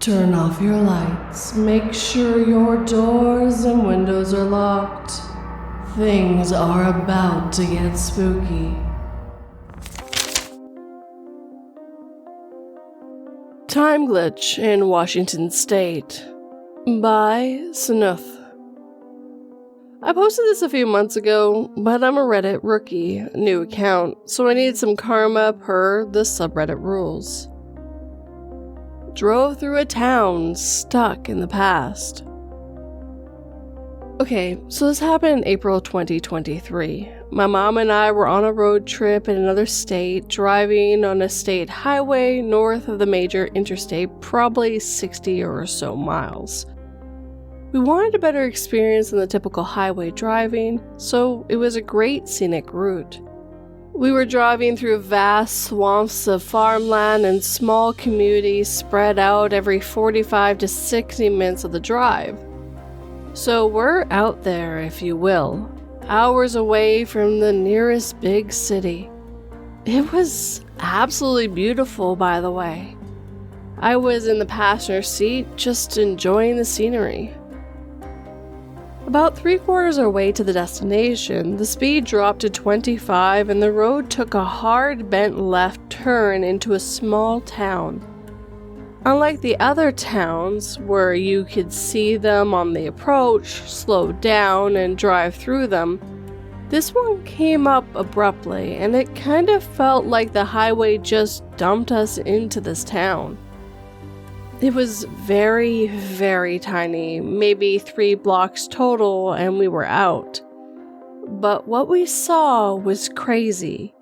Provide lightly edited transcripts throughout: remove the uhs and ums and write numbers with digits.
Turn off your lights. Make sure your doors and windows are locked. Things are about to get spooky. Time Glitch in Washington State by Snuff. I posted this a few months ago, but I'm a Reddit rookie, new account, so I need some karma per the subreddit rules. Drove through a town stuck in the past. Okay, so this happened in April 2023. My mom and I were on a road trip in another state, driving on a state highway north of the major interstate, probably 60 or so miles. We wanted a better experience than the typical highway driving, so it was a great scenic route. We were driving through vast swamps of farmland and small communities spread out every 45 to 60 minutes of the drive. So we're out there, if you will, hours away from the nearest big city. It was absolutely beautiful, by the way. I was in the passenger seat, just enjoying the scenery. About 3/4 our way to the destination, the speed dropped to 25 and the road took a hard bent left turn into a small town. Unlike the other towns, where you could see them on the approach, slow down, and drive through them, this one came up abruptly, and it kind of felt like the highway just dumped us into this town. It was very, very tiny, maybe 3 blocks total, and we were out. But what we saw was crazy.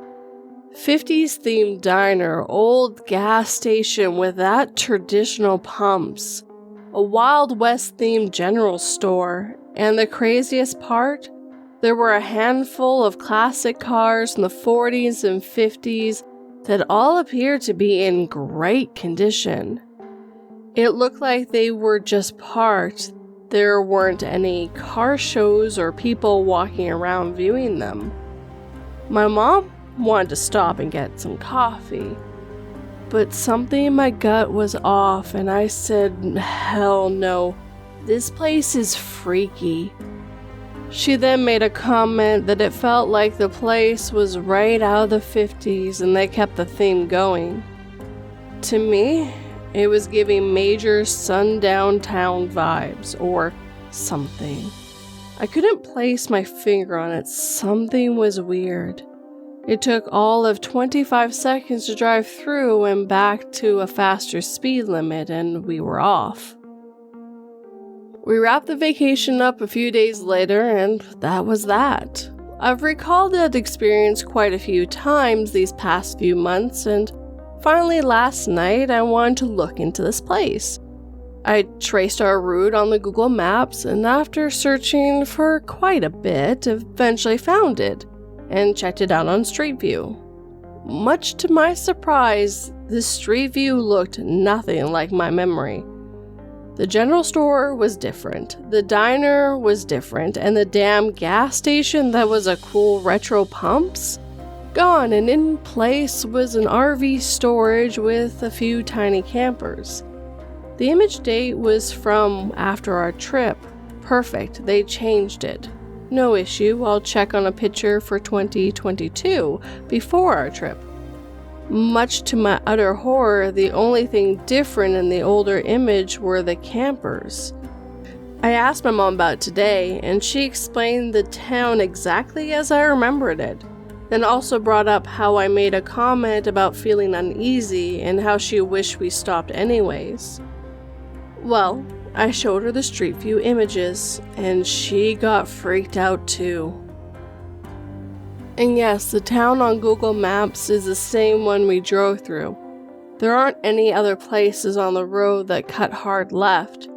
50s themed diner, old gas station with that traditional pumps, a Wild West themed general store, and the craziest part, there were a handful of classic cars from the 40s and 50s that all appeared to be in great condition. It looked like they were just parked. There weren't any car shows or people walking around viewing them. My mom wanted to stop and get some coffee, but something in my gut was off and I said, hell no, this place is freaky. She then made a comment that it felt like the place was right out of the 50s and they kept the theme going. To me, it was giving major sundown town vibes, or something. I couldn't place my finger on it. Something was weird. It took all of 25 seconds to drive through and back to a faster speed limit, and we were off. We wrapped the vacation up a few days later, and that was that. I've recalled that experience quite a few times these past few months, and finally, last night, I wanted to look into this place. I traced our route on the Google Maps, and after searching for quite a bit, eventually found it, and checked it out on Street View. Much to my surprise, the Street View looked nothing like my memory. The general store was different, the diner was different, and the damn gas station that was a cool retro pumps? Gone, and in place was an RV storage with a few tiny campers. The image date was from after our trip. Perfect, they changed it. No issue, I'll check on a picture for 2022 before our trip. Much to my utter horror, the only thing different in the older image were the campers. I asked my mom about it today, and she explained the town exactly as I remembered it. Then also brought up how I made a comment about feeling uneasy and how she wished we stopped anyways. Well, I showed her the Street View images, and she got freaked out too. And yes, the town on Google Maps is the same one we drove through. There aren't any other places on the road that cut hard left.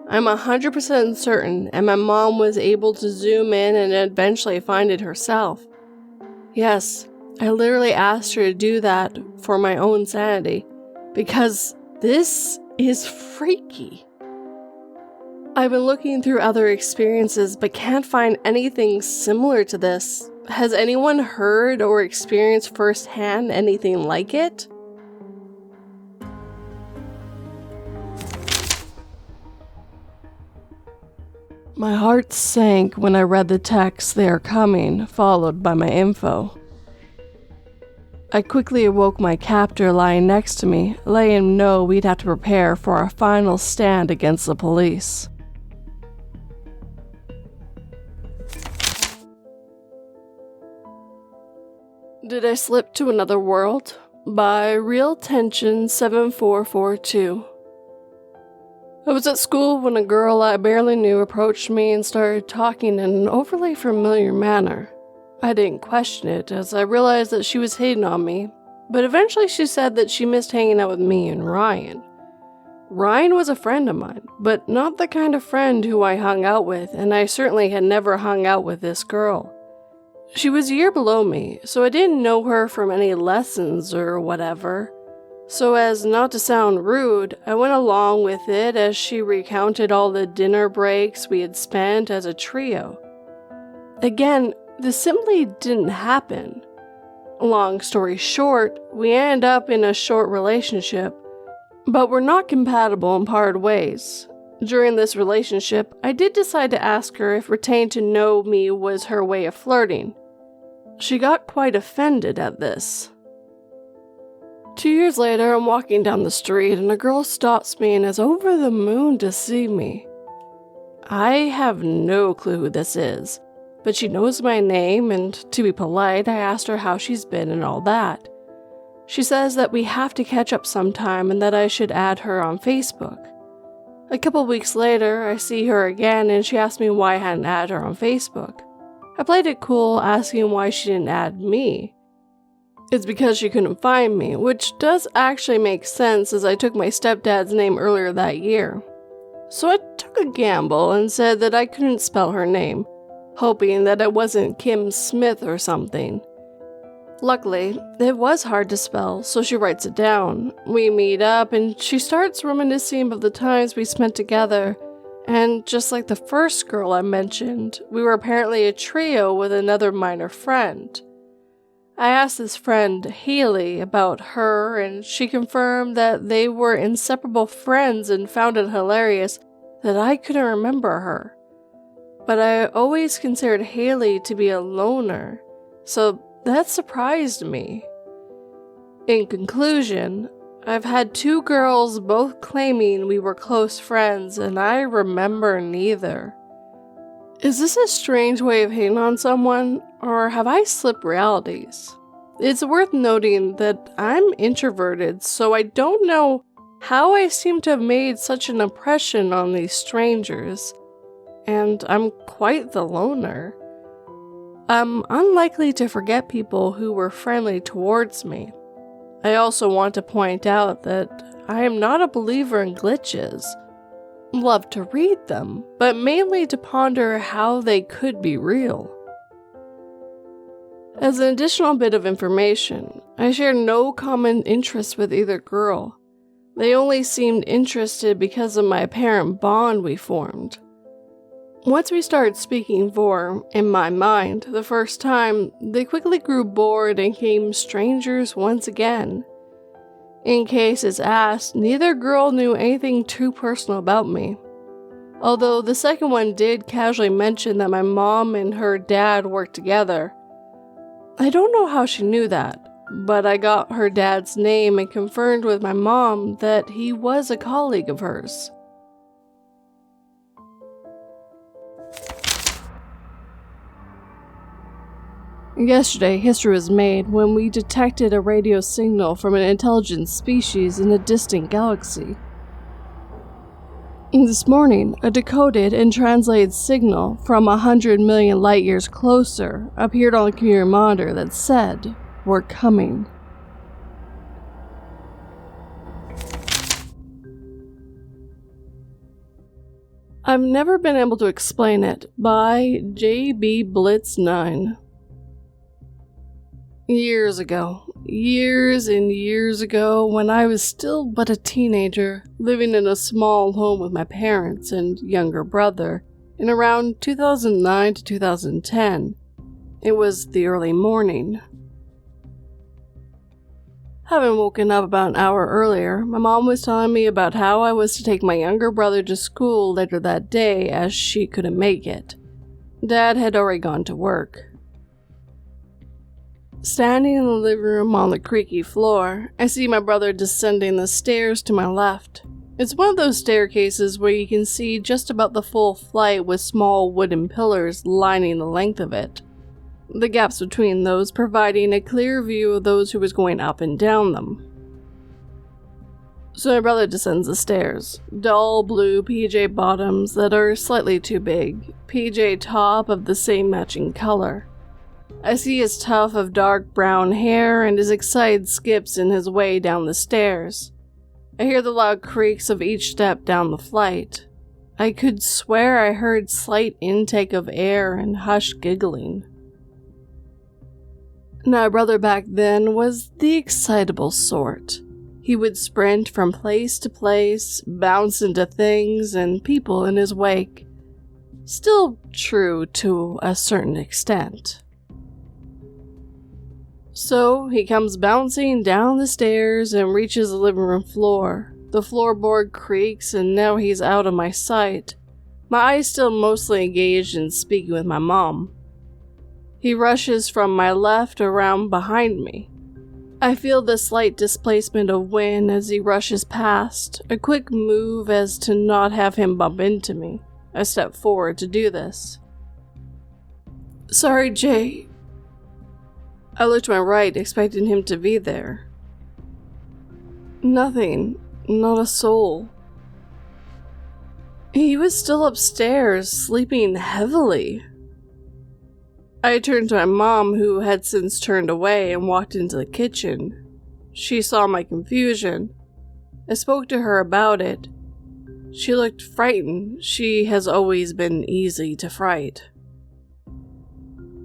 I'm 100% certain, and my mom was able to zoom in and eventually find it herself. Yes, I literally asked her to do that for my own sanity, because this is freaky. I've been looking through other experiences but can't find anything similar to this. Has anyone heard or experienced firsthand anything like it? My heart sank when I read the text "they are coming," followed by my info. I quickly awoke my captor lying next to me, letting him know we'd have to prepare for our final stand against the police. Did I Slip to Another World? By Real Tension 7442. I was at school when a girl I barely knew approached me and started talking in an overly familiar manner. I didn't question it, as I realized that she was hitting on me, but eventually she said that she missed hanging out with me and Ryan. Ryan was a friend of mine, but not the kind of friend who I hung out with, and I certainly had never hung out with this girl. She was a year below me, so I didn't know her from any lessons or whatever. So as not to sound rude, I went along with it as she recounted all the dinner breaks we had spent as a trio. Again, this simply didn't happen. Long story short, we ended up in a short relationship, but we're not compatible and parted ways. During this relationship, I did decide to ask her if retaining to know me was her way of flirting. She got quite offended at this. 2 years later, I'm walking down the street and a girl stops me and is over the moon to see me. I have no clue who this is, but she knows my name, and to be polite, I asked her how she's been and all that. She says that we have to catch up sometime and that I should add her on Facebook. A couple weeks later, I see her again and she asked me why I hadn't added her on Facebook. I played it cool, asking why she didn't add me. It's because she couldn't find me, which does actually make sense as I took my stepdad's name earlier that year. So I took a gamble and said that I couldn't spell her name, hoping that it wasn't Kim Smith or something. Luckily, it was hard to spell, so she writes it down. We meet up and she starts reminiscing of the times we spent together, and just like the first girl I mentioned, we were apparently a trio with another minor friend. I asked this friend, Haley, about her, and she confirmed that they were inseparable friends and found it hilarious that I couldn't remember her. But I always considered Haley to be a loner, so that surprised me. In conclusion, I've had 2 girls both claiming we were close friends, and I remember neither. Is this a strange way of hating on someone, or have I slipped realities? It's worth noting that I'm introverted, so I don't know how I seem to have made such an impression on these strangers, and I'm quite the loner. I'm unlikely to forget people who were friendly towards me. I also want to point out that I am not a believer in glitches. Love to read them, but mainly to ponder how they could be real. As an additional bit of information, I share no common interests with either girl. They only seemed interested because of my apparent bond we formed. Once we started speaking for, in my mind, the first time, they quickly grew bored and became strangers once again. In case it's asked, neither girl knew anything too personal about me. Although the second one did casually mention that my mom and her dad worked together. I don't know how she knew that, but I got her dad's name and confirmed with my mom that he was a colleague of hers. Yesterday, history was made when we detected a radio signal from an intelligent species in a distant galaxy. This morning, a decoded and translated signal from 100 million light years closer appeared on the computer monitor that said, "We're coming." I've never been able to explain it, by J.B. Blitz 9. Years and years ago, when I was still but a teenager, living in a small home with my parents and younger brother, in around 2009 to 2010, it was the early morning. Having woken up about an hour earlier, my mom was telling me about how I was to take my younger brother to school later that day as she couldn't make it. Dad had already gone to work. Standing in the living room on the creaky floor, I see my brother descending the stairs to my left. It's one of those staircases where you can see just about the full flight with small wooden pillars lining the length of it, the gaps between those providing a clear view of those who was going up and down them. So my brother descends the stairs, dull blue PJ bottoms that are slightly too big, PJ top of the same matching color. I see his tuft of dark brown hair and his excited skips in his way down the stairs. I hear the loud creaks of each step down the flight. I could swear I heard slight intake of air and hushed giggling. Now, my brother back then was the excitable sort. He would sprint from place to place, bounce into things and people in his wake. Still true to a certain extent. So, he comes bouncing down the stairs and reaches the living room floor. The floorboard creaks and now he's out of my sight, my eyes still mostly engaged in speaking with my mom. He rushes from my left around behind me. I feel the slight displacement of wind as he rushes past, a quick move as to not have him bump into me. I step forward to do this. "Sorry, Jay." I look to my right, expecting him to be there. Nothing, not a soul. He was still upstairs, sleeping heavily. I turned to my mom, who had since turned away and walked into the kitchen. She saw my confusion. I spoke to her about it. She looked frightened. She has always been easy to fright.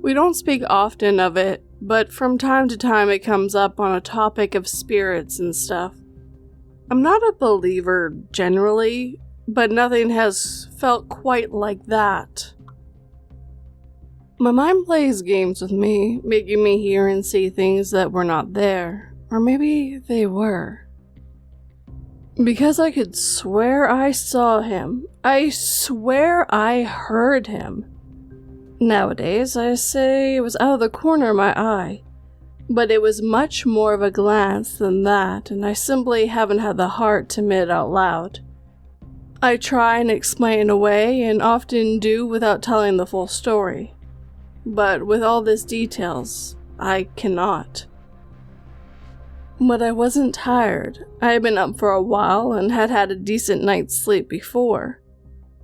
We don't speak often of it, but from time to time it comes up on a topic of spirits and stuff. I'm not a believer generally, but nothing has felt quite like that. My mind plays games with me, making me hear and see things that were not there, or maybe they were. Because I could swear I saw him, I swear I heard him. Nowadays, I say it was out of the corner of my eye, but it was much more of a glance than that, and I simply haven't had the heart to admit it out loud. I try and explain away, and often do without telling the full story. But with all these details, I cannot. But I wasn't tired. I had been up for a while and had had a decent night's sleep before.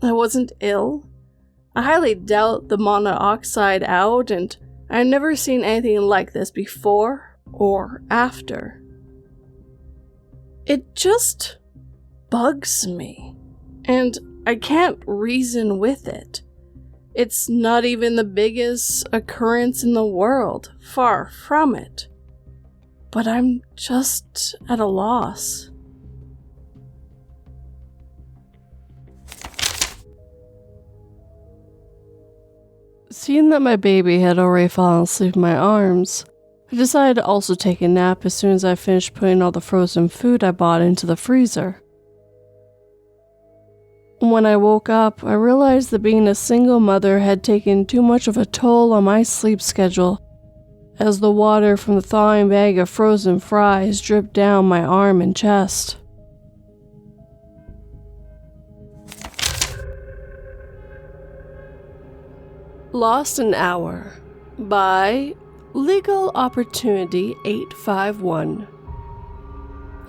I wasn't ill. I highly doubt the monoxide out, and I've never seen anything like this before or after. It just bugs me, and I can't reason with it. It's not even the biggest occurrence in the world, far from it. But I'm just at a loss. Seeing that my baby had already fallen asleep in my arms, I decided to also take a nap as soon as I finished putting all the frozen food I bought into the freezer. When I woke up, I realized that being a single mother had taken too much of a toll on my sleep schedule, as the water from the thawing bag of frozen fries dripped down my arm and chest. Lost an Hour by Legal Opportunity 851.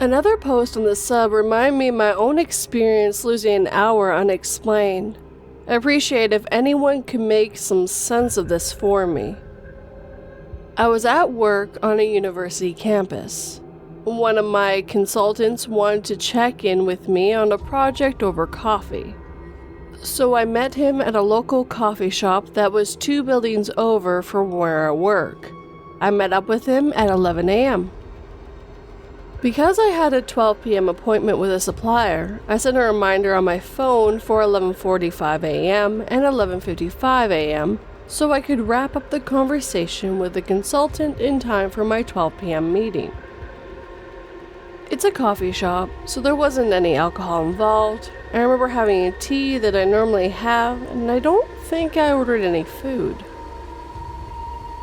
Another post on the sub reminded me of my own experience losing an hour unexplained. I appreciate if anyone could make some sense of this for me. I was at work on a university campus. One of my consultants wanted to check in with me on a project over coffee. So I met him at a local coffee shop that was 2 buildings over from where I work. I met up with him at 11 a.m. Because I had a 12 p.m. appointment with a supplier, I sent a reminder on my phone for 11:45 a.m. and 11:55 a.m. so I could wrap up the conversation with the consultant in time for my 12 p.m. meeting. It's a coffee shop, so there wasn't any alcohol involved. I remember having a tea that I normally have, and I don't think I ordered any food.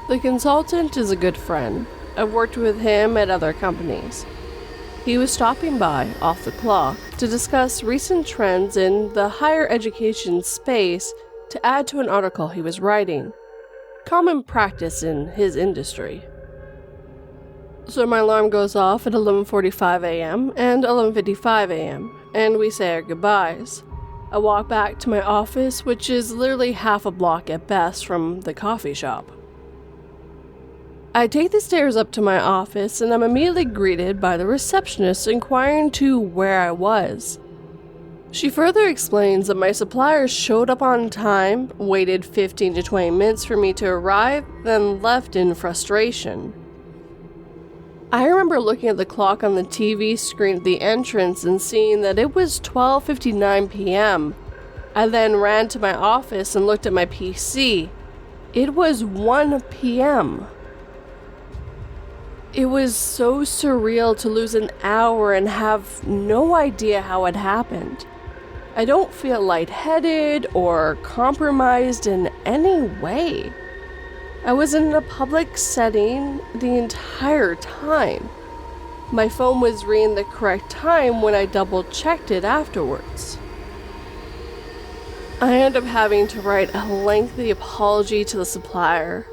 The consultant is a good friend. I've worked with him at other companies. He was stopping by, off the clock, to discuss recent trends in the higher education space to add to an article he was writing. Common practice in his industry. So my alarm goes off at 11:45 a.m. and 11:55 a.m., and we say our goodbyes. I walk back to my office, which is literally half a block at best from the coffee shop. I take the stairs up to my office, and I'm immediately greeted by the receptionist inquiring to where I was. She further explains that my suppliers showed up on time, waited 15 to 20 minutes for me to arrive, then left in frustration. I remember looking at the clock on the TV screen at the entrance and seeing that it was 12:59 p.m. I then ran to my office and looked at my PC. It was 1 p.m. It was so surreal to lose an hour and have no idea how it happened. I don't feel lightheaded or compromised in any way. I was in a public setting the entire time. My phone was reading the correct time when I double-checked it afterwards. I ended up having to write a lengthy apology to the supplier.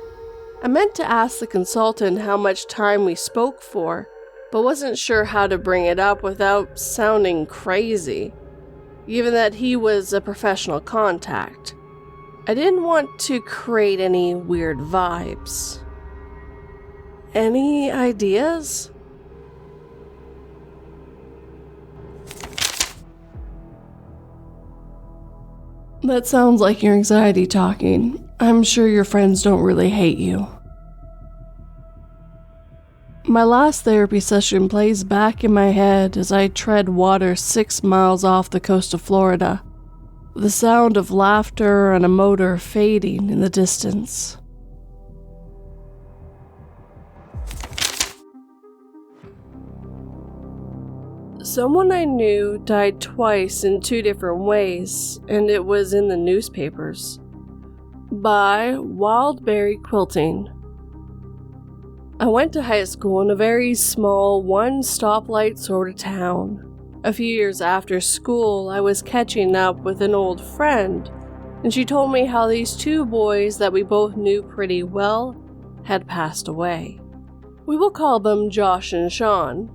I meant to ask the consultant how much time we spoke for, but wasn't sure how to bring it up without sounding crazy, given that he was a professional contact. I didn't want to create any weird vibes. Any ideas? That sounds like your anxiety talking. I'm sure your friends don't really hate you. My last therapy session plays back in my head as I tread water 6 miles off the coast of Florida. The sound of laughter and a motor fading in the distance. Someone I knew died twice in 2 different ways, and it was in the newspapers. By Wildberry Quilting. I went to high school in a very small, one-stoplight sort of town. A few years after school, I was catching up with an old friend, and she told me how these 2 boys that we both knew pretty well had passed away. We will call them Josh and Sean.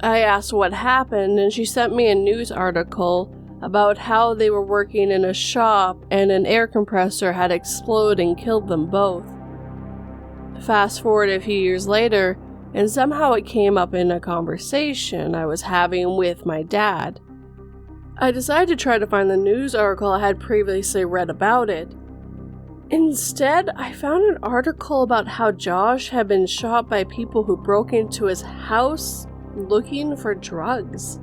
I asked what happened, and she sent me a news article about how they were working in a shop and an air compressor had exploded and killed them both. Fast forward a few years later, and somehow it came up in a conversation I was having with my dad. I decided to try to find the news article I had previously read about it. Instead, I found an article about how Josh had been shot by people who broke into his house looking for drugs.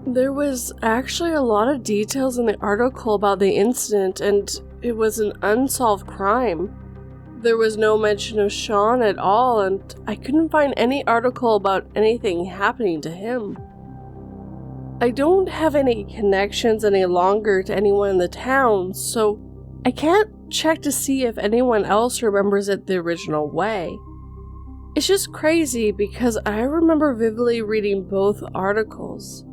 There was actually a lot of details in the article about the incident, and it was an unsolved crime. There was no mention of Sean at all, and I couldn't find any article about anything happening to him. I don't have any connections any longer to anyone in the town, so I can't check to see if anyone else remembers it the original way. It's just crazy because I remember vividly reading both articles.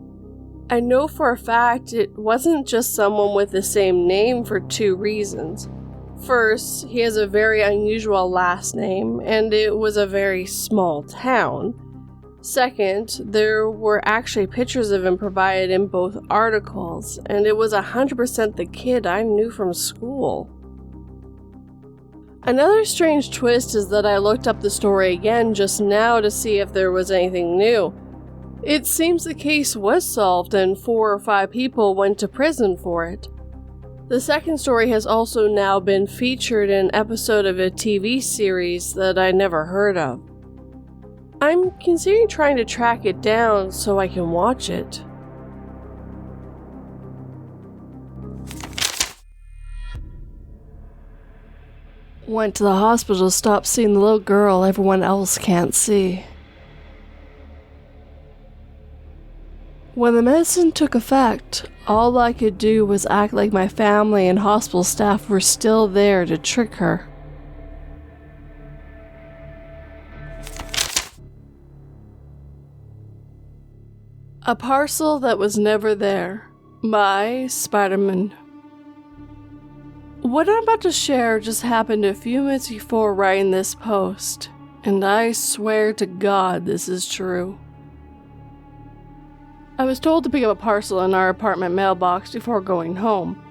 I know for a fact it wasn't just someone with the same name for 2 reasons. First, he has a very unusual last name, and it was a very small town. Second, there were actually pictures of him provided in both articles, and it was 100% the kid I knew from school. Another strange twist is that I looked up the story again just now to see if there was anything new. It seems the case was solved and 4 or 5 people went to prison for it. The second story has also now been featured in an episode of a TV series that I never heard of. I'm considering trying to track it down so I can watch it. Went to the hospital to stop seeing the little girl everyone else can't see. When the medicine took effect, all I could do was act like my family and hospital staff were still there to trick her. A Parcel That Was Never There by Spider-Man. What I'm about to share just happened a few minutes before writing this post, and I swear to God this is true. I was told to pick up a parcel in our apartment mailbox before going home.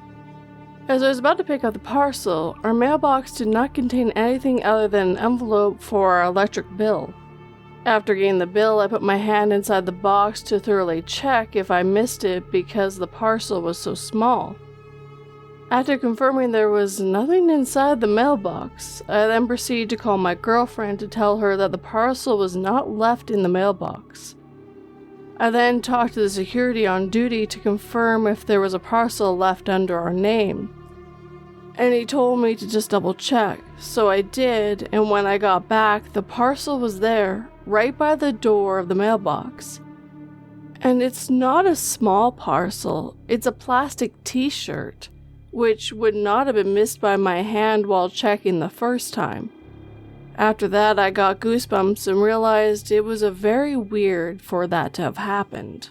As I was about to pick up the parcel, our mailbox did not contain anything other than an envelope for our electric bill. After getting the bill, I put my hand inside the box to thoroughly check if I missed it because the parcel was so small. After confirming there was nothing inside the mailbox, I then proceeded to call my girlfriend to tell her that the parcel was not left in the mailbox. I then talked to the security on duty to confirm if there was a parcel left under our name, and he told me to just double check, so I did, and when I got back, the parcel was there, right by the door of the mailbox. And it's not a small parcel, it's a plastic t-shirt, which would not have been missed by my hand while checking the first time. After that, I got goosebumps and realized it was very weird for that to have happened.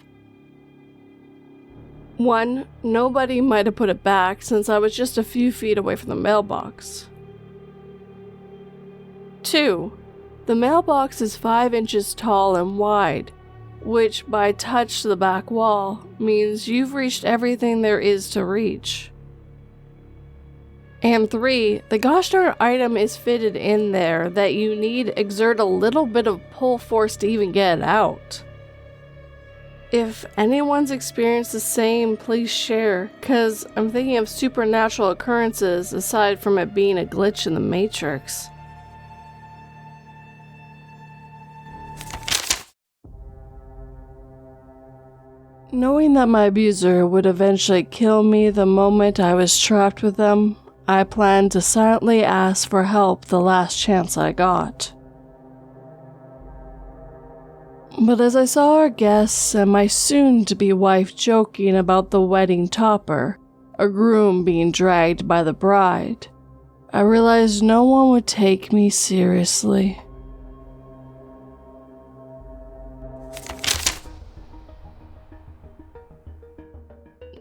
1. Nobody might have put it back since I was just a few feet away from the mailbox. 2. The mailbox is 5 inches tall and wide, which by touch to the back wall means you've reached everything there is to reach. And 3, the gosh darn item is fitted in there that you need exert a little bit of pull force to even get it out. If anyone's experienced the same, please share, cause I'm thinking of supernatural occurrences aside from it being a glitch in the Matrix. Knowing that my abuser would eventually kill me the moment I was trapped with them, I planned to silently ask for help the last chance I got. But as I saw our guests and my soon-to-be wife joking about the wedding topper, a groom being dragged by the bride, I realized no one would take me seriously.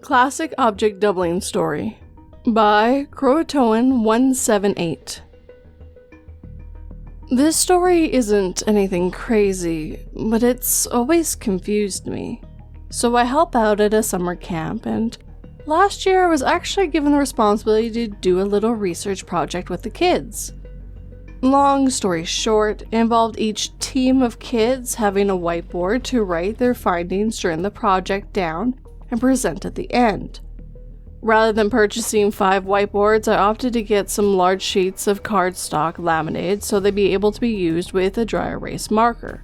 Classic Object Doubling Story by Croatoan178. This story isn't anything crazy, but it's always confused me. So I help out at a summer camp, and last year I was actually given the responsibility to do a little research project with the kids. Long story short, it involved each team of kids having a whiteboard to write their findings during the project down and present at the end. Rather than purchasing 5 whiteboards, I opted to get some large sheets of cardstock laminated so they'd be able to be used with a dry erase marker.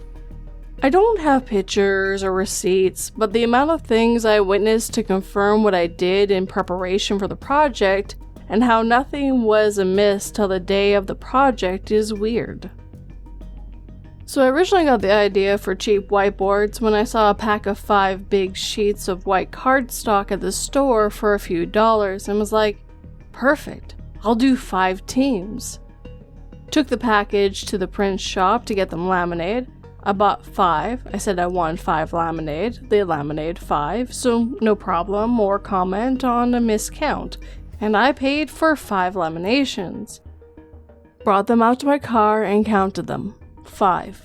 I don't have pictures or receipts, but the amount of things I witnessed to confirm what I did in preparation for the project and how nothing was amiss till the day of the project is weird. So I originally got the idea for cheap whiteboards when I saw a pack of 5 big sheets of white cardstock at the store for a few dollars and was like, perfect, I'll do 5 teams. Took the package to the print shop to get them laminated. I bought 5. I said I wanted 5 laminated. They laminated 5, so no problem or comment on a miscount. And I paid for 5 laminations. Brought them out to my car and counted them. 5.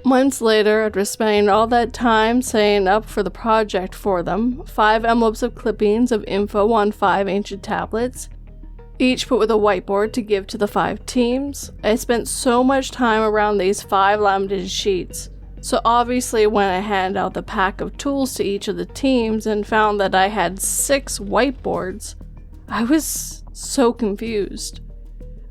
Months later, after spending all that time setting up for the project for them, 5 envelopes of clippings of info on 5 ancient tablets, each put with a whiteboard to give to the 5 teams. I spent so much time around these 5 laminated sheets, so obviously when I handed out the pack of tools to each of the teams and found that I had 6 whiteboards, I was so confused.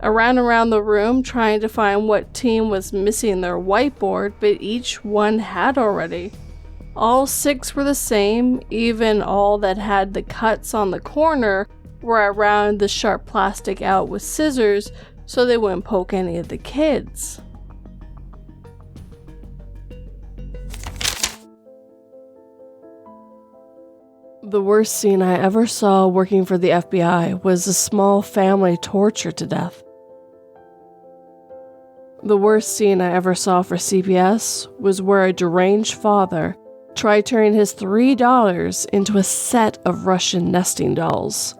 I ran around the room trying to find what team was missing their whiteboard, but each one had already. All 6 were the same, even all that had the cuts on the corner where I rounded the sharp plastic out with scissors so they wouldn't poke any of the kids. The worst scene I ever saw working for the FBI was a small family tortured to death. The worst scene I ever saw for CPS was where a deranged father tried turning his $3 into a set of Russian nesting dolls.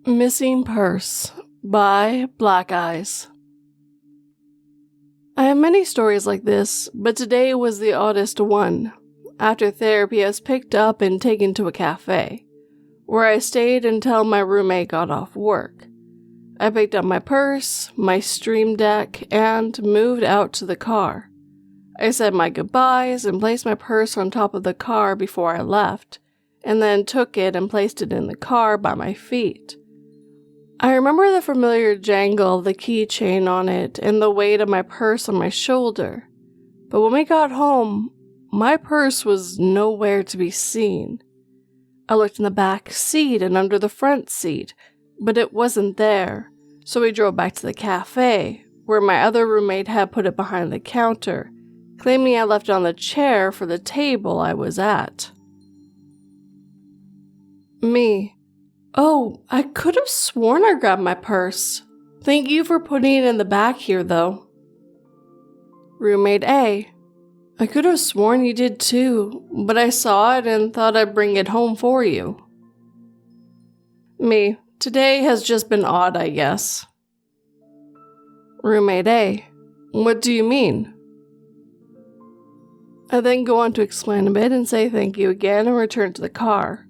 Missing Purse by Black Eyes. I have many stories like this, but today was the oddest one. After therapy, I was picked up and taken to a cafe, where I stayed until my roommate got off work. I picked up my purse, my stream deck, and moved out to the car. I said my goodbyes and placed my purse on top of the car before I left, and then took it and placed it in the car by my feet. I remember the familiar jangle of the keychain on it and the weight of my purse on my shoulder. But when we got home, my purse was nowhere to be seen. I looked in the back seat and under the front seat, but it wasn't there. So we drove back to the cafe, where my other roommate had put it behind the counter, claiming I left it on the chair for the table I was at. Me. Oh, I could have sworn I grabbed my purse. Thank you for putting it in the back here, though. Roommate A. I could have sworn you did too, but I saw it and thought I'd bring it home for you. Me. Today has just been odd, I guess. Roommate A. What do you mean? I then go on to explain a bit and say thank you again and return to the car.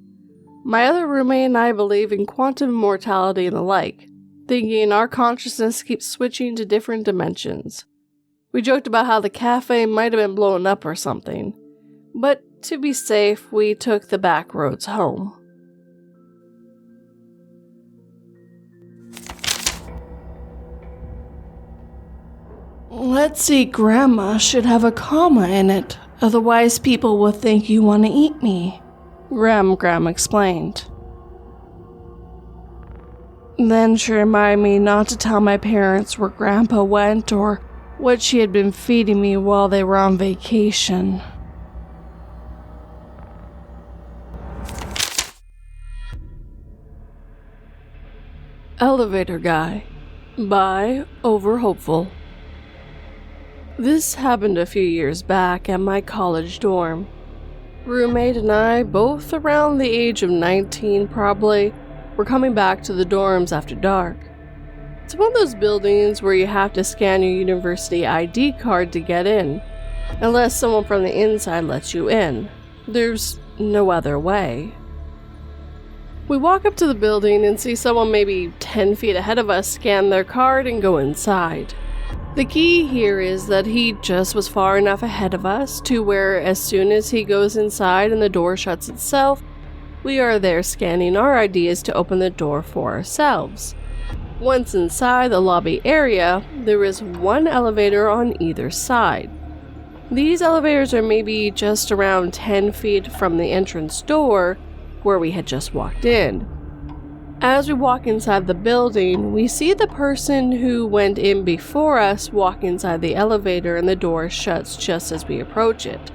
My other roommate and I believe in quantum immortality and the like, thinking our consciousness keeps switching to different dimensions. We joked about how the cafe might have been blown up or something, but to be safe, we took the back roads home. Let's see, Grandma should have a comma in it, otherwise people will think you want to eat me. Graham explained. Then she reminded me not to tell my parents where Grandpa went or what she had been feeding me while they were on vacation. Elevator Guy by Overhopeful. This happened a few years back at my college dorm. Roommate and I, both around the age of 19 probably, were coming back to the dorms after dark. It's one of those buildings where you have to scan your university ID card to get in, unless someone from the inside lets you in. There's no other way. We walk up to the building and see someone maybe 10 feet ahead of us scan their card and go inside. The key here is that he just was far enough ahead of us to where as soon as he goes inside and the door shuts itself, we are there scanning our IDs to open the door for ourselves. Once inside the lobby area, there is one elevator on either side. These elevators are maybe just around 10 feet from the entrance door where we had just walked in. As we walk inside the building, we see the person who went in before us walk inside the elevator and the door shuts just as we approach it.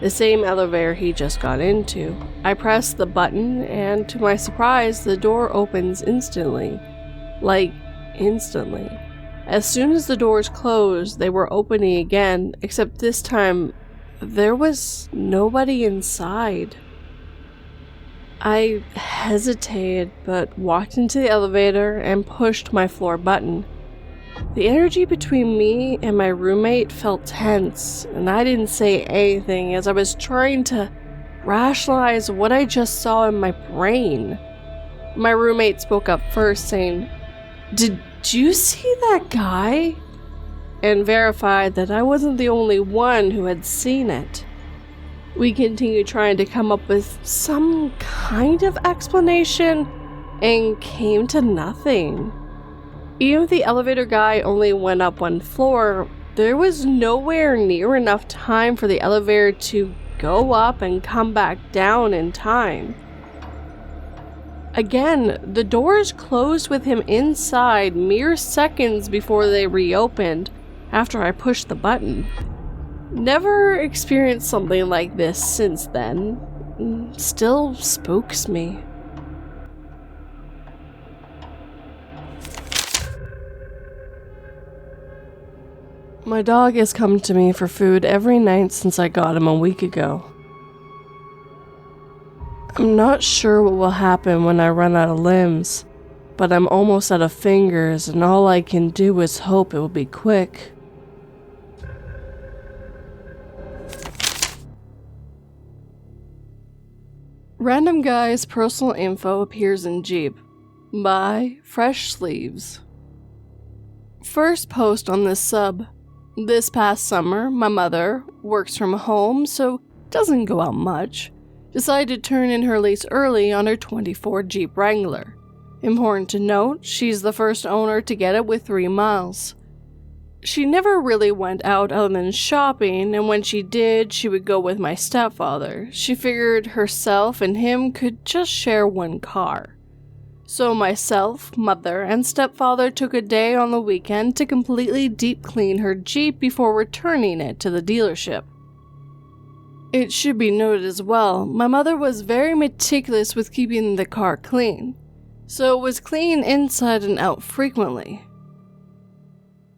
The same elevator he just got into. I press the button and to my surprise, the door opens instantly. Like, instantly. As soon as the doors closed, they were opening again, except this time, there was nobody inside. I hesitated, but walked into the elevator and pushed my floor button. The energy between me and my roommate felt tense, and I didn't say anything as I was trying to rationalize what I just saw in my brain. My roommate spoke up first, saying, "Did you see that guy?" and verified that I wasn't the only one who had seen it. We continued trying to come up with some kind of explanation and came to nothing. Even if the elevator guy only went up one floor, there was nowhere near enough time for the elevator to go up and come back down in time. Again, the doors closed with him inside mere seconds before they reopened, after I pushed the button. Never experienced something like this since then. Still spooks me. My dog has come to me for food every night since I got him a week ago. I'm not sure what will happen when I run out of limbs, but I'm almost out of fingers and all I can do is hope it will be quick. Random Guy's personal info appears in Jeep by Fresh Sleeves. First post on this sub. This past summer, my mother works from home, so doesn't go out much. Decided to turn in her lease early on her 24 Jeep Wrangler. Important to note, she's the first owner to get it with 3 miles. She never really went out other than shopping, and when she did, she would go with my stepfather. She figured herself and him could just share one car. So myself, mother, and stepfather took a day on the weekend to completely deep clean her Jeep before returning it to the dealership. It should be noted as well, my mother was very meticulous with keeping the car clean, so it was clean inside and out frequently.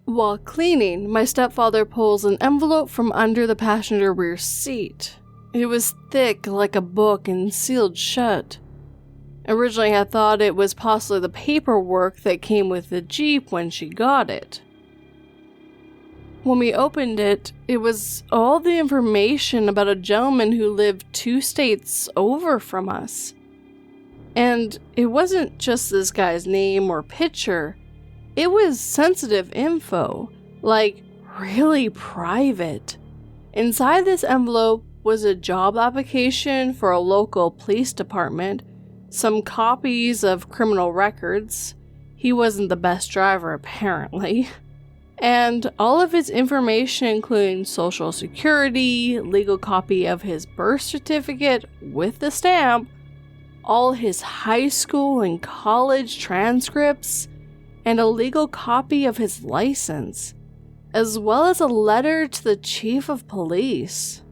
While cleaning, my stepfather pulls an envelope from under the passenger rear seat. It was thick like a book and sealed shut. Originally I thought it was possibly the paperwork that came with the Jeep when she got it. When we opened it, it was all the information about a gentleman who lived 2 states over from us. And it wasn't just this guy's name or picture, it was sensitive info, like really private. Inside this envelope was a job application for a local police department, some copies of criminal records, he wasn't the best driver apparently, and all of his information including social security, legal copy of his birth certificate with the stamp, all his high school and college transcripts, and a legal copy of his license, as well as a letter to the chief of police.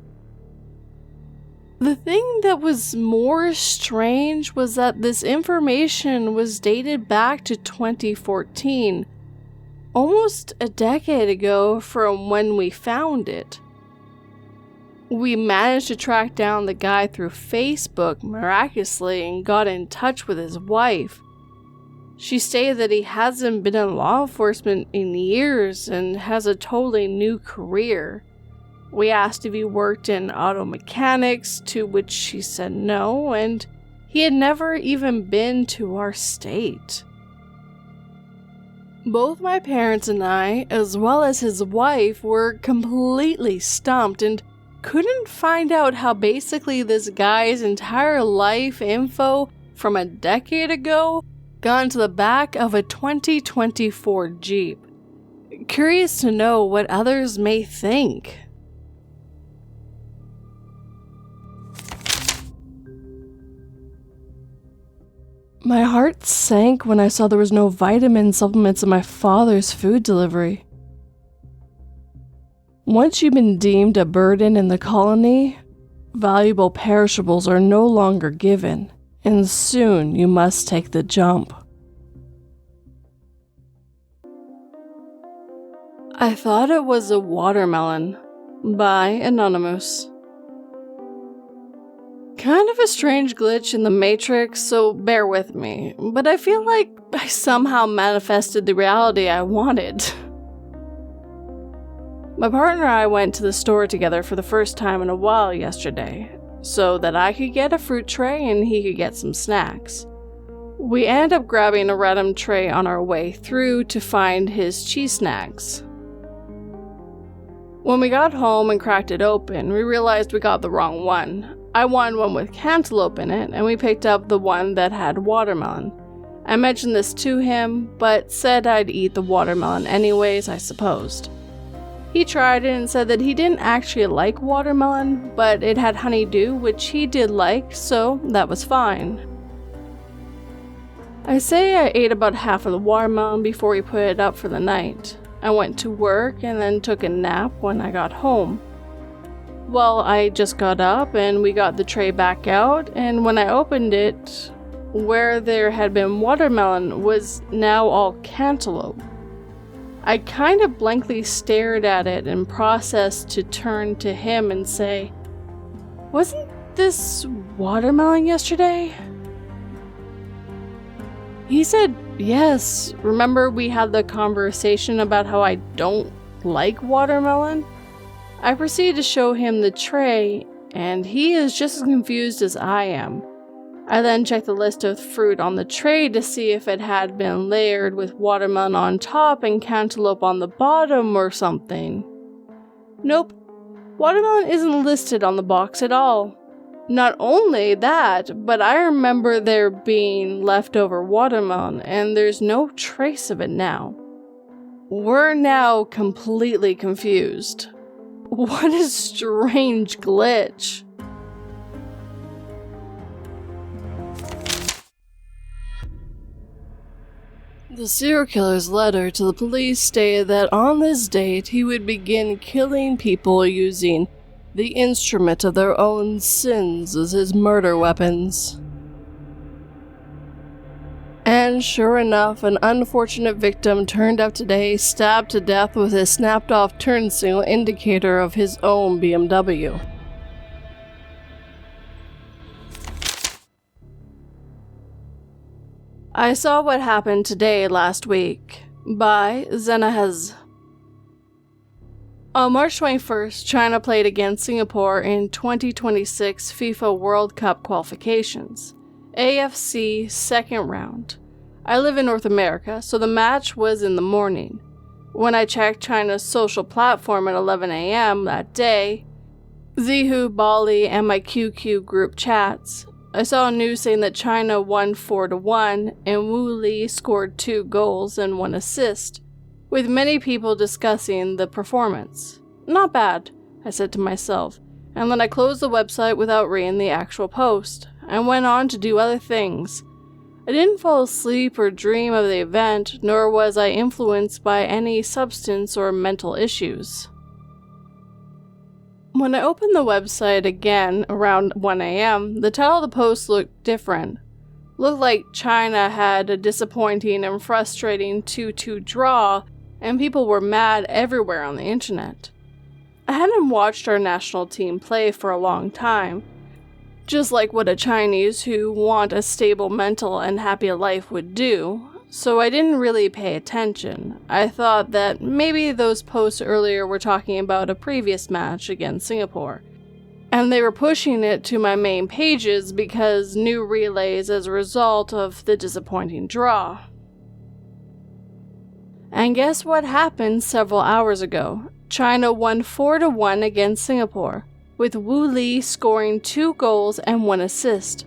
The thing that was more strange was that this information was dated back to 2014, almost a decade ago from when we found it. We managed to track down the guy through Facebook miraculously and got in touch with his wife. She stated that he hasn't been in law enforcement in years and has a totally new career. We asked if he worked in auto mechanics, to which she said no, and he had never even been to our state. Both my parents and I, as well as his wife, were completely stumped and couldn't find out how basically this guy's entire life info from a decade ago got into the back of a 2024 Jeep. Curious to know what others may think. My heart sank when I saw there was no vitamin supplements in my father's food delivery. Once you've been deemed a burden in the colony, valuable perishables are no longer given, and soon you must take the jump. I thought it was a watermelon, by Anonymous. Kind of a strange glitch in the Matrix, so bear with me, but I feel like I somehow manifested the reality I wanted. My partner and I went to the store together for the first time in a while yesterday, so that I could get a fruit tray and he could get some snacks. We ended up grabbing a random tray on our way through to find his cheese snacks. When we got home and cracked it open, we realized we got the wrong one. I wanted one with cantaloupe in it, and we picked up the one that had watermelon. I mentioned this to him, but said I'd eat the watermelon anyways, I supposed. He tried it and said that he didn't actually like watermelon, but it had honeydew, which he did like, so that was fine. I say I ate about half of the watermelon before we put it up for the night. I went to work and then took a nap when I got home. Well, I just got up and we got the tray back out, and when I opened it, where there had been watermelon was now all cantaloupe. I kind of blankly stared at it and processed to turn to him and say, "Wasn't this watermelon yesterday?" He said, "Yes. Remember we had the conversation about how I don't like watermelon?" I proceeded to show him the tray, and he is just as confused as I am. I then checked the list of fruit on the tray to see if it had been layered with watermelon on top and cantaloupe on the bottom or something. Nope, watermelon isn't listed on the box at all. Not only that, but I remember there being leftover watermelon, and there's no trace of it now. We're now completely confused. What a strange glitch. The serial killer's letter to the police stated that on this date he would begin killing people using the instrument of their own sins as his murder weapons. And sure enough, an unfortunate victim turned up today, stabbed to death with a snapped-off turn signal indicator of his own BMW. I Saw What Happened Today Last Week by Zenahez. On March 21st, China played against Singapore in 2026 FIFA World Cup qualifications, AFC second round. I live in North America, so the match was in the morning. When I checked China's social platform at 11 a.m. that day, Zihu, Bali, and my QQ group chats, I saw news saying that China won 4-1 and Wu Li scored 2 goals and 1 assist, with many people discussing the performance. Not bad, I said to myself, and then I closed the website without reading the actual post, and went on to do other things. I didn't fall asleep or dream of the event, nor was I influenced by any substance or mental issues. When I opened the website again around 1 a.m., the title of the post looked different. Looked like China had a disappointing and frustrating 2-2 draw, and people were mad everywhere on the internet. I hadn't watched our national team play for a long time, just like what a Chinese who want a stable mental and happy life would do, so I didn't really pay attention. I thought that maybe those posts earlier were talking about a previous match against Singapore, and they were pushing it to my main pages because new relays as a result of the disappointing draw. And guess what happened several hours ago? China won 4-1 against Singapore, with Wu Li scoring 2 goals and 1 assist.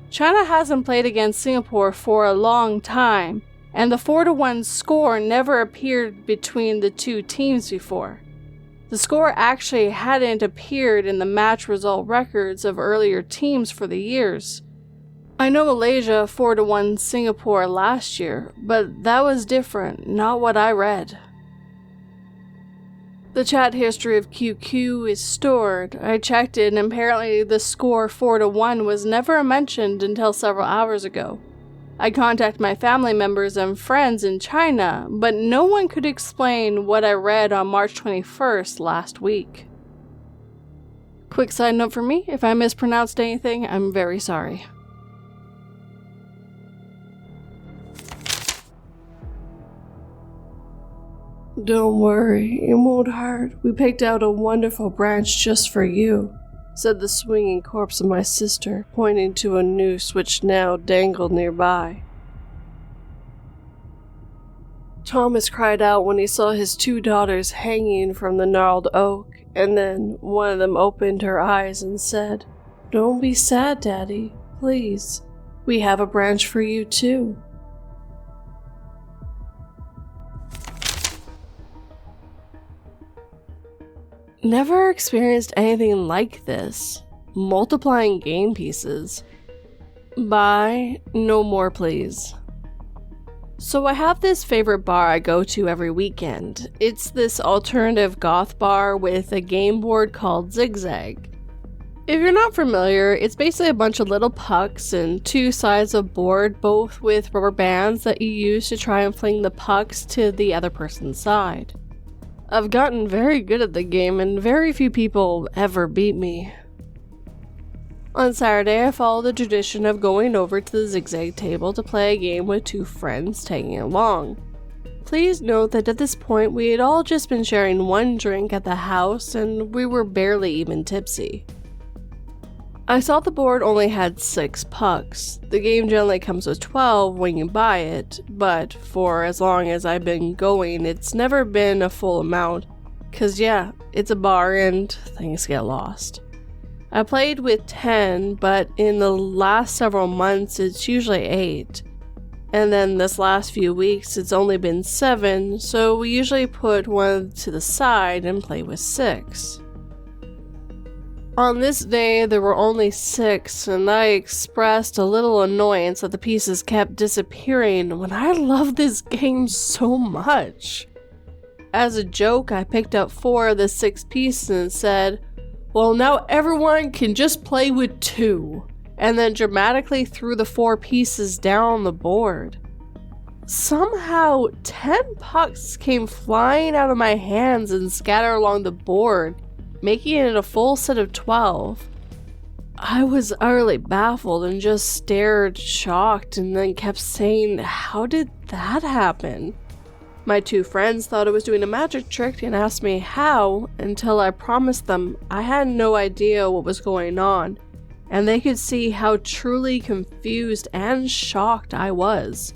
China hasn't played against Singapore for a long time, and the 4-1 score never appeared between the two teams before. The score actually hadn't appeared in the match result records of earlier teams for the years. I know Malaysia 4-1 Singapore last year, but that was different, not what I read. The chat history of QQ is stored. I checked it, and apparently the score 4-1 was never mentioned until several hours ago. I contacted my family members and friends in China, but no one could explain what I read on March 21st last week. Quick side note for me, if I mispronounced anything, I'm very sorry. "Don't worry, it won't hurt. We picked out a wonderful branch just for you," said the swinging corpse of my sister, pointing to a noose which now dangled nearby. Thomas cried out when he saw his 2 daughters hanging from the gnarled oak, and then one of them opened her eyes and said, "Don't be sad, Daddy. Please. We have a branch for you too." Never experienced anything like this. Multiplying game pieces. By No More Please. So I have this favorite bar I go to every weekend. It's this alternative goth bar with a game board called Zigzag. If you're not familiar, it's basically a bunch of little pucks and two sides of board, both with rubber bands that you use to try and fling the pucks to the other person's side. I've gotten very good at the game and very few people ever beat me. On Saturday, I followed the tradition of going over to the Zigzag table to play a game with two friends tagging along. Please note that at this point we had all just been sharing one drink at the house and we were barely even tipsy. I saw the board only had 6 pucks. The game generally comes with 12 when you buy it, but for as long as I've been going, it's never been a full amount, cause yeah, it's a bar and things get lost. I played with 10, but in the last several months it's usually 8. And then this last few weeks it's only been 7, so we usually put one to the side and play with 6. On this day there were only 6, and I expressed a little annoyance that the pieces kept disappearing when I love this game so much. As a joke, I picked up 4 of the 6 pieces and said, "Well, now everyone can just play with 2, and then dramatically threw the 4 pieces down the board. Somehow, 10 pucks came flying out of my hands and scattered along the board, making it a full set of 12. I was utterly baffled and just stared shocked and then kept saying, "How did that happen?" My 2 friends thought I was doing a magic trick and asked me how, until I promised them I had no idea what was going on, and they could see how truly confused and shocked I was.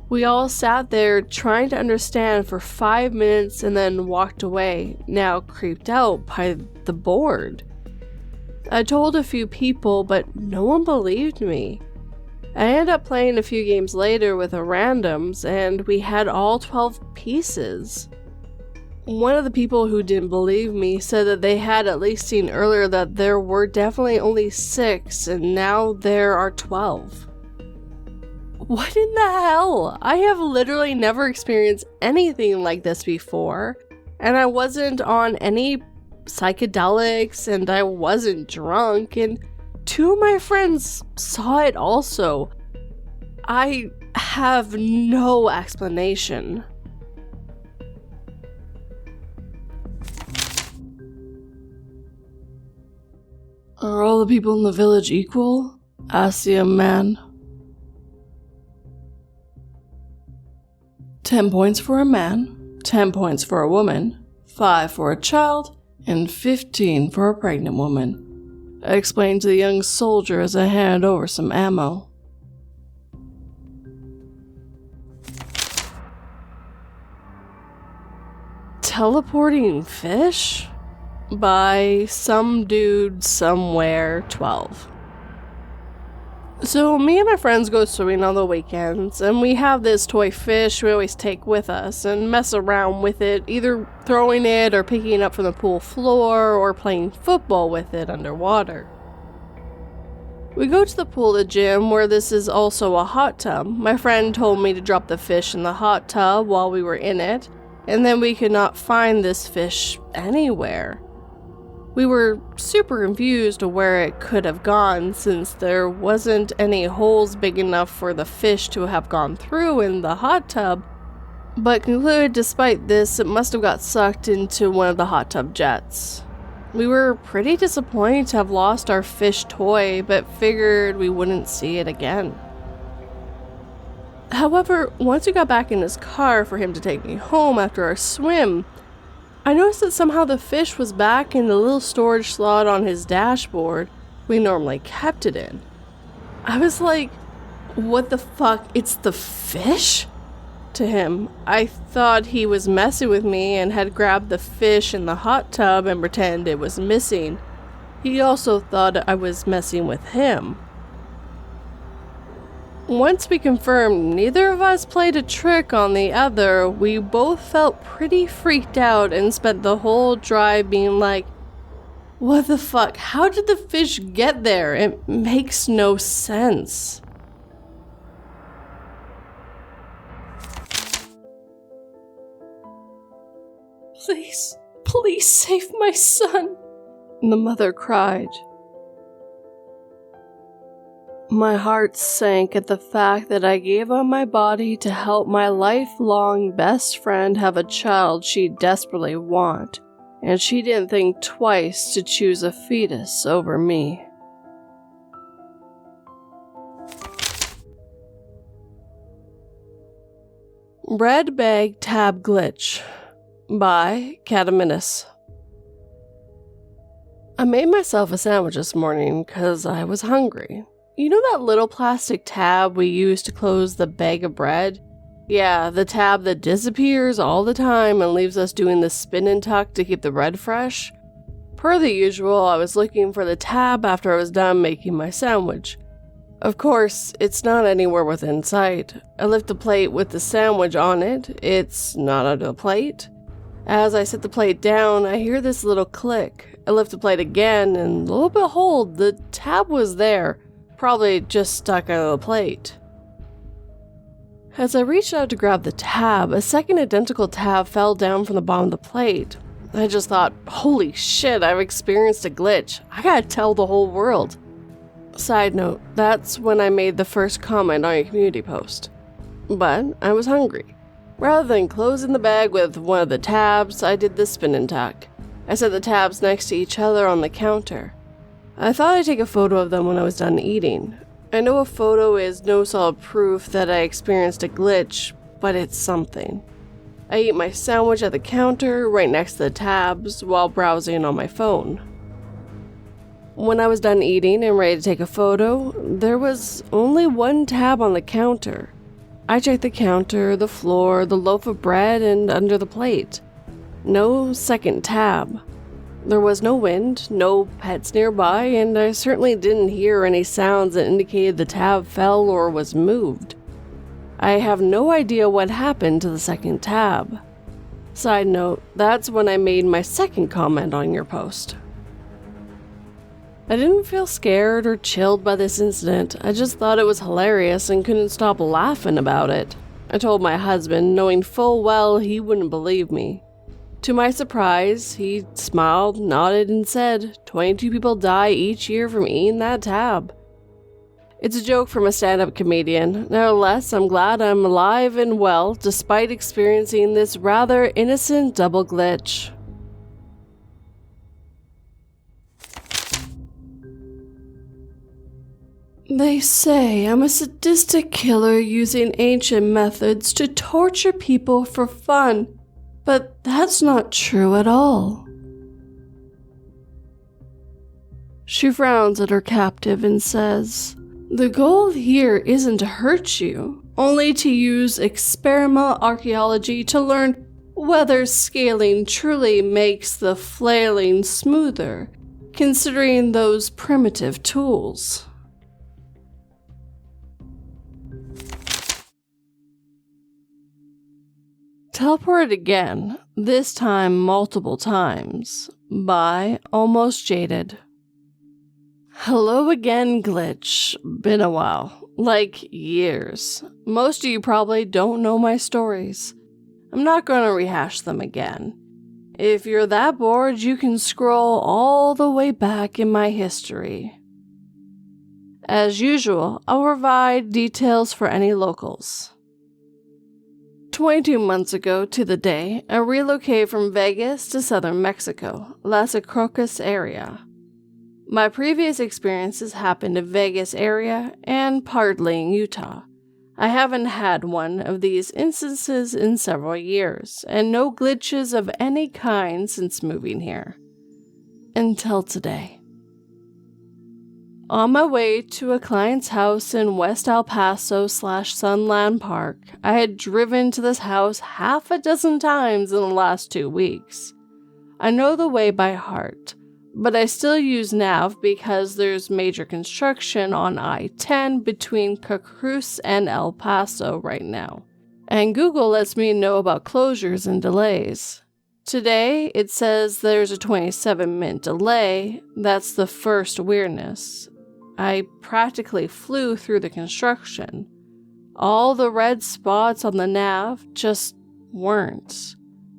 We all sat there trying to understand for 5 minutes and then walked away, now creeped out by the board. I told a few people, but no one believed me. I ended up playing a few games later with a randoms, and we had all 12 pieces. One of the people who didn't believe me said that they had at least seen earlier that there were definitely only 6, and now there are 12. What in the hell? I have literally never experienced anything like this before, and I wasn't on any psychedelics, and I wasn't drunk, and 2 of my friends saw it also. I have no explanation. "Are all the people in the village equal?" asked the young man. 10 points for a man, 10 points for a woman, 5 for a child, and 15 for a pregnant woman, I explained to the young soldier as I handed over some ammo. Teleporting fish? By some dude somewhere 12. So me and my friends go swimming on the weekends, and we have this toy fish we always take with us and mess around with it, either throwing it or picking it up from the pool floor or playing football with it underwater. We go to the pool at the gym where this is also a hot tub. My friend told me to drop the fish in the hot tub while we were in it, and then we could not find this fish anywhere. We were super confused of where it could have gone since there wasn't any holes big enough for the fish to have gone through in the hot tub, but concluded despite this it must have got sucked into one of the hot tub jets. We were pretty disappointed to have lost our fish toy, but figured we wouldn't see it again. However, once we got back in his car for him to take me home after our swim, I noticed that somehow the fish was back in the little storage slot on his dashboard we normally kept it in. I was like, "What the fuck? It's the fish?" to him. I thought he was messing with me and had grabbed the fish in the hot tub and pretended it was missing. He also thought I was messing with him. Once we confirmed neither of us played a trick on the other, we both felt pretty freaked out and spent the whole drive being like, "What the fuck? How did the fish get there? It makes no sense." Please, please save my son, the mother cried. My heart sank at the fact that I gave up my body to help my lifelong best friend have a child she desperately wanted, and she didn't think twice to choose a fetus over me. Red Bag Tab Glitch by Cataminis. I made myself a sandwich this morning because I was hungry. You know that little plastic tab we use to close the bag of bread? Yeah, the tab that disappears all the time and leaves us doing the spin and tuck to keep the bread fresh? Per the usual, I was looking for the tab after I was done making my sandwich. Of course, it's not anywhere within sight. I lift the plate with the sandwich on it. It's not under the plate. As I set the plate down, I hear this little click. I lift the plate again, and lo and behold, the tab was there. Probably just stuck under the plate. As I reached out to grab the tab, a second identical tab fell down from the bottom of the plate. I just thought, holy shit, I've experienced a glitch. I gotta tell the whole world. Side note, that's when I made the first comment on your community post. But I was hungry. Rather than closing the bag with one of the tabs, I did the spin and tuck. I set the tabs next to each other on the counter. I thought I'd take a photo of them when I was done eating. I know a photo is no solid proof that I experienced a glitch, but it's something. I eat my sandwich at the counter right next to the tabs while browsing on my phone. When I was done eating and ready to take a photo, there was only one tab on the counter. I checked the counter, the floor, the loaf of bread, and under the plate. No second tab. There was no wind, no pets nearby, and I certainly didn't hear any sounds that indicated the tab fell or was moved. I have no idea what happened to the second tab. Side note, that's when I made my second comment on your post. I didn't feel scared or chilled by this incident. I just thought it was hilarious and couldn't stop laughing about it. I told my husband, knowing full well he wouldn't believe me. To my surprise, he smiled, nodded, and said, 22 people die each year from eating that tab. It's a joke from a stand-up comedian. Nevertheless, I'm glad I'm alive and well despite experiencing this rather innocent double glitch. They say I'm a sadistic killer using ancient methods to torture people for fun. But that's not true at all. She frowns at her captive and says, the goal here isn't to hurt you, only to use experimental archaeology to learn whether scaling truly makes the flailing smoother, considering those primitive tools. Teleported again, this time multiple times, by Almost Jaded. Hello again, glitch. Been a while. Like years. Most of you probably don't know my stories. I'm not going to rehash them again. If you're that bored, you can scroll all the way back in my history. As usual, I'll provide details for any locals. 22 months ago to the day, I relocated from Vegas to southern Mexico, Las Acrocas area. My previous experiences happened in Vegas area and partly in Utah. I haven't had one of these instances in several years, and no glitches of any kind since moving here. Until today. On my way to a client's house in West El Paso/Sunland Park, I had driven to this house half a dozen times in the last 2 weeks. I know the way by heart, but I still use nav because there's major construction on I-10 between Cacruz and El Paso right now, and Google lets me know about closures and delays. Today, it says there's a 27-minute delay. That's the first weirdness. I practically flew through the construction. All the red spots on the nav just weren't.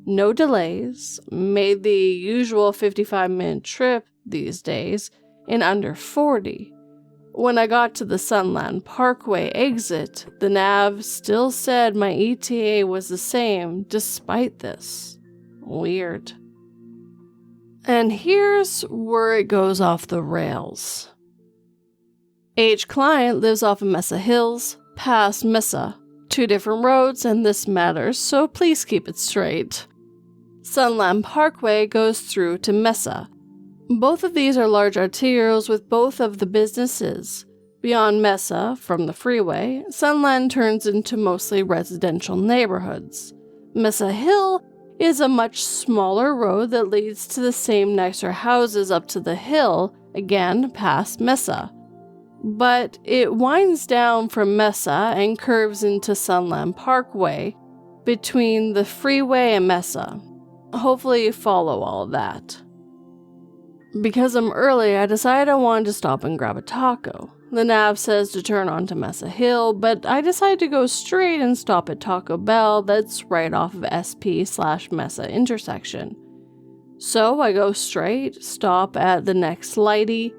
no delays, made the usual 55-minute trip these days in under 40. When I got to the Sunland Parkway exit, the nav still said my ETA was the same despite this. Weird. And here's where it goes off the rails. H client lives off of Mesa Hills, past Mesa. 2 different roads, and this matters, so please keep it straight. Sunland Parkway goes through to Mesa. Both of these are large arterials with both of the businesses. Beyond Mesa, from the freeway, Sunland turns into mostly residential neighborhoods. Mesa Hill is a much smaller road that leads to the same nicer houses up to the hill, again past Mesa. But it winds down from Mesa and curves into Sunland Parkway between the freeway and Mesa. Hopefully you follow all of that. Because I'm early, I decided I wanted to stop and grab a taco. The nav says to turn onto Mesa Hill, but I decided to go straight and stop at Taco Bell that's right off of SP/Mesa intersection. So I go straight, stop at the next lighty,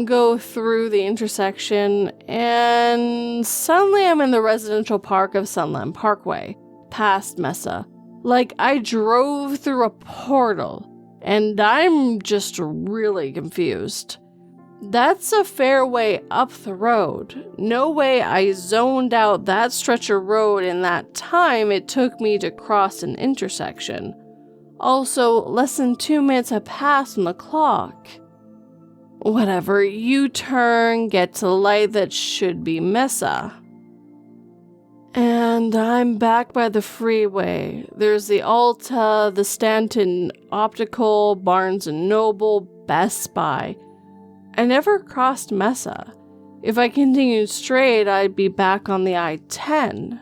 go through the intersection, and suddenly I'm in the residential park of Sunland Parkway, past Mesa. Like I drove through a portal, and I'm just really confused. That's a fair way up the road. No way I zoned out that stretch of road in that time it took me to cross an intersection. Also, less than 2 minutes have passed on the clock. Whatever, U-turn, get to the light that should be Mesa. And I'm back by the freeway. There's the Ulta, the Stanton Optical, Barnes & Noble, Best Buy. I never crossed Mesa. If I continued straight, I'd be back on the I-10.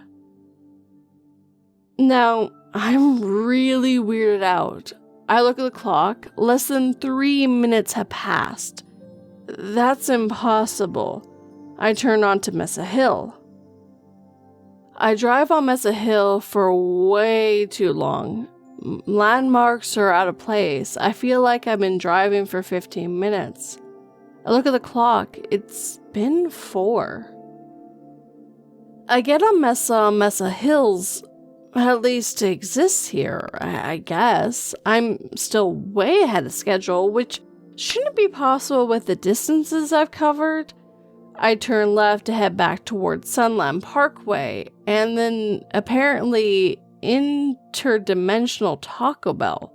Now, I'm really weirded out. I look at the clock, less than 3 minutes have passed. That's impossible. I turn onto Mesa Hill. I drive on Mesa Hill for way too long. Landmarks are out of place. I feel like I've been driving for 15 minutes. I look at the clock. It's been 4. I get on Mesa Hills, at least to exist here, I guess. I'm still way ahead of schedule, which shouldn't be possible with the distances I've covered. I turn left to head back towards Sunland Parkway, and then apparently interdimensional Taco Bell.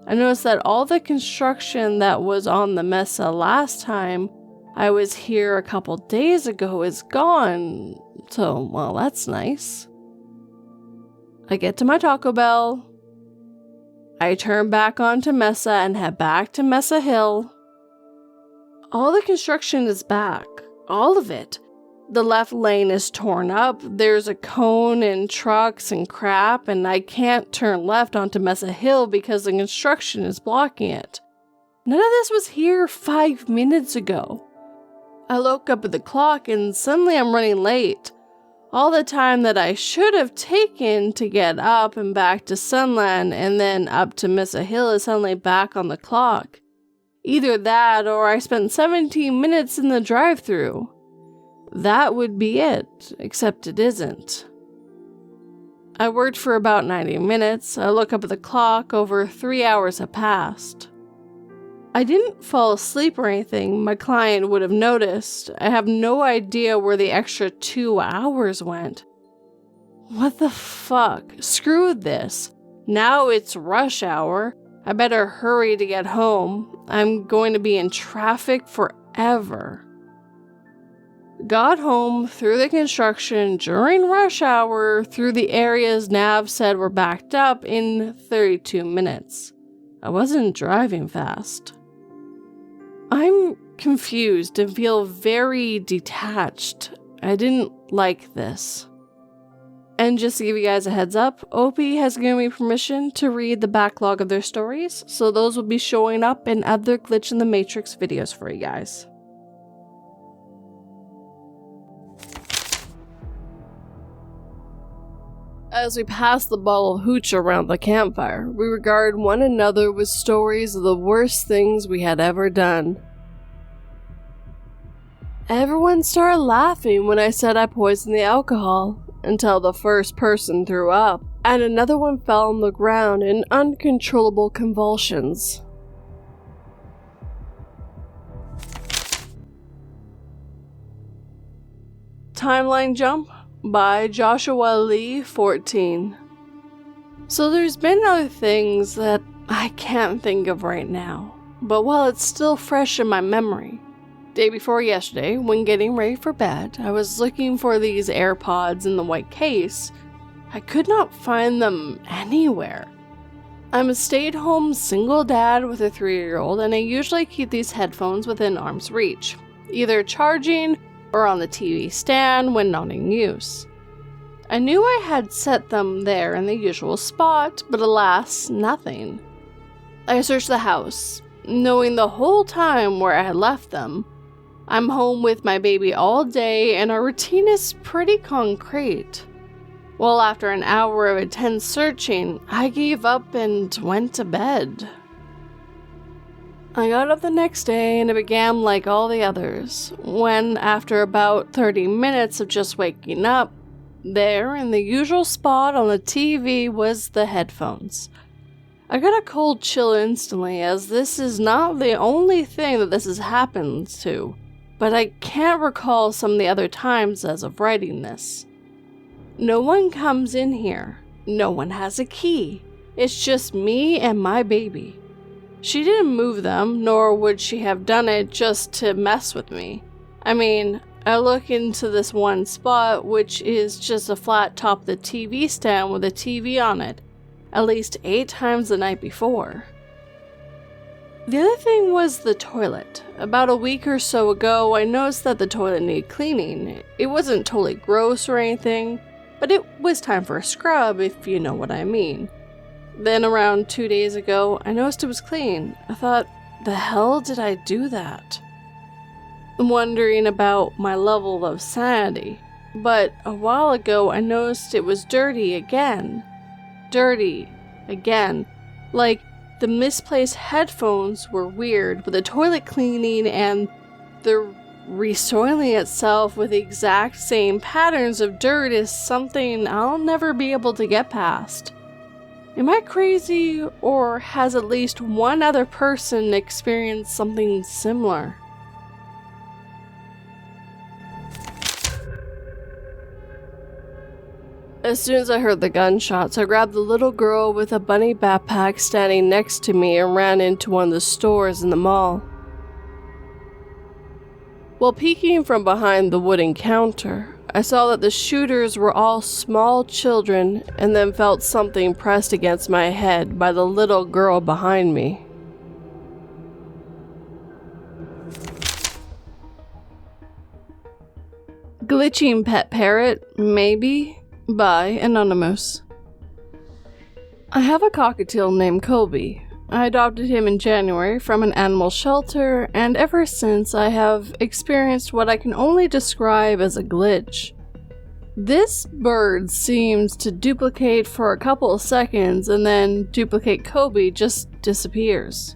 I noticed that all the construction that was on the Mesa last time I was here a couple days ago is gone, so, well, that's nice. I get to my Taco Bell. I turn back onto Mesa and head back to Mesa Hill. All the construction is back. All of it. The left lane is torn up. There's a cone and trucks and crap, and I can't turn left onto Mesa Hill because the construction is blocking it. None of this was here 5 minutes ago. I look up at the clock and suddenly I'm running late. All the time that I should have taken to get up and back to Sunland and then up to Mesa Hill is suddenly back on the clock. Either that or I spent 17 minutes in the drive-thru. That would be it, except it isn't. I worked for about 90 minutes. I look up at the clock, over 3 hours have passed. I didn't fall asleep or anything. My client would have noticed. I have no idea where the extra 2 hours went. What the fuck? Screw this. Now it's rush hour. I better hurry to get home. I'm going to be in traffic forever. Got home through the construction during rush hour through the areas Nav said were backed up in 32 minutes. I wasn't driving fast. I'm confused and feel very detached. I didn't like this. And just to give you guys a heads up, OP has given me permission to read the backlog of their stories, so those will be showing up in other Glitch in the Matrix videos for you guys. As we pass the bottle of hooch around the campfire, we regard one another with stories of the worst things we had ever done. Everyone started laughing when I said I poisoned the alcohol, until the first person threw up, and another one fell on the ground in uncontrollable convulsions. Timeline Jump by Joshua Lee 14. So there's been other things that I can't think of right now, but while it's still fresh in my memory, day before yesterday, when getting ready for bed, I was looking for these AirPods in the white case. I could not find them anywhere. I'm a stay-at-home single dad with a 3-year-old, and I usually keep these headphones within arm's reach, either charging or on the TV stand when not in use. I knew I had set them there in the usual spot, but alas, nothing. I searched the house, knowing the whole time where I had left them. I'm home with my baby all day, and our routine is pretty concrete. Well, after an hour of intense searching, I gave up and went to bed. I got up the next day and it began like all the others, when after about 30 minutes of just waking up, there in the usual spot on the TV was the headphones. I got a cold chill instantly, as this is not the only thing that this has happened to, but I can't recall some of the other times as of writing this. No one comes in here, no one has a key, it's just me and my baby. She didn't move them, nor would she have done it just to mess with me. I mean, I look into this one spot, which is just a flat top of the TV stand with a TV on it, at least 8 times the night before. The other thing was the toilet. About a week or so ago, I noticed that the toilet needed cleaning. It wasn't totally gross or anything, but it was time for a scrub, if you know what I mean. Then around 2 days ago, I noticed it was clean. I thought, the hell did I do that? Wondering about my level of sanity. But a while ago, I noticed it was dirty again. Dirty again. Like, the misplaced headphones were weird, with the toilet cleaning and the resoiling itself with the exact same patterns of dirt is something I'll never be able to get past. Am I crazy, or has at least one other person experienced something similar? As soon as I heard the gunshots, I grabbed the little girl with a bunny backpack standing next to me and ran into one of the stores in the mall. While peeking from behind the wooden counter, I saw that the shooters were all small children, and then felt something pressed against my head by the little girl behind me. Glitching Pet Parrot, maybe? By Anonymous. I have a cockatiel named Kobe. I adopted him in January from an animal shelter, and ever since I have experienced what I can only describe as a glitch. This bird seems to duplicate for a couple of seconds, and then duplicate Kobe just disappears.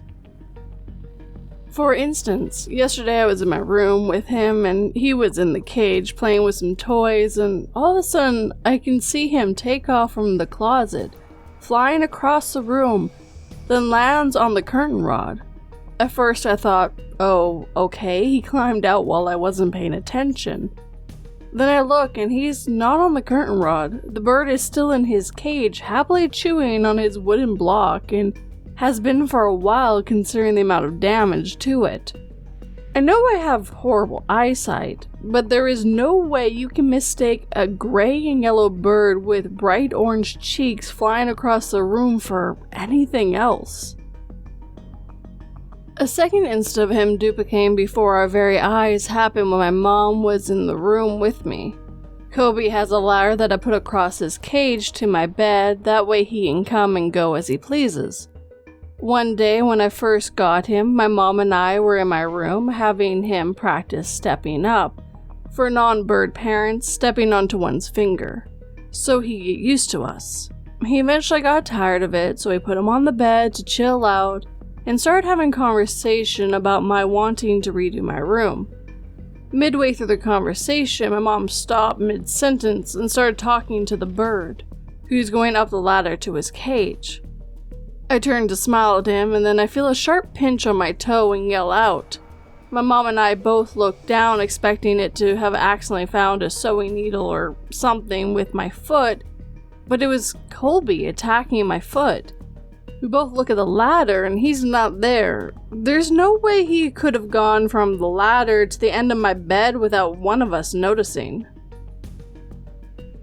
For instance, yesterday I was in my room with him and he was in the cage playing with some toys, and all of a sudden I can see him take off from the closet, flying across the room, then lands on the curtain rod. At first I thought, oh, okay, he climbed out while I wasn't paying attention. Then I look and he's not on the curtain rod. The bird is still in his cage, happily chewing on his wooden block, and has been for a while considering the amount of damage to it. I know I have horrible eyesight, but there is no way you can mistake a gray and yellow bird with bright orange cheeks flying across the room for anything else. A second instance of him duplicating before our very eyes happened when my mom was in the room with me. Kobe has a ladder that I put across his cage to my bed, that way he can come and go as he pleases. One day when I first got him, my mom and I were in my room having him practice stepping up. For non-bird parents, stepping onto one's finger. so he'd get used to us. He eventually got tired of it, so we put him on the bed to chill out and started having conversation about my wanting to redo my room. Midway through the conversation, my mom stopped mid-sentence and started talking to the bird, who's going up the ladder to his cage. I turned to smile at him, and then I feel a sharp pinch on my toe and yell out. My mom and I both looked down, expecting it to have accidentally found a sewing needle or something with my foot, but it was Colby attacking my foot. We both look at the ladder, and he's not there. There's no way he could have gone from the ladder to the end of my bed without one of us noticing.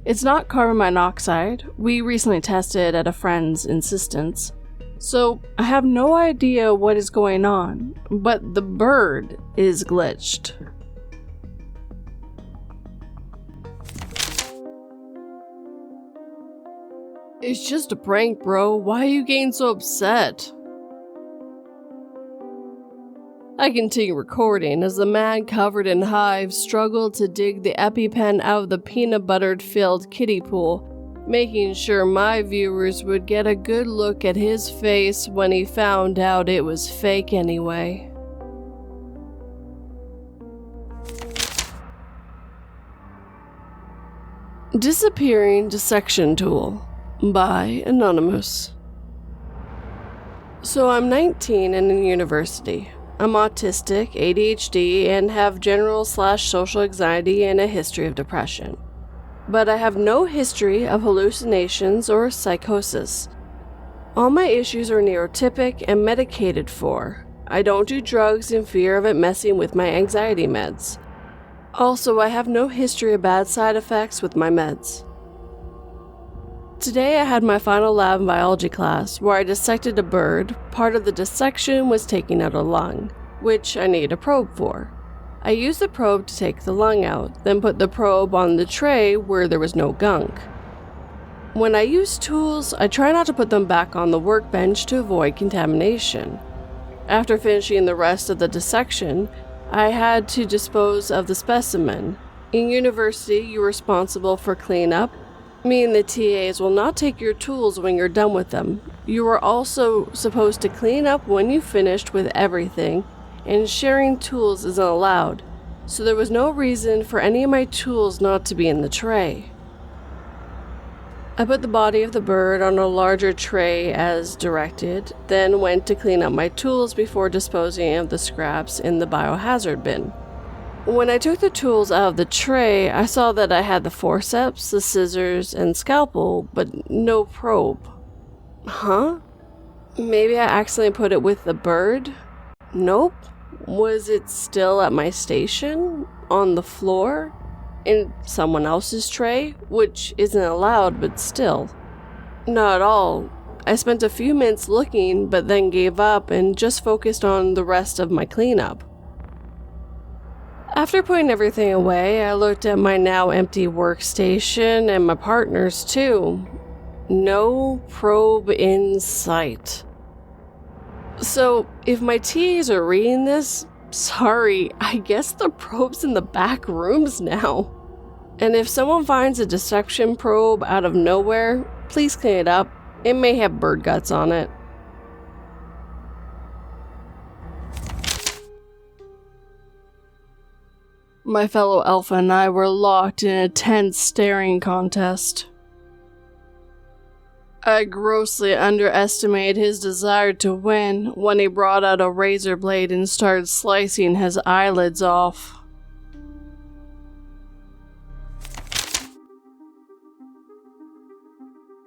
It's not carbon monoxide. We recently tested at a friend's insistence. So I have no idea what is going on, but the bird is glitched. It's just a prank, bro. Why are you getting so upset? I continue recording as the man covered in hives struggled to dig the EpiPen out of the peanut butter-filled kiddie pool, making sure my viewers would get a good look at his face when he found out it was fake anyway. Disappearing Dissection Tool by Anonymous. So I'm 19 and in university. I'm autistic, ADHD, and have general/social anxiety and a history of depression. But I have no history of hallucinations or psychosis. All my issues are neurotypic and medicated for. I don't do drugs in fear of it messing with my anxiety meds. Also, I have no history of bad side effects with my meds. Today I had my final lab in biology class where I dissected a bird. Part of the dissection was taking out a lung, which I needed a probe for. I used the probe to take the lung out, then put the probe on the tray where there was no gunk. When I use tools, I try not to put them back on the workbench to avoid contamination. After finishing the rest of the dissection, I had to dispose of the specimen. In university, you're responsible for cleanup. Me and the TAs will not take your tools when you're done with them. You are also supposed to clean up when you've finished with everything, and sharing tools isn't allowed, so there was no reason for any of my tools not to be in the tray. I put the body of the bird on a larger tray as directed, then went to clean up my tools before disposing of the scraps in the biohazard bin. When I took the tools out of the tray, I saw that I had the forceps, the scissors, and scalpel, but no probe. Huh? Maybe I accidentally put it with the bird? Nope. Was it still at my station? On the floor? In someone else's tray? Which isn't allowed, but still. Not at all. I spent a few minutes looking, but then gave up and just focused on the rest of my cleanup. After putting everything away, I looked at my now empty workstation and my partner's too. No probe in sight. So, if my TAs are reading this, sorry, I guess the probe's in the back rooms now. And if someone finds a dissection probe out of nowhere, please clean it up. It may have bird guts on it. My fellow alpha and I were locked in a tense staring contest. I grossly underestimated his desire to win when he brought out a razor blade and started slicing his eyelids off.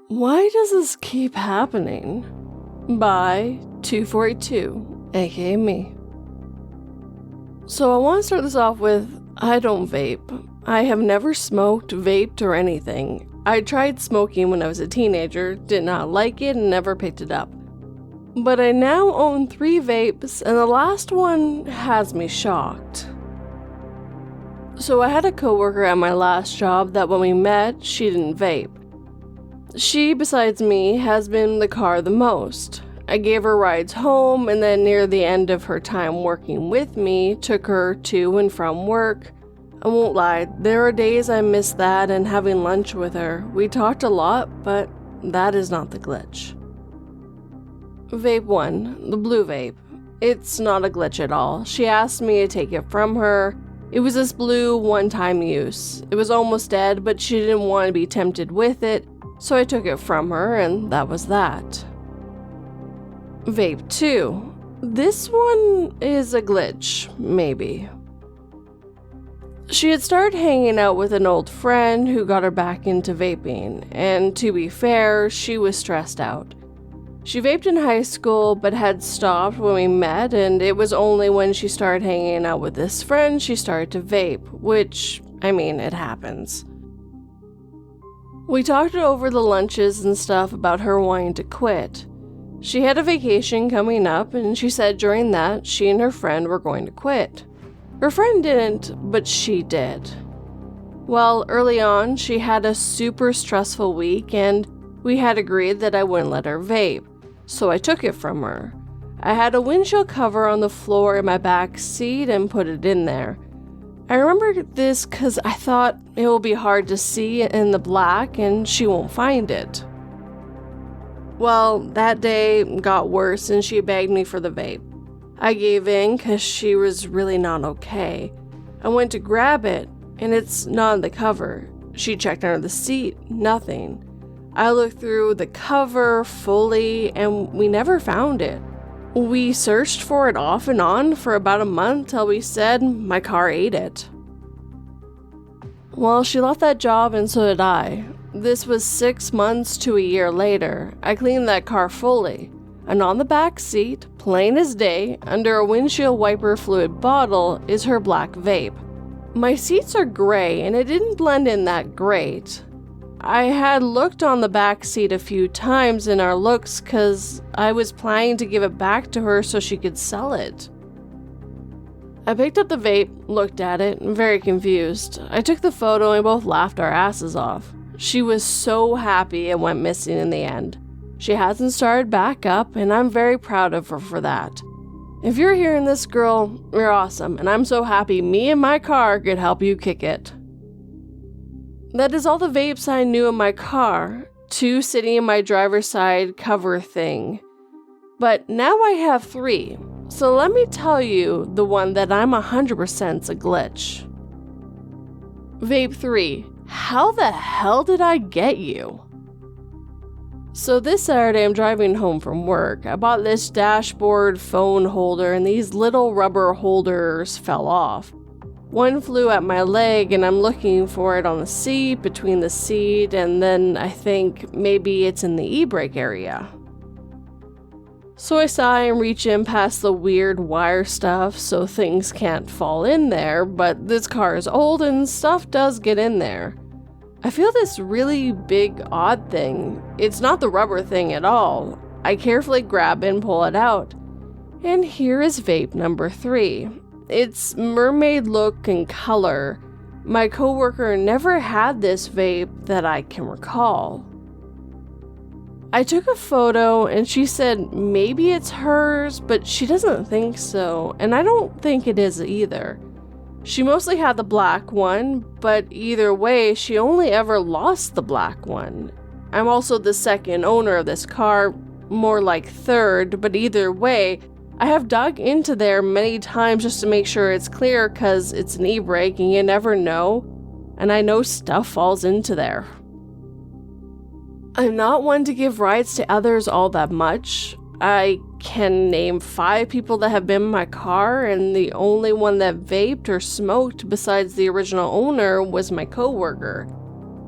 Why does this keep happening? By 242, aka me. So I want to start this off with, I don't vape. I have never smoked, vaped, or anything. I tried smoking when I was a teenager, did not like it, and never picked it up. But I now own 3 vapes, and the last one has me shocked. So I had a coworker at my last job that when we met, she didn't vape. She, besides me, has been in the car the most. I gave her rides home, and then near the end of her time working with me, took her to and from work. I won't lie, there are days I miss that and having lunch with her. We talked a lot, but that is not the glitch. Vape 1, the blue vape. It's not a glitch at all. She asked me to take it from her. It was this blue one-time use. It was almost dead, but she didn't want to be tempted with it, so I took it from her, and that was that. Vape 2. This one is a glitch, maybe. She had started hanging out with an old friend who got her back into vaping, and to be fair, she was stressed out. She vaped in high school but had stopped when we met, and it was only when she started hanging out with this friend she started to vape, which, it happens. We talked over the lunches and stuff about her wanting to quit. She had a vacation coming up, and she said during that she and her friend were going to quit. Her friend didn't, but she did. Well, early on, she had a super stressful week, and we had agreed that I wouldn't let her vape, so I took it from her. I had a windshield cover on the floor in my back seat and put it in there. I remember this because I thought it will be hard to see in the black and she won't find it. Well, that day got worse and she begged me for the vape. I gave in because she was really not okay. I went to grab it, and it's not in the cover. She checked under the seat, nothing. I looked through the cover fully, and we never found it. We searched for it off and on for about a month till we said my car ate it. Well, she left that job and so did I. This was 6 months to a year later. I cleaned that car fully. And on the back seat, plain as day, under a windshield wiper fluid bottle, is her black vape. My seats are gray, and it didn't blend in that great. I had looked on the back seat a few times in our looks because I was planning to give it back to her so she could sell it. I picked up the vape, looked at it, very confused. I took the photo and we both laughed our asses off. She was so happy it went missing in the end. She hasn't started back up, and I'm very proud of her for that. If you're hearing this, girl, you're awesome, and I'm so happy me and my car could help you kick it. That is all the vapes I knew in my car, 2 sitting in my driver's side cover thing. But now I have 3, so let me tell you the one that I'm 100%'s a glitch. Vape 3. How the hell did I get you? So this Saturday I'm driving home from work. I bought this dashboard phone holder and these little rubber holders fell off. One flew at my leg and I'm looking for it on the seat, between the seat, and then I think maybe it's in the e-brake area. So I sigh and reach in past the weird wire stuff so things can't fall in there, but this car is old and stuff does get in there. I feel this really big odd thing. It's not the rubber thing at all. I carefully grab it and pull it out. And here is vape number 3. It's mermaid look and color. My coworker never had this vape that I can recall. I took a photo and she said maybe it's hers, but she doesn't think so, and I don't think it is either. She mostly had the black one, but either way, she only ever lost the black one. I'm also the second owner of this car, more like third, but either way, I have dug into there many times just to make sure it's clear because it's an e-brake and you never know, and I know stuff falls into there. I'm not one to give rides to others all that much. I can name 5 people that have been in my car, and the only one that vaped or smoked besides the original owner was my coworker.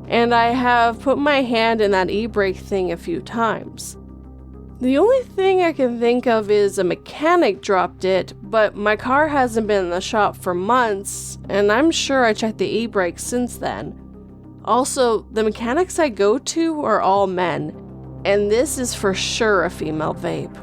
And I have put my hand in that e-brake thing a few times. The only thing I can think of is a mechanic dropped it, but my car hasn't been in the shop for months, and I'm sure I checked the e-brake since then. Also, the mechanics I go to are all men, and this is for sure a female vape.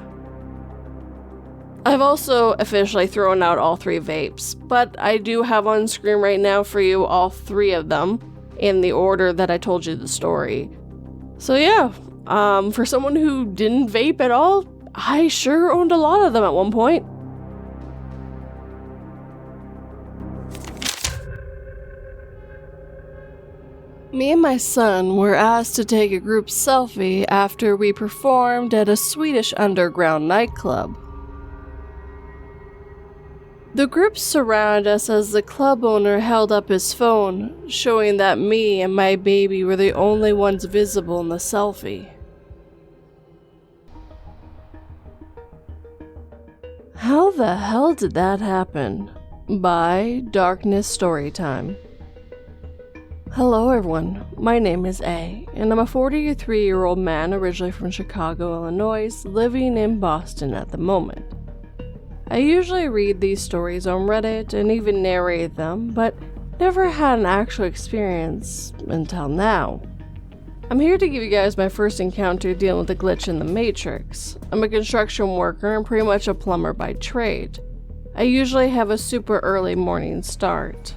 I've also officially thrown out all 3 vapes, but I do have on screen right now for you all 3 of them in the order that I told you the story. So yeah, for someone who didn't vape at all, I sure owned a lot of them at one point. Me and my son were asked to take a group selfie after we performed at a Swedish underground nightclub. The group surrounded us as the club owner held up his phone, showing that me and my baby were the only ones visible in the selfie. How the hell did that happen? By Darkness Storytime. Hello everyone, my name is A, and I'm a 43-year-old man originally from Chicago, Illinois, living in Boston at the moment. I usually read these stories on Reddit and even narrate them, but never had an actual experience until now. I'm here to give you guys my first encounter dealing with a glitch in the Matrix. I'm a construction worker and pretty much a plumber by trade. I usually have a super early morning start.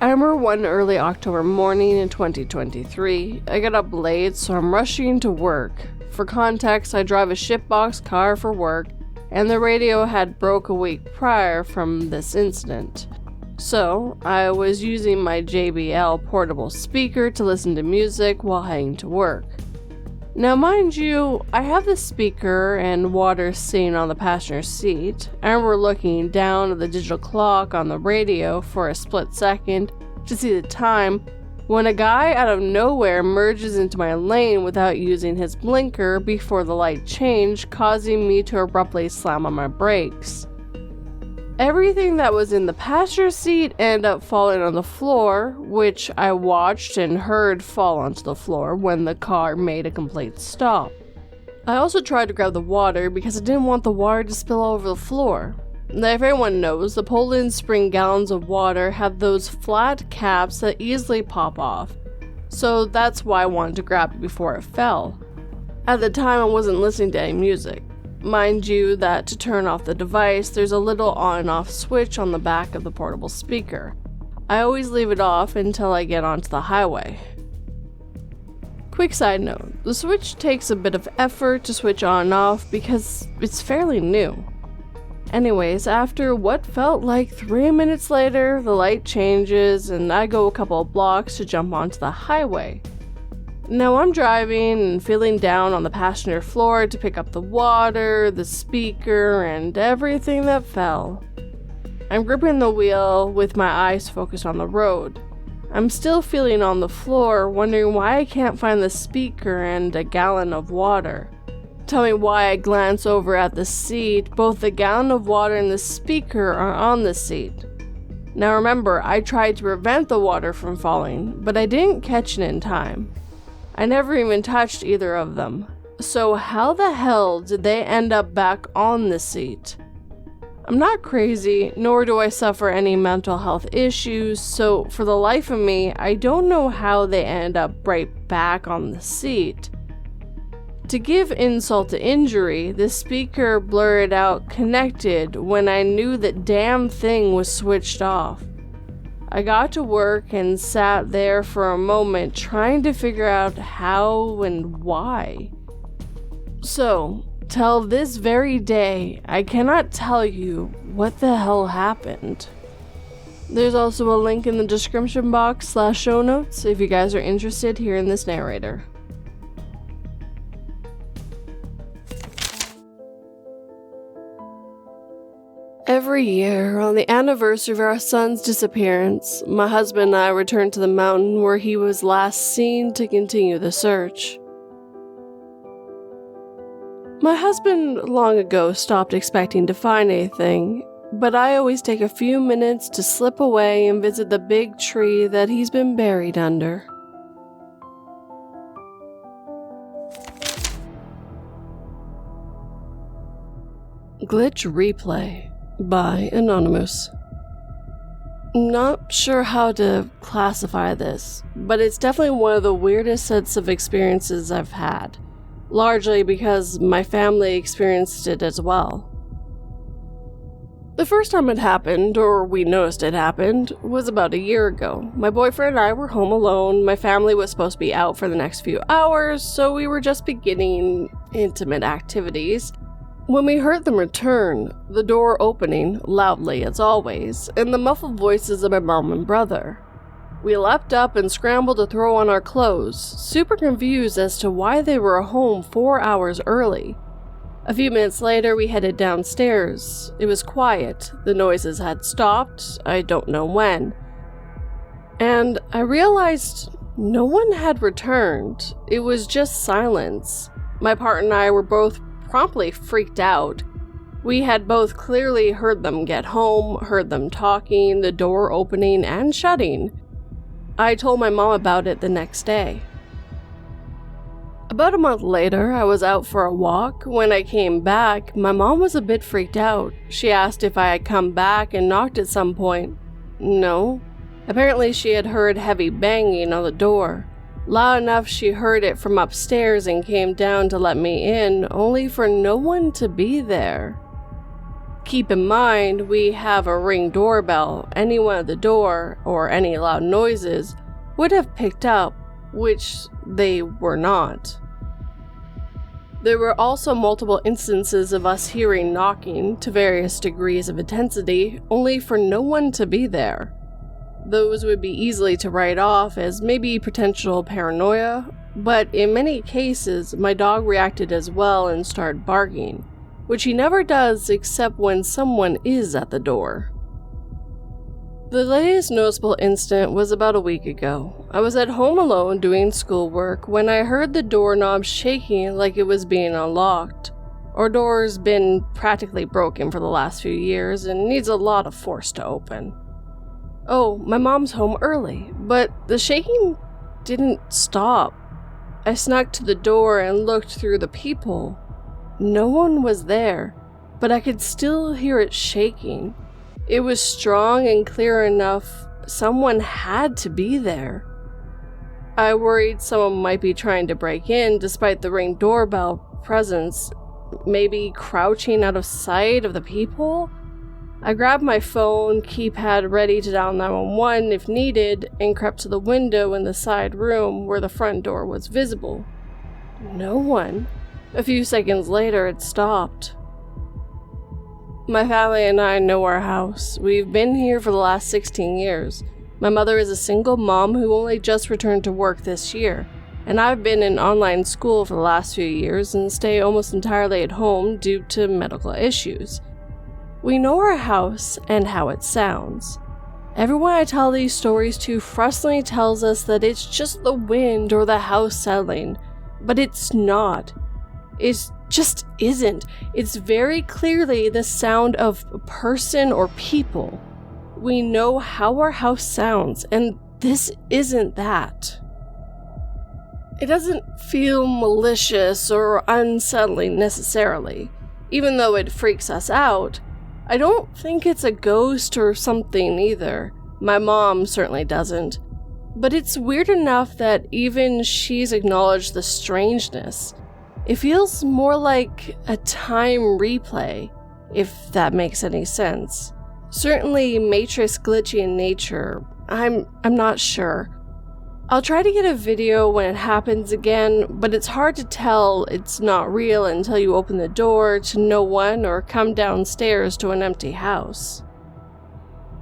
I remember one early October morning in 2023. I got up late, so I'm rushing to work. For context, I drive a shitbox car for work, and the radio had broke a week prior from this incident. So, I was using my JBL portable speaker to listen to music while heading to work. Now mind you, I have the speaker and water sitting on the passenger seat. I remember looking down at the digital clock on the radio for a split second to see the time when a guy out of nowhere merges into my lane without using his blinker before the light changed, causing me to abruptly slam on my brakes. Everything that was in the passenger seat ended up falling on the floor, which I watched and heard fall onto the floor when the car made a complete stop. I also tried to grab the water because I didn't want the water to spill all over the floor. Now, if everyone knows, the Poland Spring gallons of water have those flat caps that easily pop off, so that's why I wanted to grab it before it fell. At the time, I wasn't listening to any music. Mind you that to turn off the device, there's a little on and off switch on the back of the portable speaker. I always leave it off until I get onto the highway. Quick side note, the switch takes a bit of effort to switch on and off because it's fairly new. Anyways, after what felt like 3 minutes later, the light changes and I go a couple of blocks to jump onto the highway. Now I'm driving and feeling down on the passenger floor to pick up the water, the speaker, and everything that fell. I'm gripping the wheel with my eyes focused on the road. I'm still feeling on the floor, wondering why I can't find the speaker and a gallon of water. Tell me why I glance over at the seat. Both the gallon of water and the speaker are on the seat. Now remember, I tried to prevent the water from falling, but I didn't catch it in time. I never even touched either of them. So how the hell did they end up back on the seat? I'm not crazy, nor do I suffer any mental health issues, so for the life of me, I don't know how they end up right back on the seat. To give insult to injury, the speaker blurred out "connected" when I knew that damn thing was switched off. I got to work and sat there for a moment trying to figure out how and why. So, till this very day, I cannot tell you what the hell happened. There's also a link in the description box / show notes if you guys are interested here in this narrator. Every year, on the anniversary of our son's disappearance, my husband and I return to the mountain where he was last seen to continue the search. My husband long ago stopped expecting to find anything, but I always take a few minutes to slip away and visit the big tree that he's been buried under. Glitch Replay by Anonymous. Not sure how to classify this, but it's definitely one of the weirdest sets of experiences I've had, largely because my family experienced it as well. The first time it happened, or we noticed it happened, was about a year ago. My boyfriend and I were home alone. My family was supposed to be out for the next few hours, so we were just beginning intimate activities when we heard them return, the door opening, loudly as always, and the muffled voices of my mom and brother. We leapt up and scrambled to throw on our clothes, super confused as to why they were home 4 hours early. A few minutes later, we headed downstairs. It was quiet. The noises had stopped, I don't know when. And I realized no one had returned. It was just silence. My partner and I were both promptly freaked out. We had both clearly heard them get home, heard them talking, the door opening and shutting. I told my mom about it the next day. About a month later, I was out for a walk. When I came back, my mom was a bit freaked out. She asked if I had come back and knocked at some point. No. Apparently she had heard heavy banging on the door. Loud enough she heard it from upstairs and came down to let me in, only for no one to be there. Keep in mind, we have a Ring doorbell. Anyone at the door, or any loud noises, would have picked up, which they were not. There were also multiple instances of us hearing knocking to various degrees of intensity, only for no one to be there. Those would be easily to write off as maybe potential paranoia, but in many cases, my dog reacted as well and started barking, which he never does except when someone is at the door. The latest noticeable incident was about a week ago. I was at home alone doing schoolwork when I heard the doorknob shaking like it was being unlocked. Our door's been practically broken for the last few years and needs a lot of force to open. Oh, my mom's home early, but the shaking didn't stop. I snuck to the door and looked through the peephole. No one was there, but I could still hear it shaking. It was strong and clear enough. Someone had to be there. I worried someone might be trying to break in despite the Ring doorbell presence, maybe crouching out of sight of the peephole. I grabbed my phone, keypad ready to dial 911 if needed, and crept to the window in the side room where the front door was visible. No one. A few seconds later, it stopped. My family and I know our house. We've been here for the last 16 years. My mother is a single mom who only just returned to work this year, and I've been in online school for the last few years and stay almost entirely at home due to medical issues. We know our house and how it sounds. Everyone I tell these stories to frustratingly tells us that it's just the wind or the house settling, but it's not. It just isn't. It's very clearly the sound of a person or people. We know how our house sounds, and this isn't that. It doesn't feel malicious or unsettling necessarily. Even though it freaks us out, I don't think it's a ghost or something either. My mom certainly doesn't. But it's weird enough that even she's acknowledged the strangeness. It feels more like a time replay, if that makes any sense. Certainly Matrix glitchy in nature. I'm not sure. I'll try to get a video when it happens again, but it's hard to tell it's not real until you open the door to no one or come downstairs to an empty house.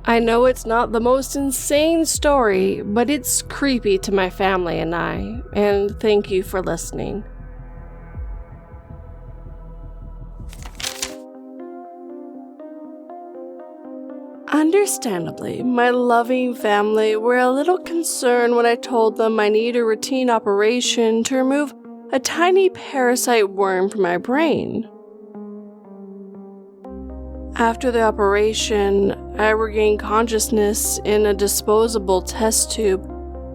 I know it's not the most insane story, but it's creepy to my family and I, and thank you for listening. Understandably, my loving family were a little concerned when I told them I needed a routine operation to remove a tiny parasite worm from my brain. After the operation, I regained consciousness in a disposable test tube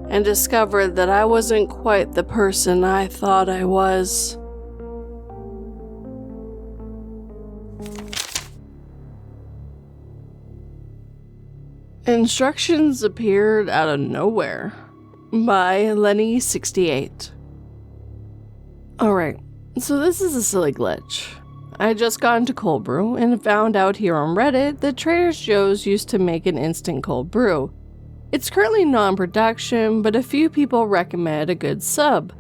and discovered that I wasn't quite the person I thought I was. Instructions appeared out of nowhere by Lenny68. Alright, so this is a silly glitch. I just got into cold brew and found out here on Reddit that Trader Joe's used to make an instant cold brew. It's currently not in production, but a few people recommend a good sub.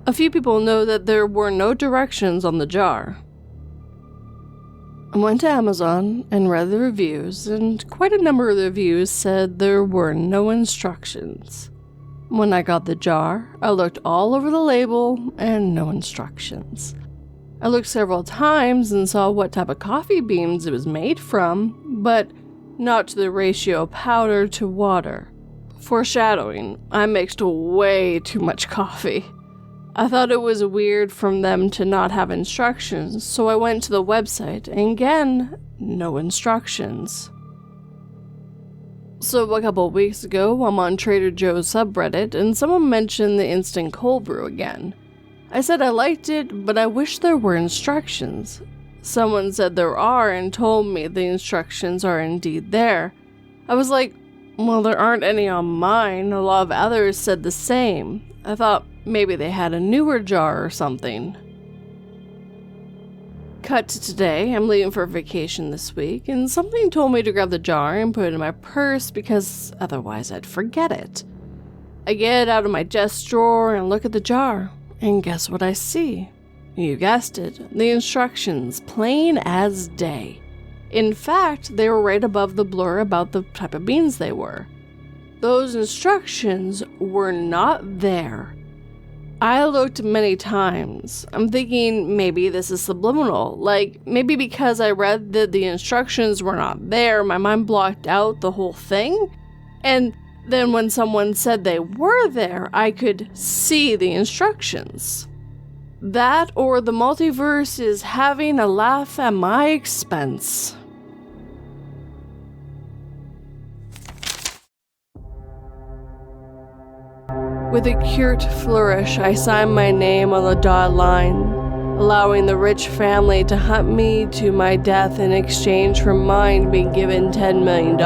A few people know that there were no directions on the jar. I went to Amazon and read the reviews, and quite a number of the reviews said there were no instructions. When I got the jar, I looked all over the label and no instructions. I looked several times and saw what type of coffee beans it was made from, but not to the ratio powder to water. Foreshadowing, I mixed way too much coffee. I thought it was weird from them to not have instructions, so I went to the website, and again, no instructions. So a couple of weeks ago, I'm on Trader Joe's subreddit, and someone mentioned the instant cold brew again. I said I liked it, but I wish there were instructions. Someone said there are and told me the instructions are indeed there. I was like, well, there aren't any on mine. A lot of others said the same. I thought maybe they had a newer jar or something. Cut to today, I'm leaving for vacation this week, and something told me to grab the jar and put it in my purse because otherwise I'd forget it. I get it out of my desk drawer and look at the jar, and guess what I see? You guessed it, the instructions, plain as day. In fact, they were right above the blur about the type of beans they were. Those instructions were not there. I looked many times. I'm thinking maybe this is subliminal. Like, maybe because I read that the instructions were not there, my mind blocked out the whole thing. And then when someone said they were there, I could see the instructions. That or the multiverse is having a laugh at my expense. With a curt flourish, I signed my name on the dotted line, allowing the rich family to hunt me to my death in exchange for mine being given $10 million.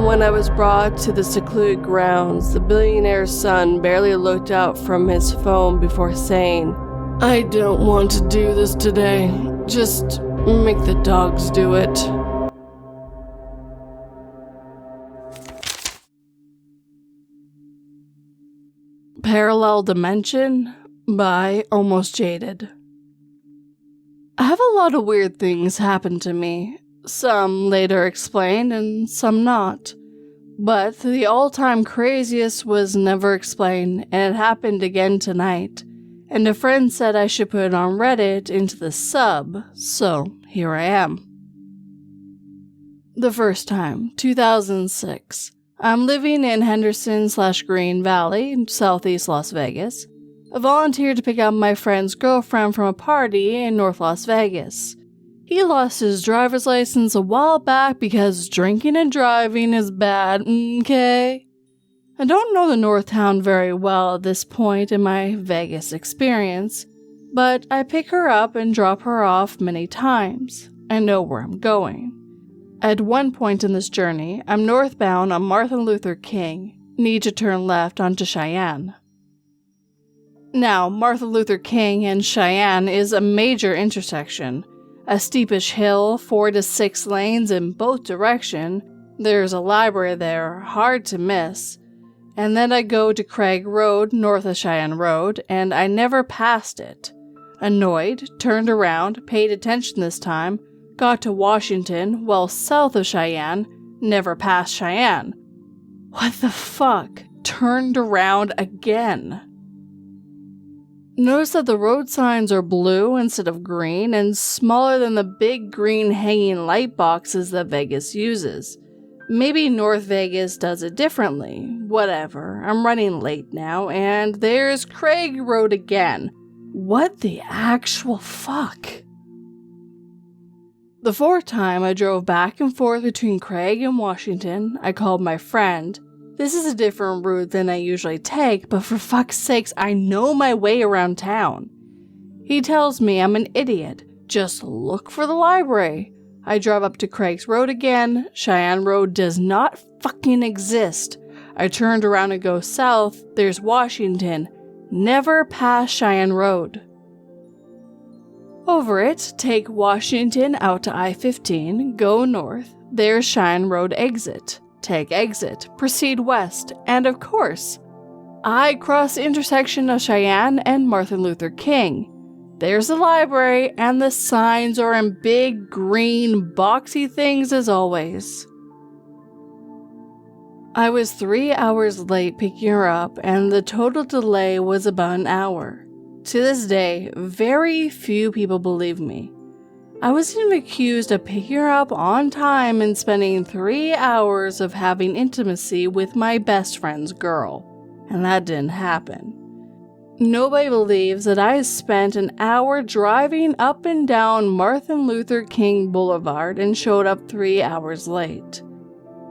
When I was brought to the secluded grounds, the billionaire's son barely looked out from his phone before saying, "I don't want to do this today. Just make the dogs do it." Parallel Dimension by Almost Jaded. I have a lot of weird things happen to me. Some later explained and some not. But the all-time craziest was never explained, and it happened again tonight. And a friend said I should put it on Reddit into the sub, so here I am. The first time, 2006. I'm living in Henderson/Green Valley, southeast Las Vegas. I volunteered to pick up my friend's girlfriend from a party in North Las Vegas. He lost his driver's license a while back because drinking and driving is bad, okay? I don't know the North Town very well at this point in my Vegas experience, but I pick her up and drop her off many times. I know where I'm going. At one point in this journey, I'm northbound on Martin Luther King, need to turn left onto Cheyenne. Now, Martin Luther King and Cheyenne is a major intersection. A steepish hill, 4 to 6 lanes in both directions. There's a library there, hard to miss. And then I go to Craig Road, north of Cheyenne Road, and I never passed it. Annoyed, turned around, paid attention this time, got to Washington, well south of Cheyenne, never passed Cheyenne. What the fuck? Turned around again. Notice that the road signs are blue instead of green and smaller than the big green hanging light boxes that Vegas uses. Maybe North Vegas does it differently. Whatever, I'm running late now, and there's Craig Road again. What the actual fuck? The fourth time I drove back and forth between Craig and Washington, I called my friend. This is a different route than I usually take, but for fuck's sakes, I know my way around town. He tells me I'm an idiot. Just look for the library. I drive up to Craig's Road again. Cheyenne Road does not fucking exist. I turned around and go south. There's Washington. Never pass Cheyenne Road. Over it, take Washington out to I-15, go north. There's Cheyenne Road exit. Take exit, proceed west, and of course, I cross the intersection of Cheyenne and Martin Luther King. There's the library, and the signs are in big green boxy things as always. I was 3 hours late picking her up, and the total delay was about an hour. To this day, very few people believe me. I was even accused of picking her up on time and spending 3 hours of having intimacy with my best friend's girl, and that didn't happen. Nobody believes that I spent an hour driving up and down Martin Luther King Boulevard and showed up 3 hours late.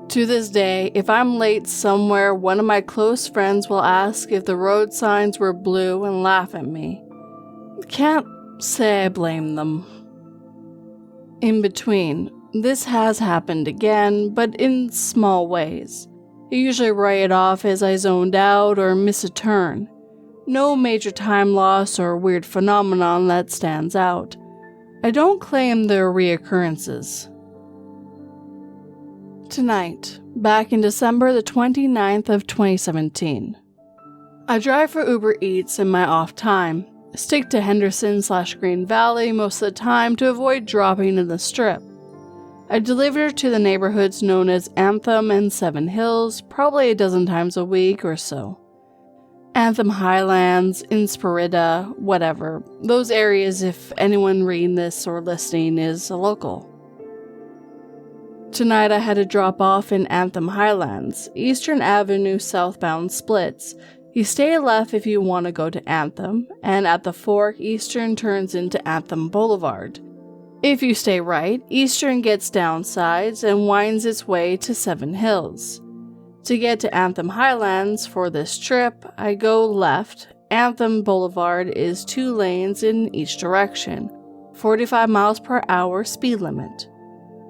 To this day, if I'm late somewhere, one of my close friends will ask if the road signs were blue and laugh at me. Can't say I blame them. In between, this has happened again, but in small ways. I usually write it off as I zoned out or miss a turn. No major time loss or weird phenomenon that stands out. I don't claim they're reoccurrences. Tonight, back in December the 29th of 2017. I drive for Uber Eats in my off time. Stick to Henderson/Green Valley most of the time to avoid dropping in the Strip. I deliver to the neighborhoods known as Anthem and Seven Hills probably a dozen times a week or so. Anthem Highlands, Inspirita, whatever. Those areas if anyone reading this or listening is a local. Tonight I had to drop off in Anthem Highlands. Eastern Avenue southbound splits. You stay left if you want to go to Anthem, and at the fork, Eastern turns into Anthem Boulevard. If you stay right, Eastern gets downsides and winds its way to Seven Hills. To get to Anthem Highlands for this trip, I go left. Anthem Boulevard is 2 lanes in each direction, 45 miles per hour speed limit.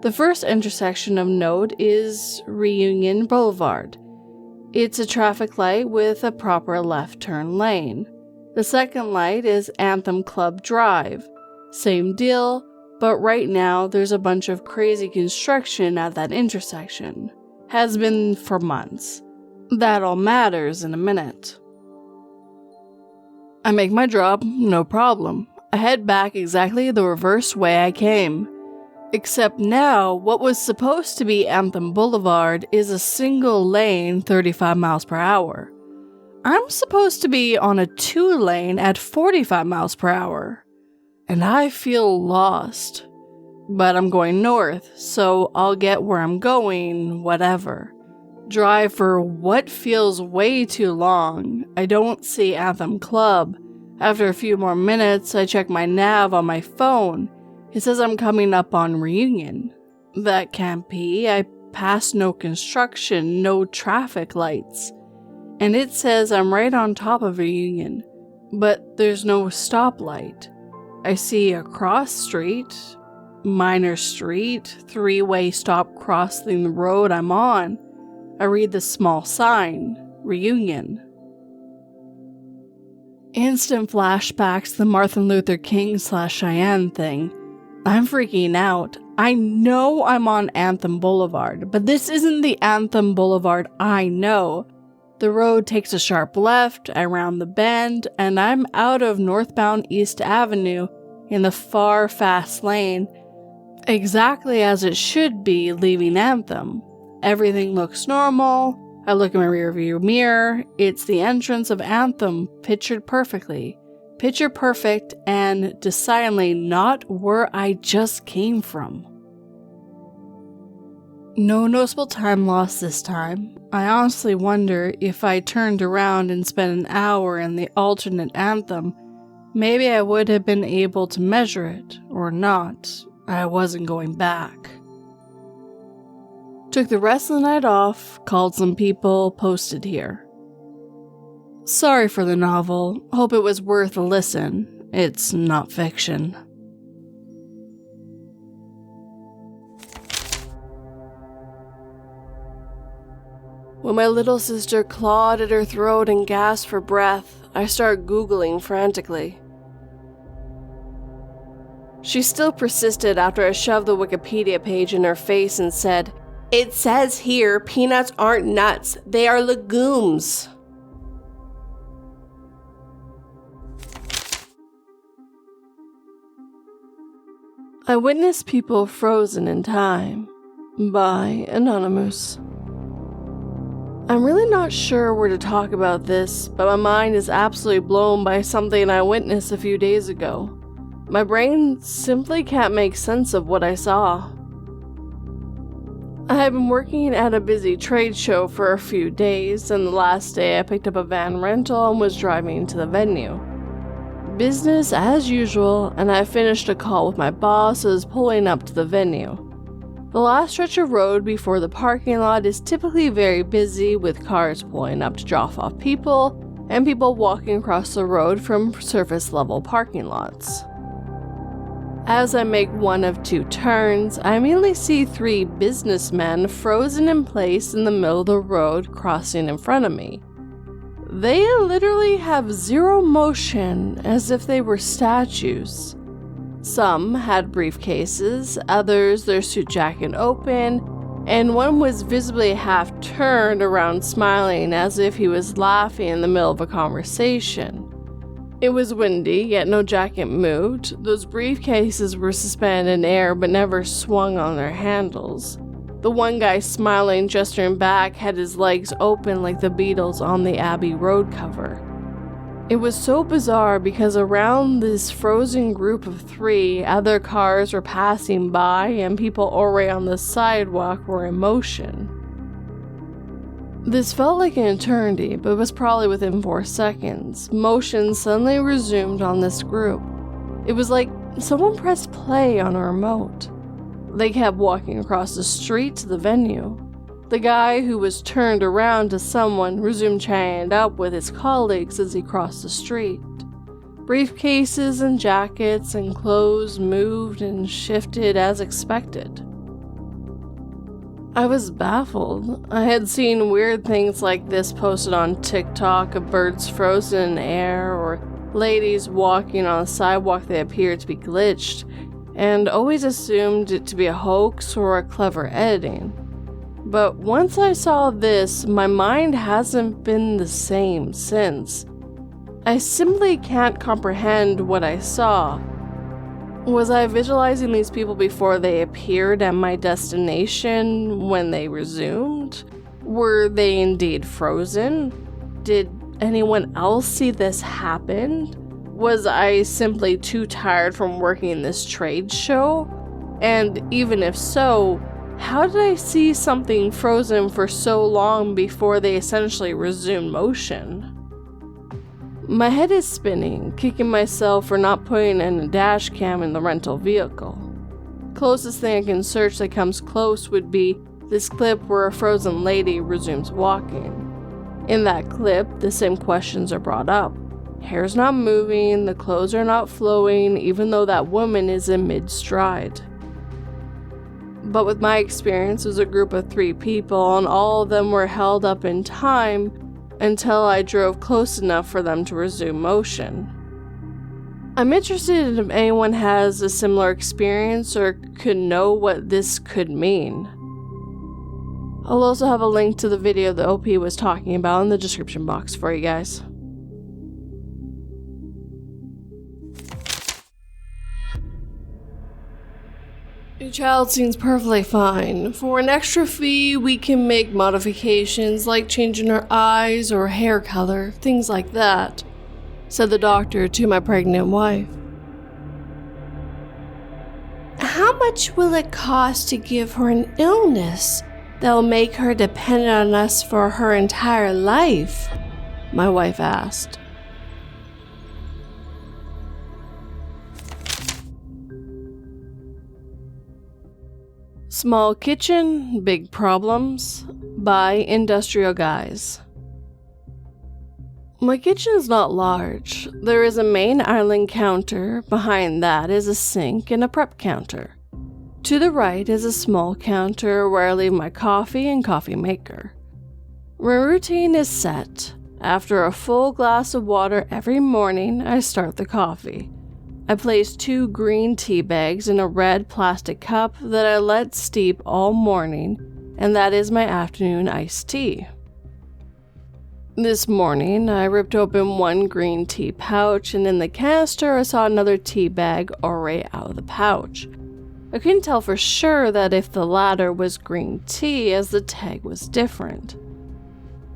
The first intersection of note is Reunion Boulevard. It's a traffic light with a proper left turn lane. The second light is Anthem Club Drive. Same deal, but right now there's a bunch of crazy construction at that intersection. Has been for months. That all matters in a minute. I make my drop, no problem. I head back exactly the reverse way I came. Except now, what was supposed to be Anthem Boulevard is a single lane 35 miles per hour. I'm supposed to be on a 2 lane at 45 miles per hour. And I feel lost. But I'm going north, so I'll get where I'm going, whatever. Drive for what feels way too long. I don't see Anthem Club. After a few more minutes, I check my nav on my phone. It says I'm coming up on Reunion. That can't be. I passed no construction, no traffic lights. And it says I'm right on top of Reunion. But there's no stoplight. I see a cross street, minor street, 3-way stop crossing the road I'm on. I read the small sign, Reunion. Instant flashbacks to the Martin Luther King/Cheyenne thing. I'm freaking out. I know I'm on Anthem Boulevard, but this isn't the Anthem Boulevard I know. The road takes a sharp left, I round the bend, and I'm out of northbound East Avenue in the far fast lane, exactly as it should be leaving Anthem. Everything looks normal. I look in my rearview mirror. It's the entrance of Anthem, pictured perfectly. Picture perfect and decidedly not where I just came from. No noticeable time lost this time. I honestly wonder if I turned around and spent an hour in the alternate Anthem, maybe I would have been able to measure it, or not. I wasn't going back. Took the rest of the night off, called some people, posted here. Sorry for the novel. Hope it was worth a listen. It's not fiction. When my little sister clawed at her throat and gasped for breath, I started Googling frantically. She still persisted after I shoved the Wikipedia page in her face and said, "It says here peanuts aren't nuts, they are legumes." I witnessed people frozen in time by Anonymous. I'm really not sure where to talk about this, but my mind is absolutely blown by something I witnessed a few days ago. My brain simply can't make sense of what I saw. I had been working at a busy trade show for a few days, and the last day I picked up a van rental and was driving to the venue. Business as usual, and I finished a call with my boss as pulling up to the venue. The last stretch of road before the parking lot is typically very busy, with cars pulling up to drop off people and people walking across the road from surface level parking lots. As I make one of two turns, I immediately see three businessmen frozen in place in the middle of the road crossing in front of me. They literally have zero motion, as if they were statues. Some had briefcases, others their suit jacket open, and one was visibly half turned around smiling as if he was laughing in the middle of a conversation. It was windy, yet no jacket moved. Those briefcases were suspended in air but never swung on their handles. The one guy smiling, gesturing back, had his legs open like the Beatles on the Abbey Road cover. It was so bizarre because around this frozen group of three, other cars were passing by and people already on the sidewalk were in motion. This felt like an eternity, but was probably within 4 seconds. Motion suddenly resumed on this group. It was like someone pressed play on a remote. They kept walking across the street to the venue. The guy who was turned around to someone resumed chatting up with his colleagues as he crossed the street. Briefcases and jackets and clothes moved and shifted as expected. I was baffled. I had seen weird things like this posted on TikTok of birds frozen in air or ladies walking on a sidewalk that appeared to be glitched, and always assumed it to be a hoax or a clever editing. But once I saw this, my mind hasn't been the same since. I simply can't comprehend what I saw. Was I visualizing these people before they appeared at my destination when they resumed? Were they indeed frozen? Did anyone else see this happen? Was I simply too tired from working this trade show? And even if so, how did I see something frozen for so long before they essentially resumed motion? My head is spinning, kicking myself for not putting in a dash cam in the rental vehicle. Closest thing I can search that comes close would be this clip where a frozen lady resumes walking. In that clip, the same questions are brought up. Hair's not moving, the clothes are not flowing, even though that woman is in mid-stride. But with my experience, it was a group of 3 people, and all of them were held up in time until I drove close enough for them to resume motion. I'm interested if anyone has a similar experience or could know what this could mean. I'll also have a link to the video that OP was talking about in the description box for you guys. Your child seems perfectly fine. For an extra fee, we can make modifications like changing her eyes or hair color, things like that, said the doctor to my pregnant wife. How much will it cost to give her an illness that will make her dependent on us for her entire life? My wife asked. Small Kitchen, Big Problems by Industrial Guys. My kitchen is not large. There is a main island counter, behind that is a sink and a prep counter. To the right is a small counter where I leave my coffee and coffee maker. My routine is set. After a full glass of water every morning, I start the coffee. I place 2 green tea bags in a red plastic cup that I let steep all morning, and that is my afternoon iced tea. This morning, I ripped open one green tea pouch, and in the canister I saw another tea bag already out of the pouch. I couldn't tell for sure that if the latter was green tea, as the tag was different.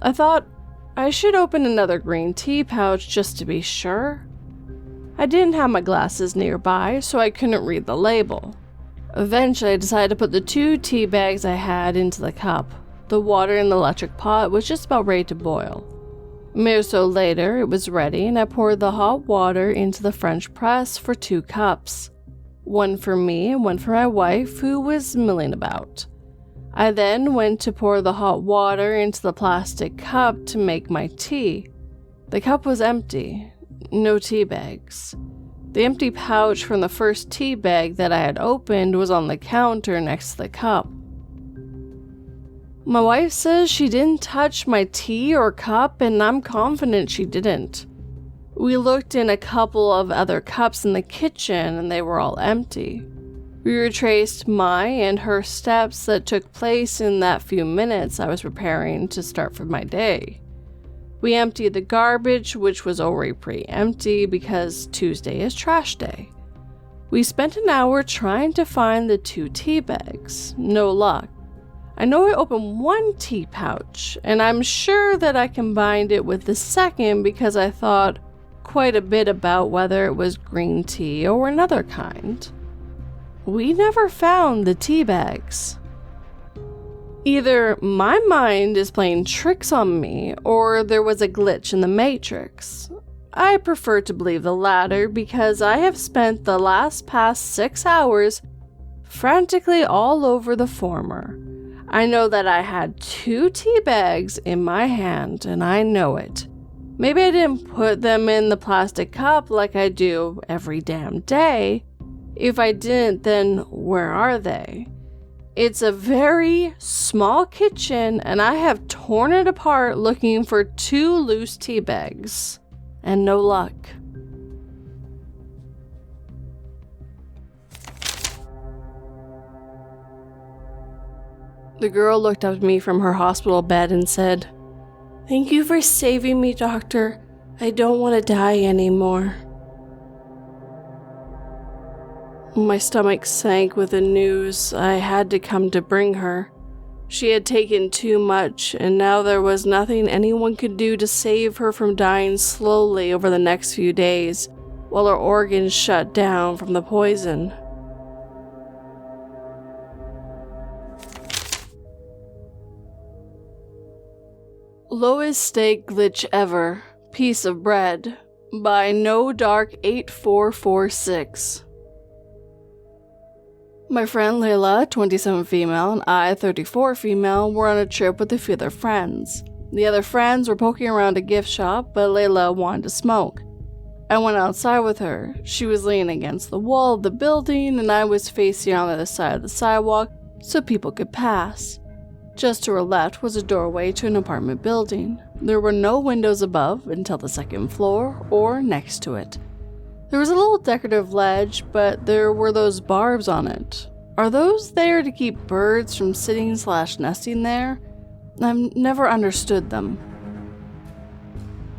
I thought I should open another green tea pouch just to be sure. I didn't have my glasses nearby, so I couldn't read the label. Eventually, I decided to put the 2 tea bags I had into the cup. The water in the electric pot was just about ready to boil. A minute or so later, it was ready, and I poured the hot water into the French press for 2 cups. One for me and one for my wife, who was milling about. I then went to pour the hot water into the plastic cup to make my tea. The cup was empty, no tea bags. The empty pouch from the first tea bag that I had opened was on the counter next to the cup. My wife says she didn't touch my tea or cup, and I'm confident she didn't. We looked in a couple of other cups in the kitchen, and they were all empty. We retraced my and her steps that took place in that few minutes I was preparing to start for my day. We emptied the garbage, which was already pretty empty because Tuesday is trash day. We spent an hour trying to find the 2 tea bags. No luck. I know I opened 1 tea pouch, and I'm sure that I combined it with the second because I thought quite a bit about whether it was green tea or another kind. We never found the tea bags. Either my mind is playing tricks on me, or there was a glitch in the matrix. I prefer to believe the latter because I have spent the past 6 hours frantically all over the former. I know that I had 2 tea bags in my hand, and I know it. Maybe I didn't put them in the plastic cup like I do every damn day. If I didn't, then where are they? It's a very small kitchen, and I have torn it apart looking for 2 loose tea bags, and no luck. The girl looked up at me from her hospital bed and said, "Thank you for saving me, doctor. I don't want to die anymore." My stomach sank with the news I had to come to bring her. She had taken too much, and now there was nothing anyone could do to save her from dying slowly over the next few days, while her organs shut down from the poison. Lowest stake glitch ever. Piece of bread. By No Dark 8446. My friend Layla, 27 female, and I, 34 female, were on a trip with a few other friends. The other friends were poking around a gift shop, but Layla wanted to smoke. I went outside with her. She was leaning against the wall of the building, and I was facing on the other side of the sidewalk so people could pass. Just to her left was a doorway to an apartment building. There were no windows above until the 2nd floor or next to it. There was a little decorative ledge, but there were those barbs on it. Are those there to keep birds from sitting/nesting there? I've never understood them.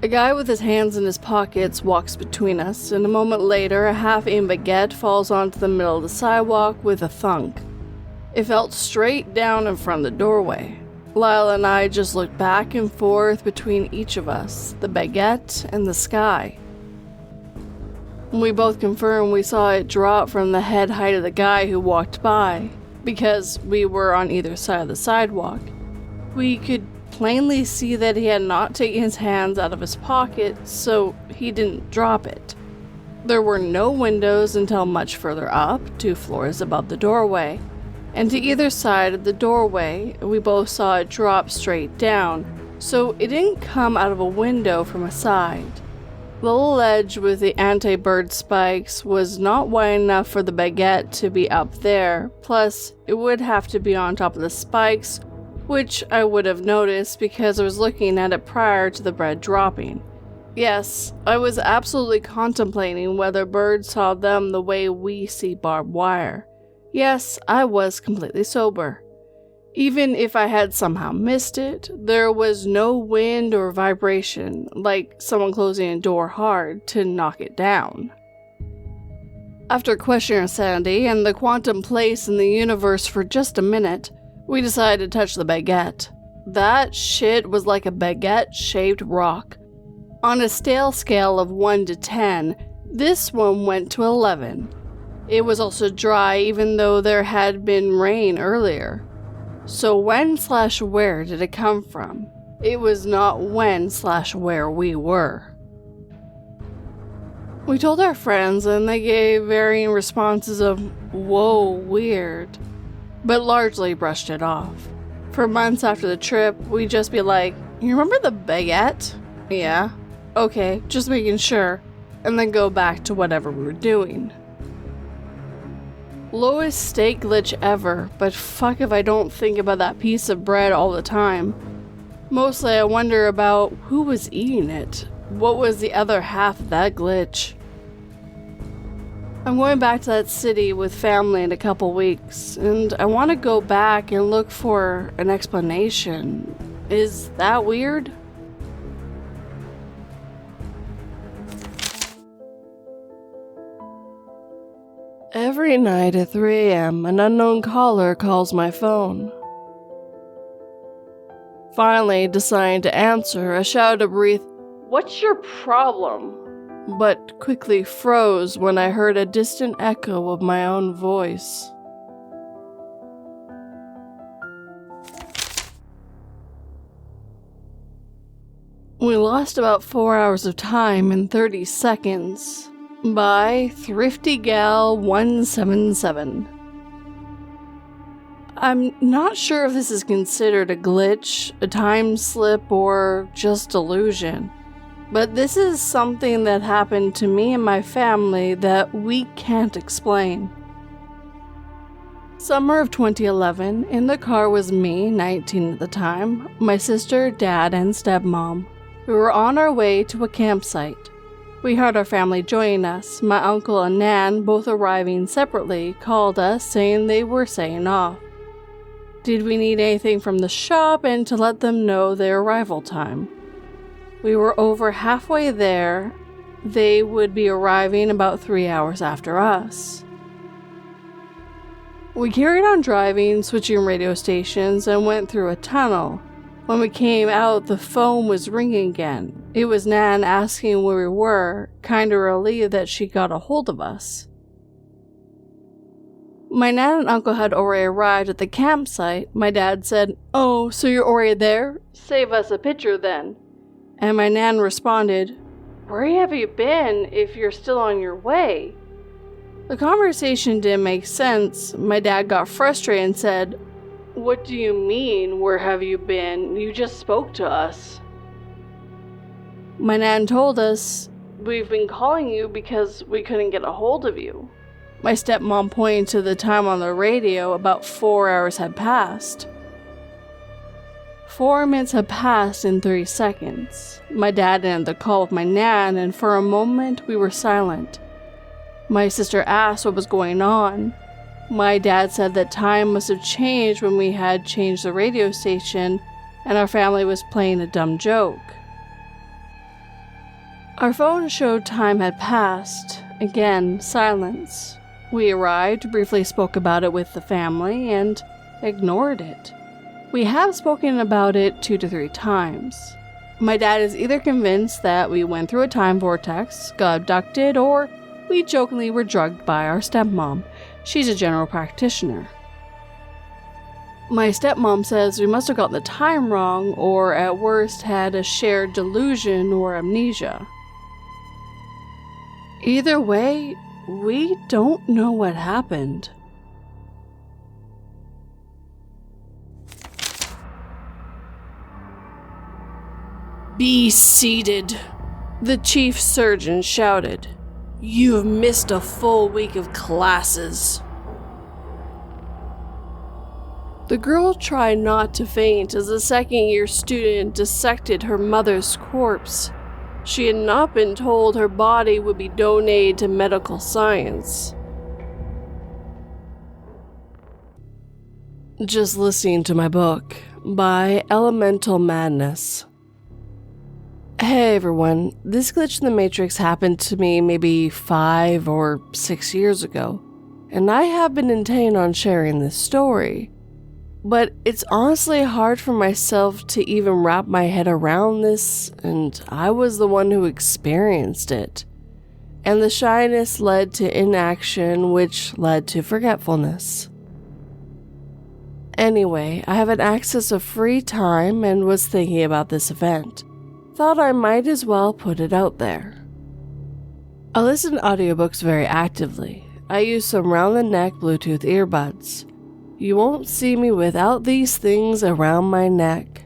A guy with his hands in his pockets walks between us, and a moment later a half-eaten baguette falls onto the middle of the sidewalk with a thunk. It fell straight down in front of the doorway. Lyle and I just looked back and forth between each of us, the baguette and the sky. We both confirmed we saw it drop from the head height of the guy who walked by, because we were on either side of the sidewalk. We could plainly see that he had not taken his hands out of his pocket, so he didn't drop it. There were no windows until much further up, 2 floors above the doorway. And to either side of the doorway, we both saw it drop straight down, so it didn't come out of a window from a side. The little ledge with the anti-bird spikes was not wide enough for the baguette to be up there, plus it would have to be on top of the spikes, which I would have noticed because I was looking at it prior to the bread dropping. Yes, I was absolutely contemplating whether birds saw them the way we see barbed wire. Yes, I was completely sober. Even if I had somehow missed it, there was no wind or vibration, like someone closing a door hard to knock it down. After questioning our sanity and the quantum place in the universe for just a minute, we decided to touch the baguette. That shit was like a baguette-shaped rock. On a stale scale of 1 to 10, this one went to 11. It was also dry even though there had been rain earlier. So when/where did it come from? It was not when/where we were. We told our friends and they gave varying responses of, "Whoa, weird," but largely brushed it off. For months after the trip, we'd just be like, "You remember the baguette?" "Yeah." "Okay, just making sure," and then go back to whatever we were doing. Lowest steak glitch ever, but fuck if I don't think about that piece of bread all the time. Mostly I wonder about who was eating it. What was the other half of that glitch? I'm going back to that city with family in a couple weeks, and I want to go back and look for an explanation. Is that weird? Every night at 3 a.m., an unknown caller calls my phone. Finally, deciding to answer, I shouted a brief, "What's your problem?" but quickly froze when I heard a distant echo of my own voice. We lost about 4 hours of time in 30 seconds. By Thrifty Gal 177. I'm not sure if this is considered a glitch, a time slip, or just delusion, but this is something that happened to me and my family that we can't explain. Summer of 2011, in the car was me, 19 at the time, my sister, dad, and stepmom. We were on our way to a campsite. We heard our family join us. My uncle and Nan, both arriving separately, called us saying they were setting off. Did we need anything from the shop and to let them know their arrival time? We were over halfway there. They would be arriving about 3 hours after us. We carried on driving, switching radio stations, and went through a tunnel. When we came out, the phone was ringing again. It was Nan asking where we were, kinda relieved that she got a hold of us. My Nan and uncle had already arrived at the campsite. My dad said, "Oh, so you're already there? Save us a picture then." And my Nan responded, "Where have you been if you're still on your way?" The conversation didn't make sense. My dad got frustrated and said, "What do you mean, where have you been? You just spoke to us." My Nan told us, "We've been calling you because we couldn't get a hold of you." My stepmom pointed to the time on the radio. About 4 hours had passed. 4 minutes had passed in 30 seconds. My dad ended the call with my Nan, and for a moment we were silent. My sister asked what was going on. My dad said that time must have changed when we had changed the radio station and our family was playing a dumb joke. Our phone showed time had passed. Again, silence. We arrived, briefly spoke about it with the family, and ignored it. We have spoken about it 2 to 3 times. My dad is either convinced that we went through a time vortex, got abducted, or we jokingly were drugged by our stepmom. She's a general practitioner. My stepmom says we must have gotten the time wrong, or at worst had a shared delusion or amnesia. Either way, we don't know what happened. "Be seated," the chief surgeon shouted. "You have missed a full week of classes." The girl tried not to faint as a second-year student dissected her mother's corpse. She had not been told her body would be donated to medical science. Just listening to my book by Elemental Madness. Hey everyone, this glitch in the Matrix happened to me maybe 5 or 6 years ago, and I have been intending on sharing this story. But it's honestly hard for myself to even wrap my head around this, and I was the one who experienced it. And the shyness led to inaction, which led to forgetfulness. Anyway, I have an access of free time and was thinking about this event. Thought I might as well put it out there. I listen to audiobooks very actively. I use some round-the-neck Bluetooth earbuds. You won't see me without these things around my neck.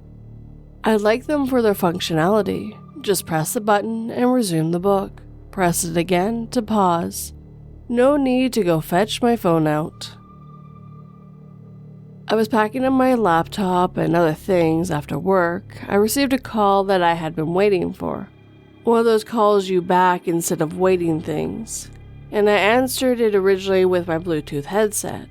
I like them for their functionality. Just press the button and resume the book. Press it again to pause. No need to go fetch my phone out. I was packing up my laptop and other things after work. I received a call that I had been waiting for. One of those calls you back instead of waiting things. And I answered it originally with my Bluetooth headset.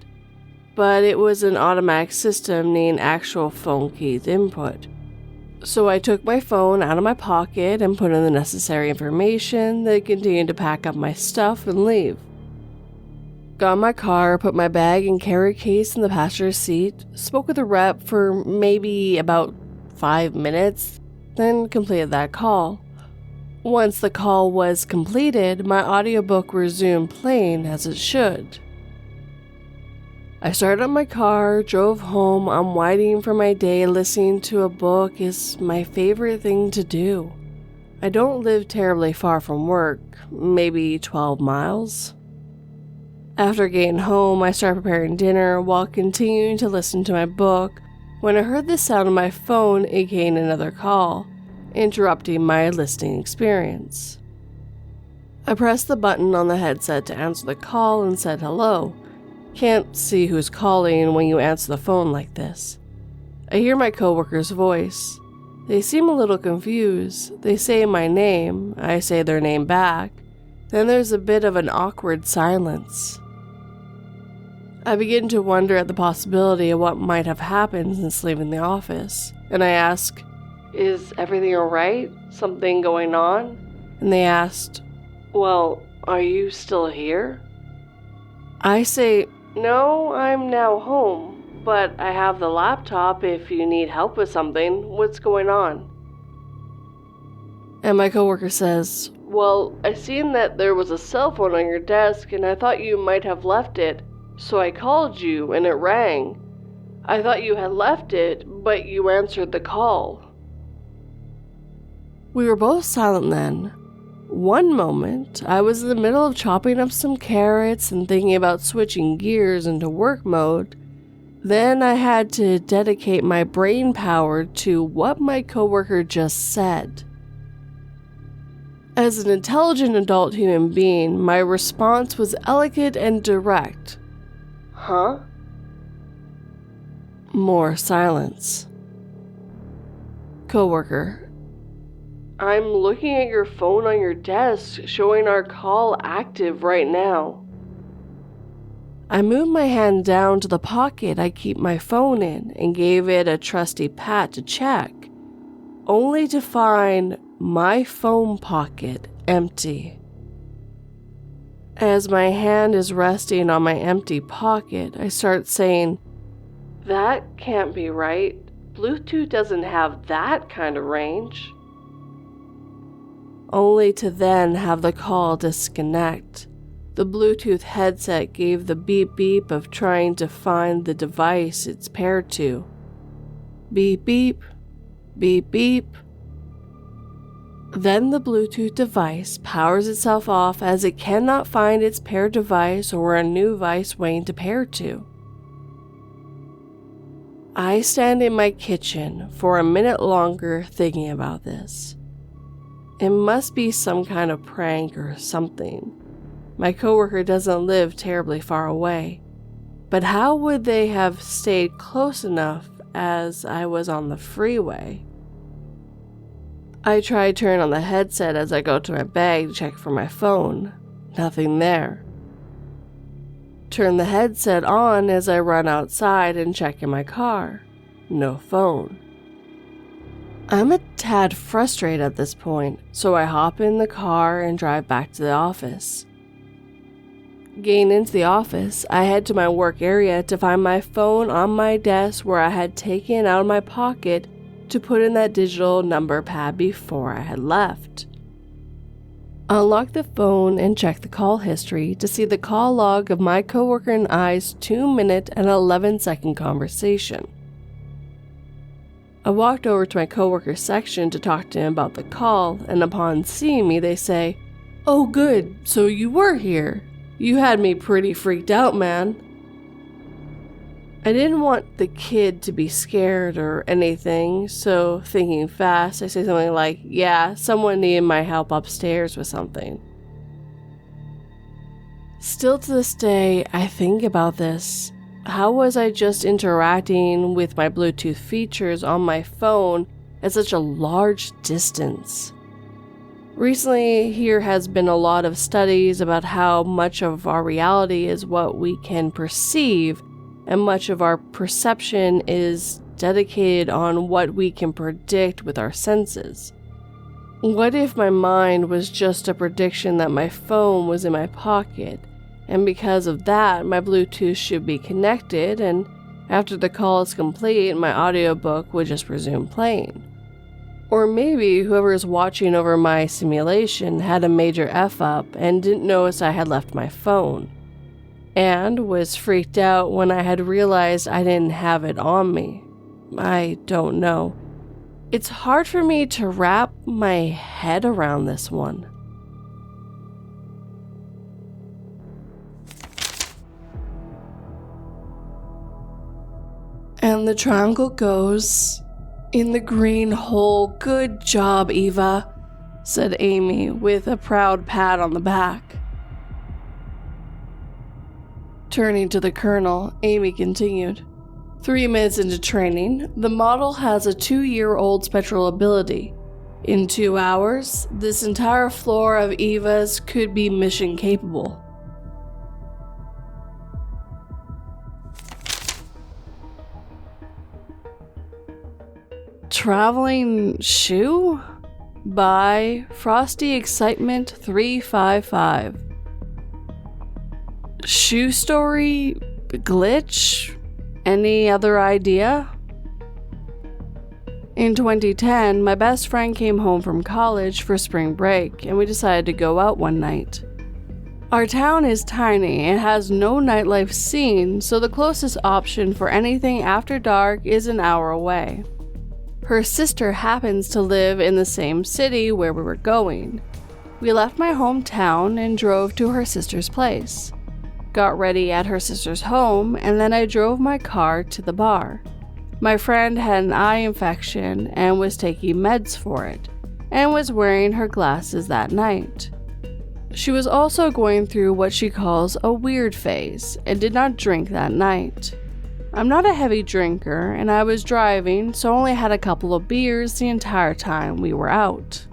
But it was an automatic system needing actual phone keys input. So I took my phone out of my pocket and put in the necessary information, then continued to pack up my stuff and leave. Got in my car, put my bag and carry case in the passenger seat, spoke with a rep for maybe about 5 minutes, then completed that call. Once the call was completed, my audiobook resumed playing as it should. I started up my car, drove home, unwinding for my day. Listening to a book is my favorite thing to do. I don't live terribly far from work, maybe 12 miles. After getting home, I started preparing dinner while continuing to listen to my book when I heard the sound of my phone, aka another call, interrupting my listening experience. I pressed the button on the headset to answer the call and said hello. Can't see who's calling when you answer the phone like this. I hear my coworker's voice. They seem a little confused. They say my name. I say their name back. Then there's a bit of an awkward silence. I begin to wonder at the possibility of what might have happened since leaving the office, and I ask, "Is everything alright? Something going on?" And they asked, "Well, are you still here?" I say, "No, I'm now home, but I have the laptop if you need help with something. What's going on?" And my coworker says, "Well, I seen that there was a cell phone on your desk and I thought you might have left it. So I called you and it rang. I thought you had left it, but you answered the call." We were both silent then. One moment, I was in the middle of chopping up some carrots and thinking about switching gears into work mode. Then I had to dedicate my brain power to what my coworker just said. As an intelligent adult human being, my response was elegant and direct. "Huh?" More silence. Coworker: "I'm looking at your phone on your desk, showing our call active right now." I moved my hand down to the pocket I keep my phone in and gave it a trusty pat to check, only to find my phone pocket empty. As my hand is resting on my empty pocket, I start saying, "That can't be right. Bluetooth doesn't have that kind of range." Only to then have the call disconnect. The Bluetooth headset gave the beep beep of trying to find the device it's paired to. Beep beep, beep beep. Then the Bluetooth device powers itself off as it cannot find its paired device or a new device waiting to pair to. I stand in my kitchen for a minute longer thinking about this. It must be some kind of prank or something. My coworker doesn't live terribly far away, but how would they have stayed close enough as I was on the freeway? I try to turn on the headset as I go to my bag to check for my phone. Nothing there. Turn the headset on as I run outside and check in my car. No phone. I'm a tad frustrated at this point, so I hop in the car and drive back to the office. Getting into the office, I head to my work area to find my phone on my desk where I had taken out of my pocket to put in that digital number pad before I had left. I unlock the phone and check the call history to see the call log of my coworker and I's 2-minute and 11-second conversation. I walked over to my coworker's section to talk to him about the call, and upon seeing me, they say, "Oh good, so you were here. You had me pretty freaked out, man." I didn't want the kid to be scared or anything, so thinking fast, I say something like, "Yeah, someone needed my help upstairs with something." Still to this day, I think about this. How was I just interacting with my Bluetooth features on my phone at such a large distance? Recently, here has been a lot of studies about how much of our reality is what we can perceive, and much of our perception is dedicated on what we can predict with our senses. What if my mind was just a prediction that my phone was in my pocket, and because of that, my Bluetooth should be connected, and after the call is complete, my audiobook would just resume playing? Or maybe whoever is watching over my simulation had a major F-up and didn't notice I had left my phone, and was freaked out when I had realized I didn't have it on me. I don't know. It's hard for me to wrap my head around this one. And the triangle goes in the green hole. "Good job, Eva," said Amy with a proud pat on the back. Turning to the colonel, Amy continued, 3 minutes into training, the model has a 2-year-old spectral ability. In 2 hours, this entire floor of Eva's could be mission capable. Traveling Shoe? By Frosty Excitement 355. Shoe story? Glitch? Any other idea? In 2010, my best friend came home from college for spring break, and we decided to go out one night. Our town is tiny and has no nightlife scene, so the closest option for anything after dark is an hour away. Her sister happens to live in the same city where we were going. We left my hometown and drove to her sister's place. Got ready at her sister's home, and then I drove my car to the bar. My friend had an eye infection and was taking meds for it, and was wearing her glasses that night. She was also going through what she calls a weird phase, and did not drink that night. I'm not a heavy drinker, and I was driving, so only had a couple of beers the entire time we were out.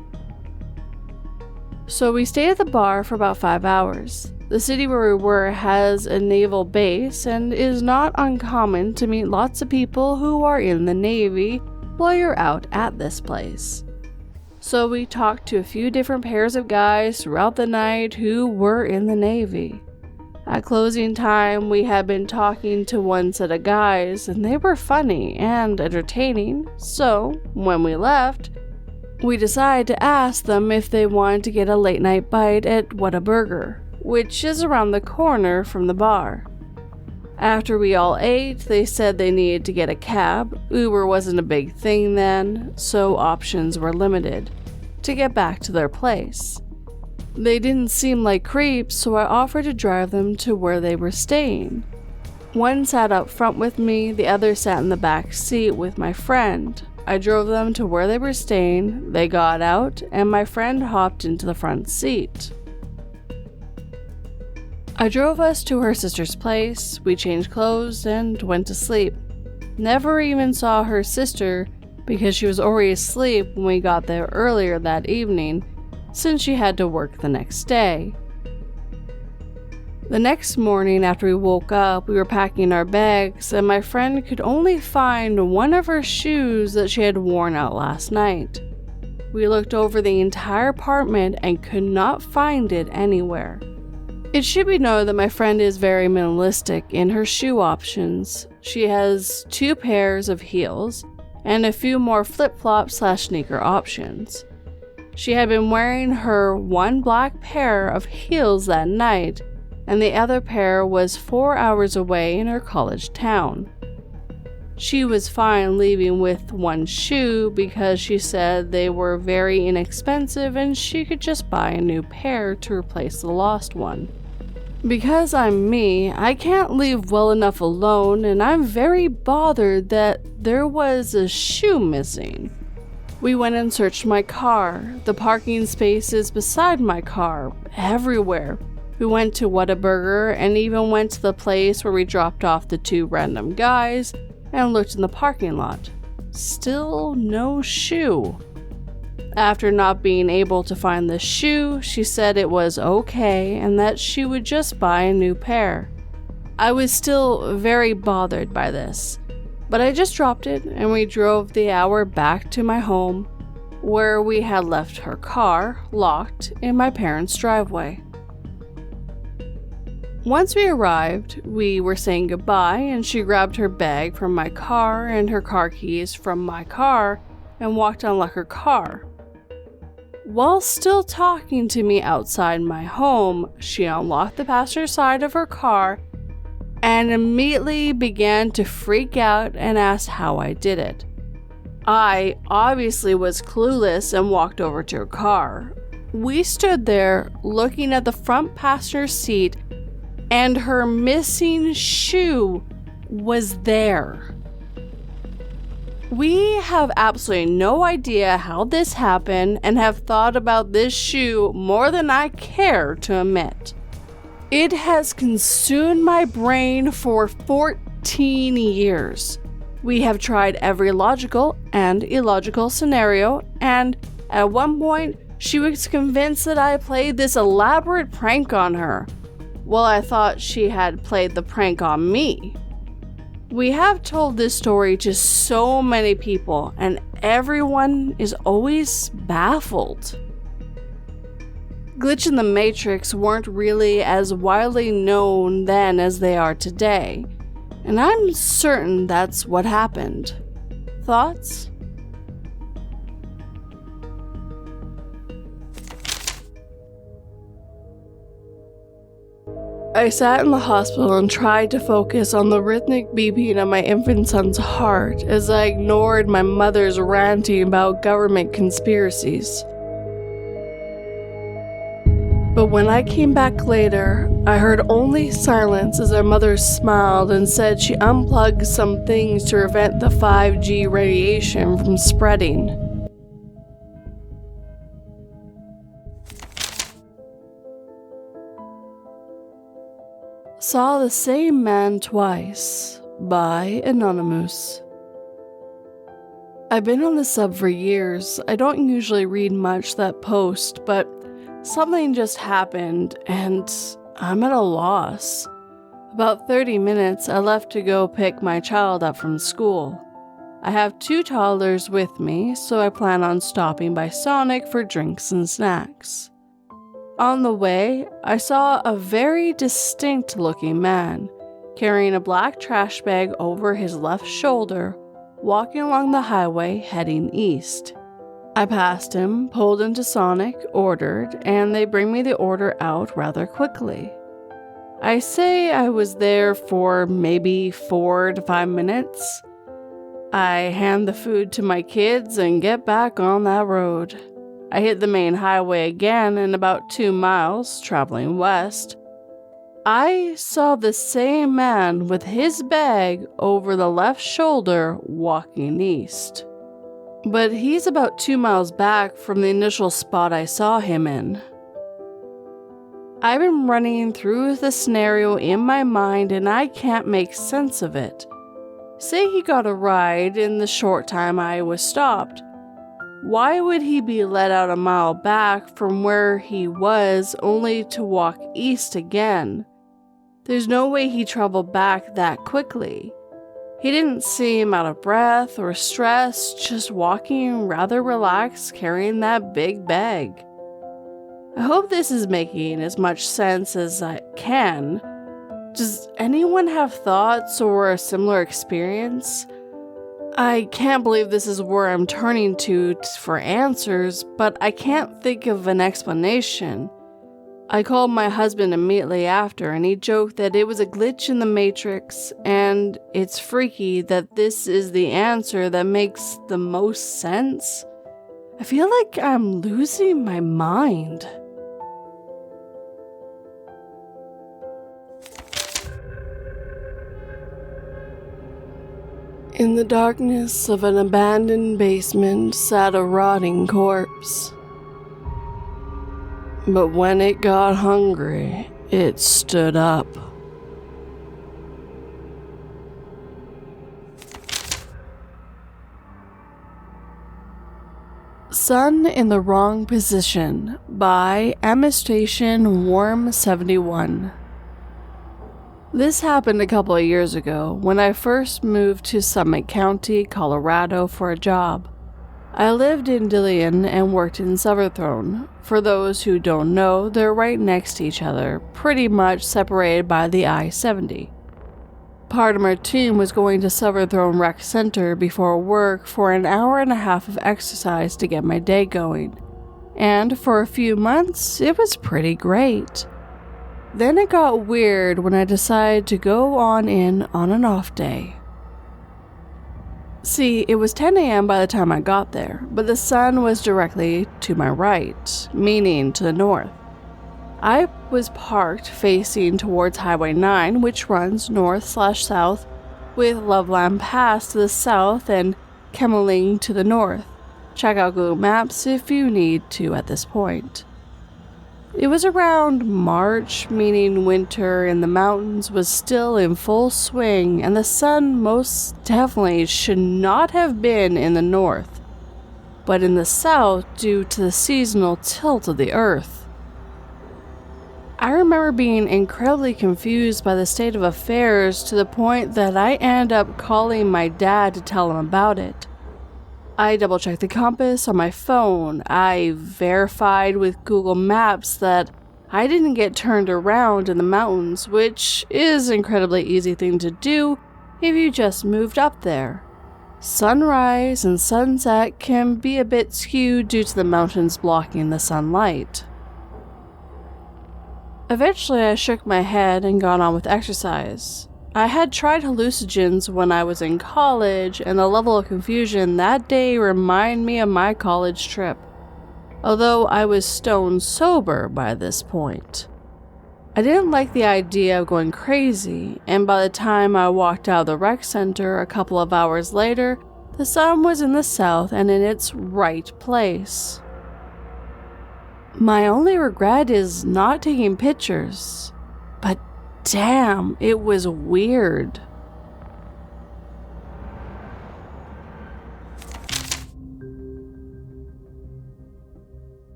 So we stayed at the bar for about 5 hours. The city where we were has a naval base, and is not uncommon to meet lots of people who are in the Navy while you're out at this place. So we talked to a few different pairs of guys throughout the night who were in the Navy. At closing time, we had been talking to one set of guys, and they were funny and entertaining, so when we left, we decided to ask them if they wanted to get a late night bite at Whataburger, which is around the corner from the bar. After we all ate, they said they needed to get a cab. Uber wasn't a big thing then, so options were limited, to get back to their place. They didn't seem like creeps, so I offered to drive them to where they were staying. One sat up front with me, the other sat in the back seat with my friend. I drove them to where they were staying, they got out, and my friend hopped into the front seat. I drove us to her sister's place, we changed clothes, and went to sleep. Never even saw her sister because she was already asleep when we got there earlier that evening, since she had to work the next day. The next morning after we woke up, we were packing our bags and my friend could only find one of her shoes that she had worn out last night. We looked over the entire apartment and could not find it anywhere. It should be known that my friend is very minimalistic in her shoe options. She has 2 pairs of heels and a few more flip-flop/sneaker options. She had been wearing her one black pair of heels that night, and the other pair was 4 hours away in her college town. She was fine leaving with one shoe because she said they were very inexpensive and she could just buy a new pair to replace the lost one. Because I'm me, I can't leave well enough alone, and I'm very bothered that there was a shoe missing. We went and searched my car, the parking spaces beside my car, everywhere. We went to Whataburger and even went to the place where we dropped off the 2 random guys and looked in the parking lot. Still no shoe. After not being able to find the shoe, she said it was okay and that she would just buy a new pair. I was still very bothered by this, but I just dropped it and we drove the hour back to my home, where we had left her car locked in my parents' driveway. Once we arrived, we were saying goodbye and she grabbed her bag from my car and her car keys from my car and walked to unlock her car. While still talking to me outside my home, she unlocked the passenger side of her car and immediately began to freak out and ask how I did it. I obviously was clueless and walked over to her car. We stood there looking at the front passenger seat and her missing shoe was there. We have absolutely no idea how this happened and have thought about this shoe more than I care to admit. It has consumed my brain for 14 years. We have tried every logical and illogical scenario, and at one point, she was convinced that I played this elaborate prank on her. Well, I thought she had played the prank on me. We have told this story to so many people, and everyone is always baffled. Glitch in the Matrix weren't really as widely known then as they are today, and I'm certain that's what happened. Thoughts? I sat in the hospital and tried to focus on the rhythmic beating of my infant son's heart as I ignored my mother's ranting about government conspiracies. But when I came back later, I heard only silence as our mother smiled and said she unplugged some things to prevent the 5G radiation from spreading. Saw the Same Man Twice by Anonymous. I've been on the sub for years. I don't usually read much that post, but something just happened and I'm at a loss. About 30 minutes, I left to go pick my child up from school. I have 2 toddlers with me, so I plan on stopping by Sonic for drinks and snacks. On the way, I saw a very distinct looking man, carrying a black trash bag over his left shoulder, walking along the highway heading east. I passed him, pulled into Sonic, ordered, and they bring me the order out rather quickly. I say I was there for maybe 4 to 5 minutes. I hand the food to my kids and get back on that road. I hit the main highway again in about 2 miles, traveling west. I saw the same man with his bag over the left shoulder walking east. But he's about 2 miles back from the initial spot I saw him in. I've been running through the scenario in my mind and I can't make sense of it. Say he got a ride in the short time I was stopped. Why would he be let out a mile back from where he was only to walk east again? There's no way he traveled back that quickly. He didn't seem out of breath or stressed, just walking rather relaxed, carrying that big bag. I hope this is making as much sense as I can. Does anyone have thoughts or a similar experience? I can't believe this is where I'm turning to for answers, but I can't think of an explanation. I called my husband immediately after, and he joked that it was a glitch in the Matrix, and it's freaky that this is the answer that makes the most sense. I feel like I'm losing my mind. In the darkness of an abandoned basement sat a rotting corpse. But when it got hungry, it stood up. Sun in the Wrong Position by Station Worm 71. This happened a couple of years ago when I first moved to Summit County, Colorado for a job. I lived in Dillon and worked in Silverthorne. For those who don't know, they're right next to each other, pretty much separated by the I-70. Part of my team was going to Silverthorne Rec Center before work for an hour and a half of exercise to get my day going. And for a few months, it was pretty great. Then it got weird when I decided to go on an off day. See, it was 10 a.m. by the time I got there, but the sun was directly to my right, meaning to the north. I was parked facing towards Highway 9, which runs north/south, with Loveland Pass to the south and Kemmeling to the north. Check out Google Maps if you need to at this point. It was around March, meaning winter in the mountains was still in full swing, and the sun most definitely should not have been in the north, but in the south due to the seasonal tilt of the earth. I remember being incredibly confused by the state of affairs to the point that I ended up calling my dad to tell him about it. I double-checked the compass on my phone. I verified with Google Maps that I didn't get turned around in the mountains, which is an incredibly easy thing to do if you just moved up there. Sunrise and sunset can be a bit skewed due to the mountains blocking the sunlight. Eventually, I shook my head and got on with exercise. I had tried hallucinogens when I was in college, and the level of confusion that day reminded me of my college trip, although I was stone sober by this point. I didn't like the idea of going crazy, and by the time I walked out of the rec center a couple of hours later, the sun was in the south and in its right place. My only regret is not taking pictures, but damn, it was weird.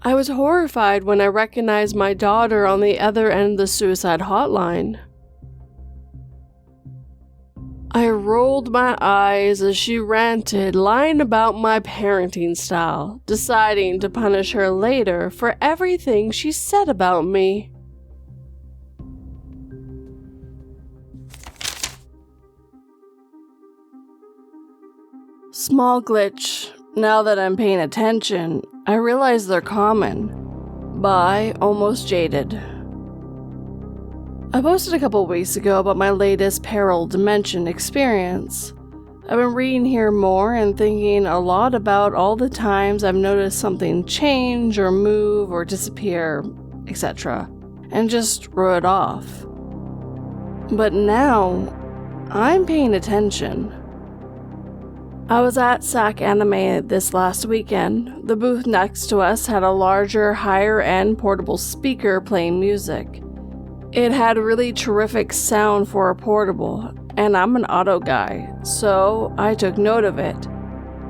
I was horrified when I recognized my daughter on the other end of the suicide hotline. I rolled my eyes as she ranted, lying about my parenting style, deciding to punish her later for everything she said about me. Small glitch. Now that I'm paying attention, I realize they're common. By Almost Jaded. I posted a couple weeks ago about my latest peril dimension experience. I've been reading here more and thinking a lot about all the times I've noticed something change or move or disappear, etc., and just wrote it off. But now, I'm paying attention. I was at SAC Anime this last weekend. The booth next to us had a larger, higher-end portable speaker playing music. It had really terrific sound for a portable, and I'm an auto guy, so I took note of it.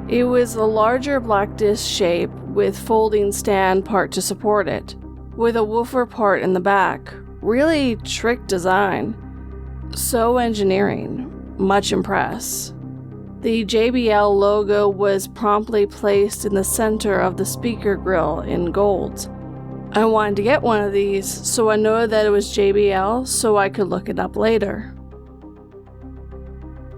It was a larger black disc shape with folding stand part to support it, with a woofer part in the back, Really trick design. So engineering. Much impressed. The JBL logo was promptly placed in the center of the speaker grill in gold. I wanted to get one of these, so I know that it was JBL so I could look it up later.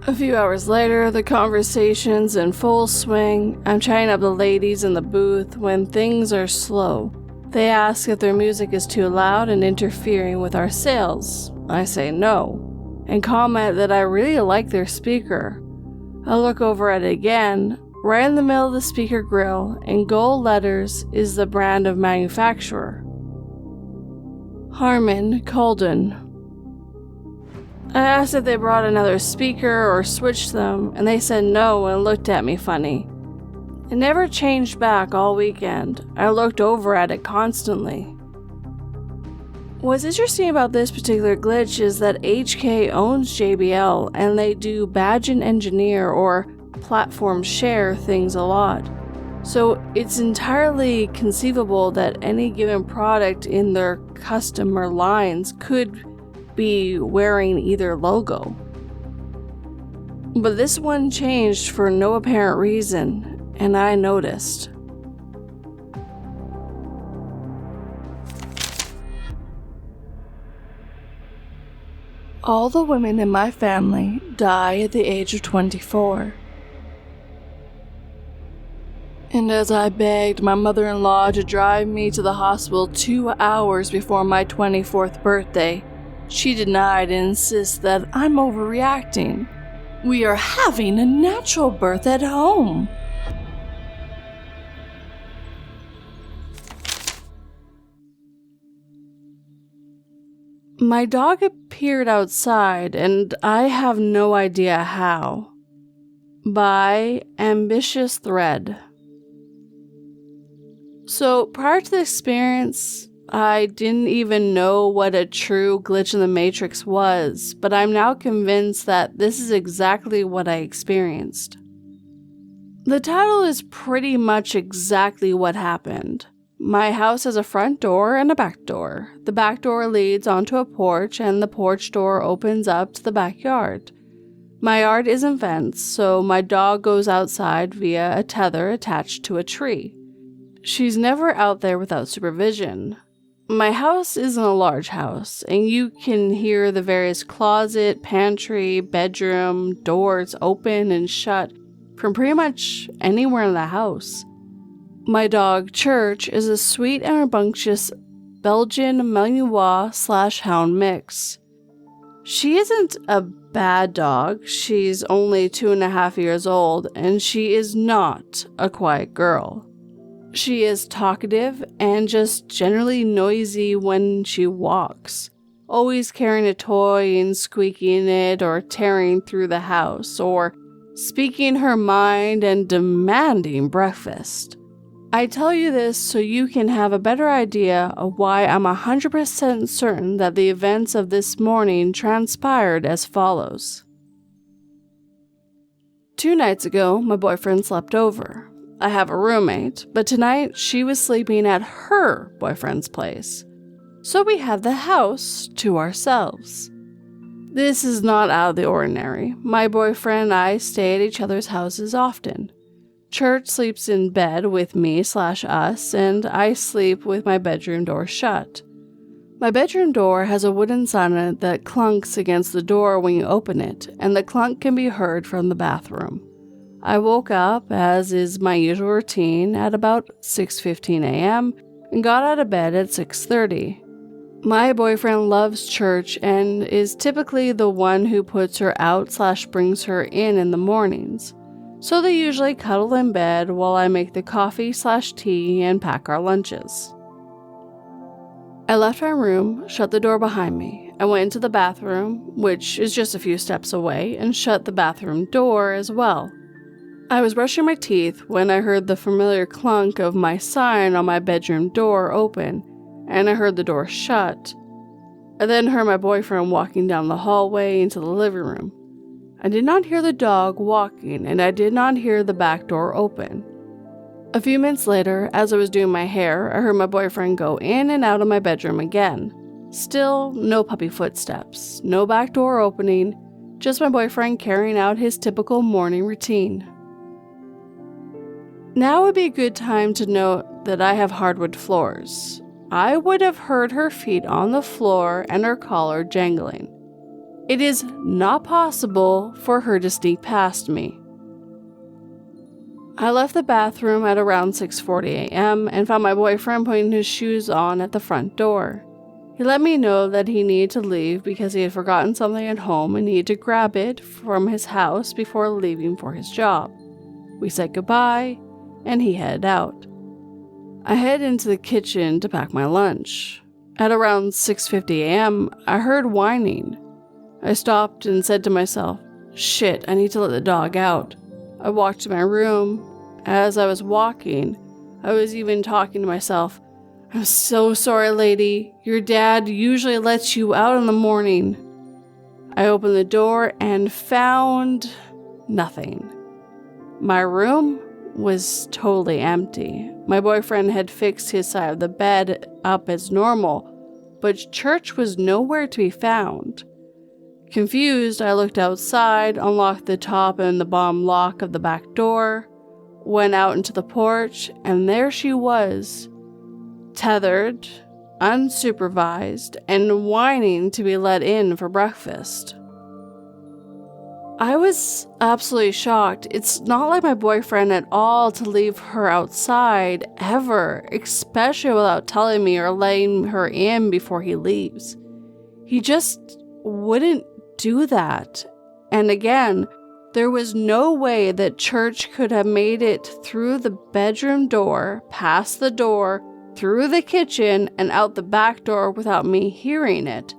A few hours later, the conversation's in full swing. I'm chatting up the ladies in the booth when things are slow. They ask if their music is too loud and interfering with our sales. I say no, and comment that I really like their speaker. I look over at it again. Right in the middle of the speaker grill, in gold letters, is the brand of manufacturer. Harman Kardon. I asked if they brought another speaker or switched them, and they said no and looked at me funny. It never changed back all weekend. I looked over at it constantly. What's interesting about this particular glitch is that HK owns JBL, and they do badge and engineer or platform share things a lot. So it's entirely conceivable that any given product in their customer lines could be wearing either logo. But this one changed for no apparent reason, and I noticed. All the women in my family die at the age of 24. And as I begged my mother-in-law to drive me to the hospital 2 hours before my 24th birthday, she denied and insists that I'm overreacting. We are having a natural birth at home. My dog appeared outside, and I have no idea how. By Ambitious Thread. So prior to the experience, I didn't even know what a true glitch in the Matrix was, but I'm now convinced that this is exactly what I experienced. The title is pretty much exactly what happened. My house has a front door and a back door. The back door leads onto a porch, and the porch door opens up to the backyard. My yard isn't fenced, so my dog goes outside via a tether attached to a tree. She's never out there without supervision. My house isn't a large house, and you can hear the various closet, pantry, bedroom, doors open and shut from pretty much anywhere in the house. My dog, Church, is a sweet and rambunctious Belgian Malinois/Hound mix. She isn't a bad dog. She's only 2.5 years old, and she is not a quiet girl. She is talkative and just generally noisy when she walks, always carrying a toy and squeaking it or tearing through the house or speaking her mind and demanding breakfast. I tell you this so you can have a better idea of why I'm 100% certain that the events of this morning transpired as follows. 2 nights ago, my boyfriend slept over. I have a roommate, but tonight she was sleeping at her boyfriend's place. So we had the house to ourselves. This is not out of the ordinary. My boyfriend and I stay at each other's houses often. Church sleeps in bed with me/us, and I sleep with my bedroom door shut. My bedroom door has a wooden sign on it that clunks against the door when you open it, and the clunk can be heard from the bathroom. I woke up, as is my usual routine, at about 6:15 a.m. and got out of bed at 6:30. My boyfriend loves Church and is typically the one who puts her out/brings her in the mornings. So they usually cuddle in bed while I make the coffee/tea and pack our lunches. I left my room, shut the door behind me. I went into the bathroom, which is just a few steps away, and shut the bathroom door as well. I was brushing my teeth when I heard the familiar clunk of my sign on my bedroom door open, and I heard the door shut. I then heard my boyfriend walking down the hallway into the living room. I did not hear the dog walking, and I did not hear the back door open. A few minutes later, as I was doing my hair, I heard my boyfriend go in and out of my bedroom again. Still, no puppy footsteps, no back door opening, just my boyfriend carrying out his typical morning routine. Now would be a good time to note that I have hardwood floors. I would have heard her feet on the floor and her collar jangling. It is not possible for her to sneak past me. I left the bathroom at around 6:40 a.m. and found my boyfriend putting his shoes on at the front door. He let me know that he needed to leave because he had forgotten something at home and needed to grab it from his house before leaving for his job. We said goodbye, and he headed out. I headed into the kitchen to pack my lunch. At around 6:50 a.m., I heard whining. I stopped and said to myself, "Shit, I need to let the dog out." I walked to my room. As I was walking, I was even talking to myself, "I'm so sorry, lady. Your dad usually lets you out in the morning." I opened the door and found nothing. My room was totally empty. My boyfriend had fixed his side of the bed up as normal, but Church was nowhere to be found. Confused, I looked outside, unlocked the top and the bottom lock of the back door, went out into the porch, and there she was, tethered, unsupervised, and whining to be let in for breakfast. I was absolutely shocked. It's not like my boyfriend at all to leave her outside, ever, especially without telling me or letting her in before he leaves. He just wouldn't do that. And again, there was no way that Church could have made it through the bedroom door, past the door, through the kitchen, and out the back door without me hearing it.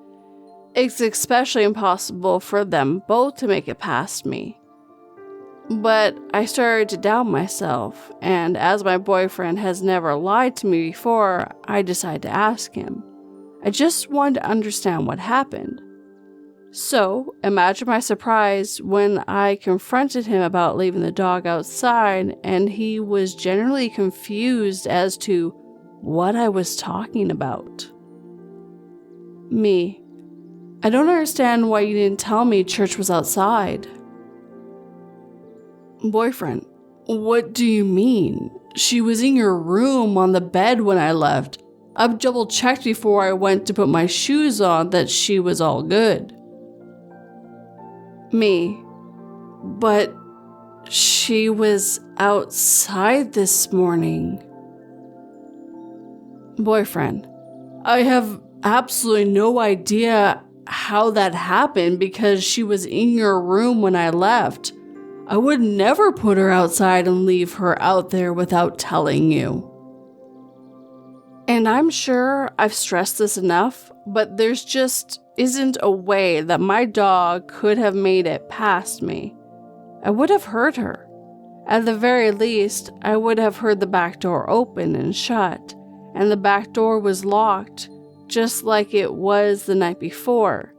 It's especially impossible for them both to make it past me. But I started to doubt myself, and as my boyfriend has never lied to me before, I decided to ask him. I just wanted to understand what happened. So, imagine my surprise when I confronted him about leaving the dog outside, and he was generally confused as to what I was talking about. Me. I don't understand why you didn't tell me Church was outside. Boyfriend. What do you mean? She was in your room on the bed when I left. I've double-checked before I went to put my shoes on that she was all good. Me. But she was outside this morning. Boyfriend. I have absolutely no idea how that happened because she was in your room when I left. I would never put her outside and leave her out there without telling you. And I'm sure I've stressed this enough, but there's just isn't a way that my dog could have made it past me. I would have heard her. At the very least, I would have heard the back door open and shut, and the back door was locked, just like it was the night before.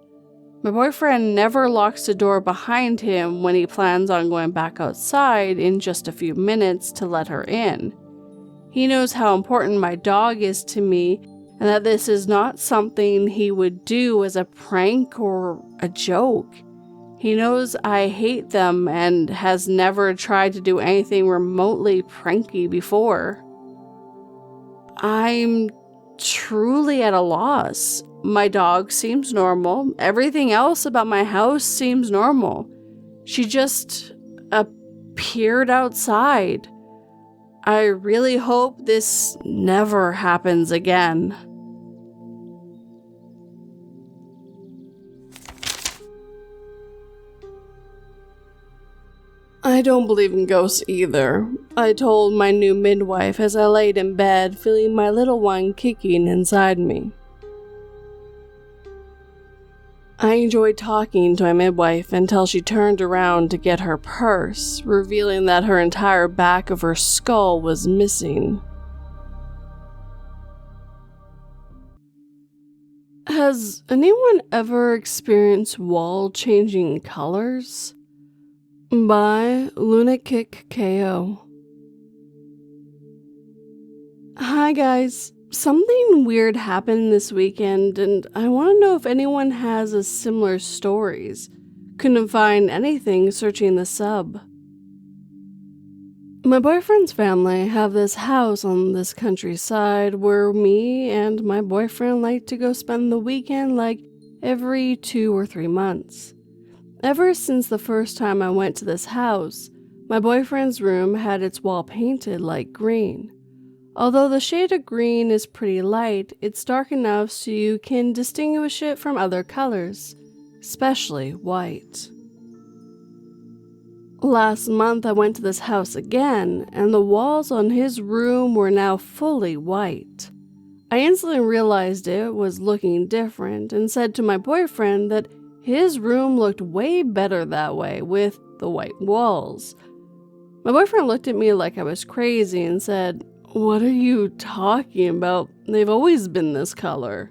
My boyfriend never locks the door behind him when he plans on going back outside in just a few minutes to let her in. He knows how important my dog is to me and that this is not something he would do as a prank or a joke. He knows I hate them and has never tried to do anything remotely pranky before. I'm truly at a loss. My dog seems normal. Everything else about my house seems normal. She just appeared outside. I really hope this never happens again. I don't believe in ghosts either, I told my new midwife as I laid in bed, feeling my little one kicking inside me. I enjoyed talking to my midwife until she turned around to get her purse, revealing that her entire back of her skull was missing. Has anyone ever experienced wall-changing colors? By Lunakick KO. Hi guys, Something weird happened this weekend, and I want to know if anyone has a similar stories. Couldn't find anything searching the sub. My boyfriend's family have this house on this countryside where me and my boyfriend like to go spend the weekend like every 2 or 3 months. Ever since the first time I went to this house, my boyfriend's room had its wall painted like green. Although the shade of green is pretty light, it's dark enough so you can distinguish it from other colors, especially white. Last month I went to this house again, and the walls on his room were now fully white. I instantly realized it was looking different and said to my boyfriend that his room looked way better that way with the white walls. My boyfriend looked at me like I was crazy and said, "What are you talking about? They've always been this color."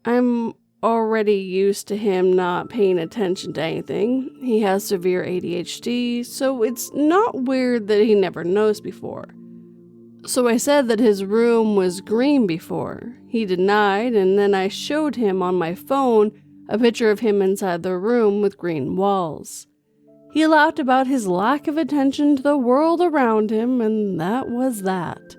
I'm already used to him not paying attention to anything. He has severe ADHD, so it's not weird that he never knows before. So I said that his room was green before. He denied, and then I showed him on my phone a picture of him inside the room with green walls. He laughed about his lack of attention to the world around him, and that was that.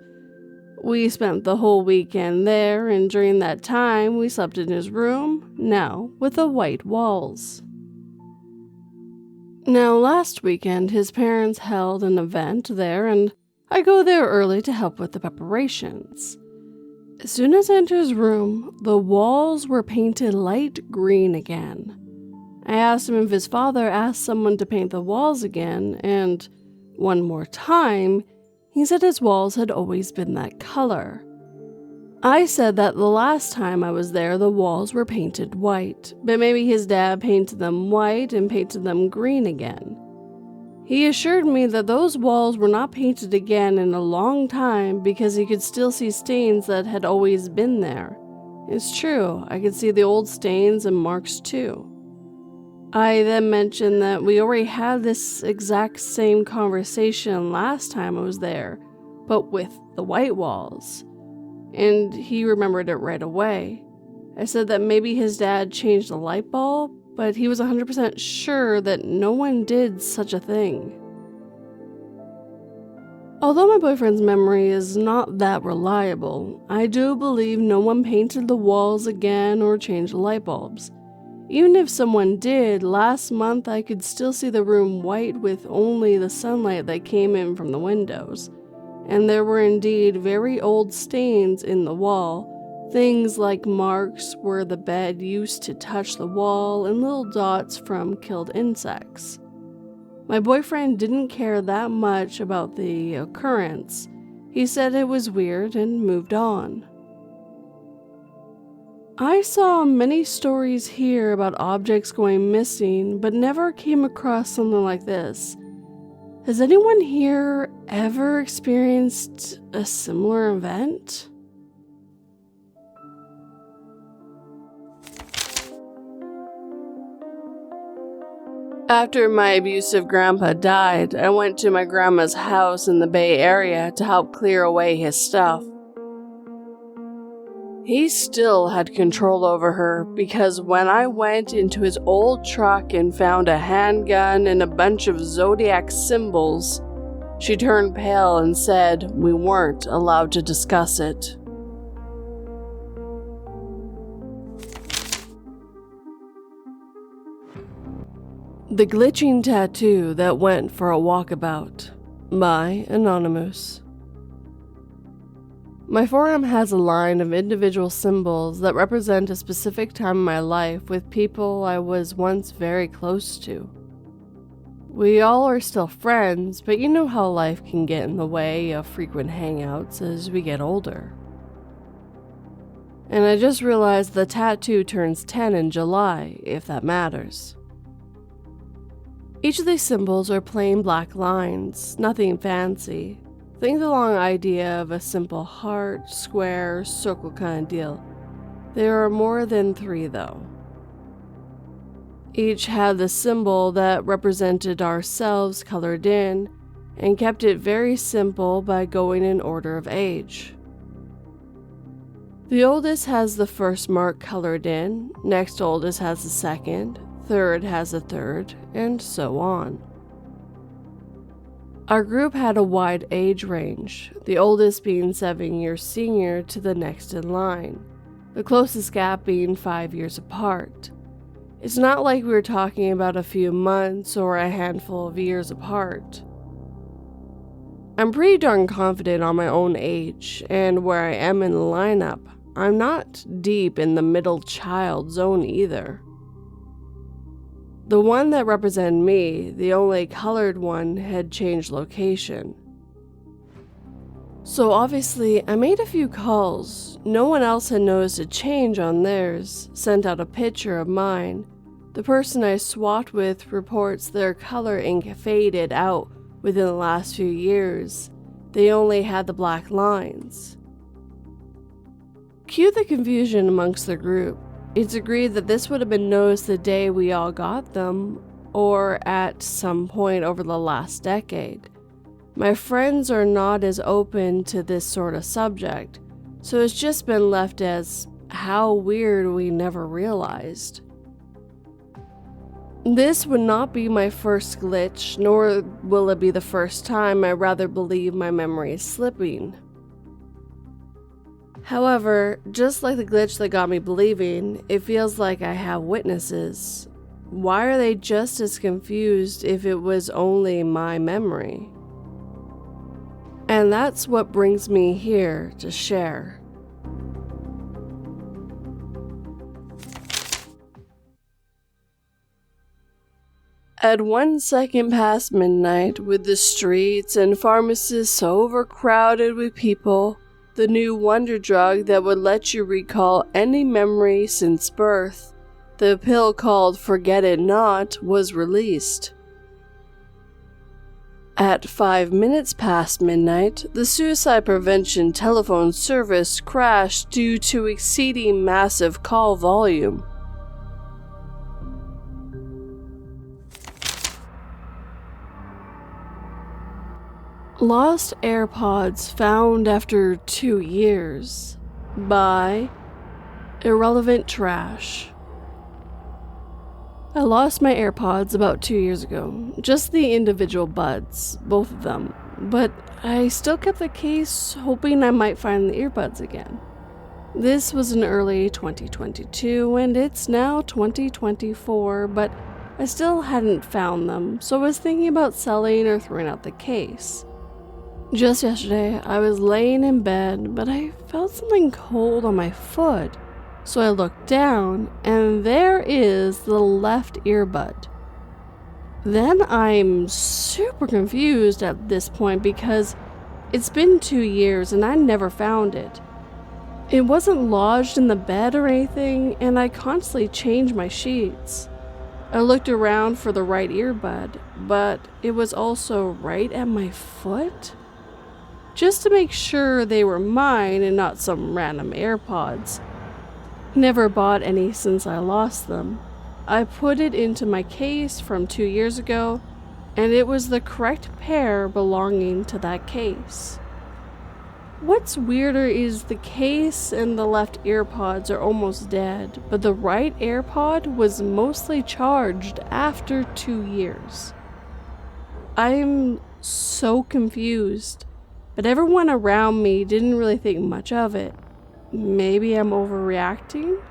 We spent the whole weekend there, and during that time, we slept in his room, now with the white walls. Now, last weekend, his parents held an event there, and I go there early to help with the preparations. As soon as I entered his room, the walls were painted light green again. I asked him if his father asked someone to paint the walls again, and one more time, he said his walls had always been that color. I said that the last time I was there, the walls were painted white, but maybe his dad painted them white and painted them green again. He assured me that those walls were not painted again in a long time because he could still see stains that had always been there. It's true, I could see the old stains and marks too. I then mentioned that we already had this exact same conversation last time I was there, but with the white walls. And he remembered it right away. I said that maybe his dad changed the light bulb, but he was 100% sure that no one did such a thing. Although my boyfriend's memory is not that reliable, I do believe no one painted the walls again or changed the light bulbs. Even if someone did, last month I could still see the room white with only the sunlight that came in from the windows. And there were indeed very old stains in the wall, things like marks where the bed used to touch the wall and little dots from killed insects. My boyfriend didn't care that much about the occurrence. He said it was weird and moved on. I saw many stories here about objects going missing, but never came across something like this. Has anyone here ever experienced a similar event? After my abusive grandpa died, I went to my grandma's house in the Bay Area to help clear away his stuff. He still had control over her because when I went into his old truck and found a handgun and a bunch of zodiac symbols, she turned pale and said we weren't allowed to discuss it. The Glitching Tattoo That Went for a Walkabout by Anonymous. My forearm has a line of individual symbols that represent a specific time in my life with people I was once very close to. We all are still friends, but you know how life can get in the way of frequent hangouts as we get older. And I just realized the tattoo turns 10 in July, if that matters. Each of these symbols are plain black lines, nothing fancy. Think the long idea of a simple heart, square, circle kind of deal. There are more than 3 though. Each had the symbol that represented ourselves colored in, and kept it very simple by going in order of age. The oldest has the first mark colored in, next oldest has the second, third has the third, and so on. Our group had a wide age range, the oldest being 7 years senior to the next in line, the closest gap being 5 years apart. It's not like we were talking about a few months or a handful of years apart. I'm pretty darn confident on my own age and where I am in the lineup. I'm not deep in the middle child zone either. The one that represented me, the only colored one, had changed location. So obviously, I made a few calls. No one else had noticed a change on theirs, sent out a picture of mine. The person I swapped with reports their color ink faded out within the last few years. They only had the black lines. Cue the confusion amongst the group. It's agreed that this would have been noticed the day we all got them, or at some point over the last decade. My friends are not as open to this sort of subject, so it's just been left as how weird we never realized. This would not be my first glitch, nor will it be the first time I rather believe my memory is slipping. However, just like the glitch that got me believing, it feels like I have witnesses. Why are they just as confused if it was only my memory? And that's what brings me here to share. At 1 second past midnight, with the streets and pharmacies so overcrowded with people, the new wonder drug that would let you recall any memory since birth, the pill called Forget It Not, was released. At 5 minutes past midnight, the suicide prevention telephone service crashed due to exceeding massive call volume. Lost AirPods found after 2 years by Irrelevant Trash. I lost my AirPods about 2 years ago, just the individual buds, both of them, but I still kept the case hoping I might find the earbuds again. This was in early 2022 and it's now 2024, but I still hadn't found them, so I was thinking about selling or throwing out the case. Just yesterday, I was laying in bed, but I felt something cold on my foot. So I looked down, and there is the left earbud. Then I'm super confused at this point because it's been 2 years and I never found it. It wasn't lodged in the bed or anything, and I constantly changed my sheets. I looked around for the right earbud, but it was also right at my foot? Just to make sure they were mine and not some random AirPods. Never bought any since I lost them. I put it into my case from 2 years ago, and it was the correct pair belonging to that case. What's weirder is the case and the left earpods are almost dead, but the right AirPod was mostly charged after 2 years. I'm so confused. But everyone around me didn't really think much of it. Maybe I'm overreacting?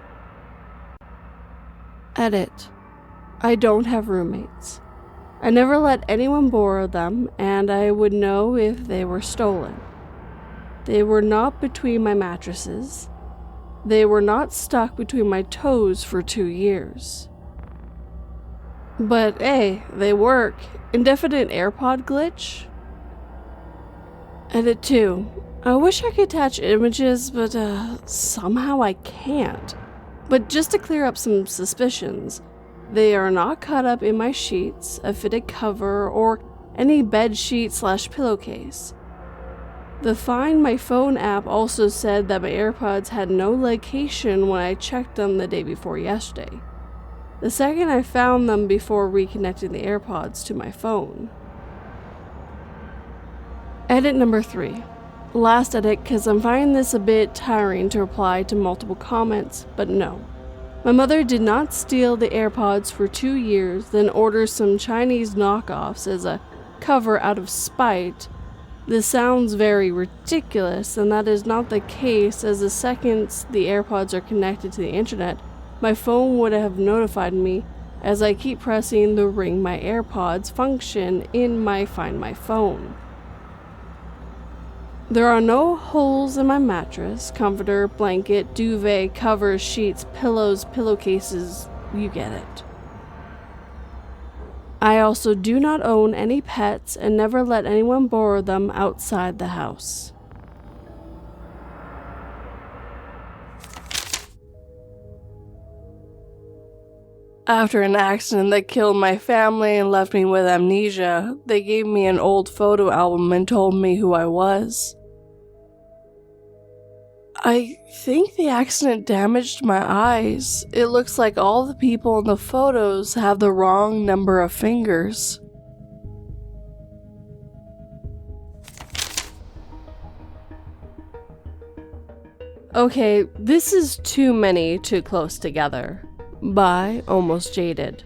Edit. I don't have roommates. I never let anyone borrow them, and I would know if they were stolen. They were not between my mattresses. They were not stuck between my toes for 2 years. But hey, they work. Indefinite AirPod glitch? Edit 2. I wish I could attach images, but somehow I can't. But just to clear up some suspicions, they are not cut up in my sheets, a fitted cover, or any bed sheet / pillowcase. The Find My Phone app also said that my AirPods had no location when I checked them the day before yesterday. The second I found them before reconnecting the AirPods to my phone. Edit number 3. Last edit, because I'm finding this a bit tiring to reply to multiple comments, but no. My mother did not steal the AirPods for 2 years, then order some Chinese knockoffs as a cover out of spite. This sounds very ridiculous, and that is not the case, as the second the AirPods are connected to the internet, my phone would have notified me as I keep pressing the Ring My AirPods function in my Find My Phone. There are no holes in my mattress, comforter, blanket, duvet, covers, sheets, pillows, pillowcases, you get it. I also do not own any pets and never let anyone borrow them outside the house. After an accident that killed my family and left me with amnesia, they gave me an old photo album and told me who I was. I think the accident damaged my eyes. It looks like all the people in the photos have the wrong number of fingers. Okay, this is too many too close together. By Almost Jaded.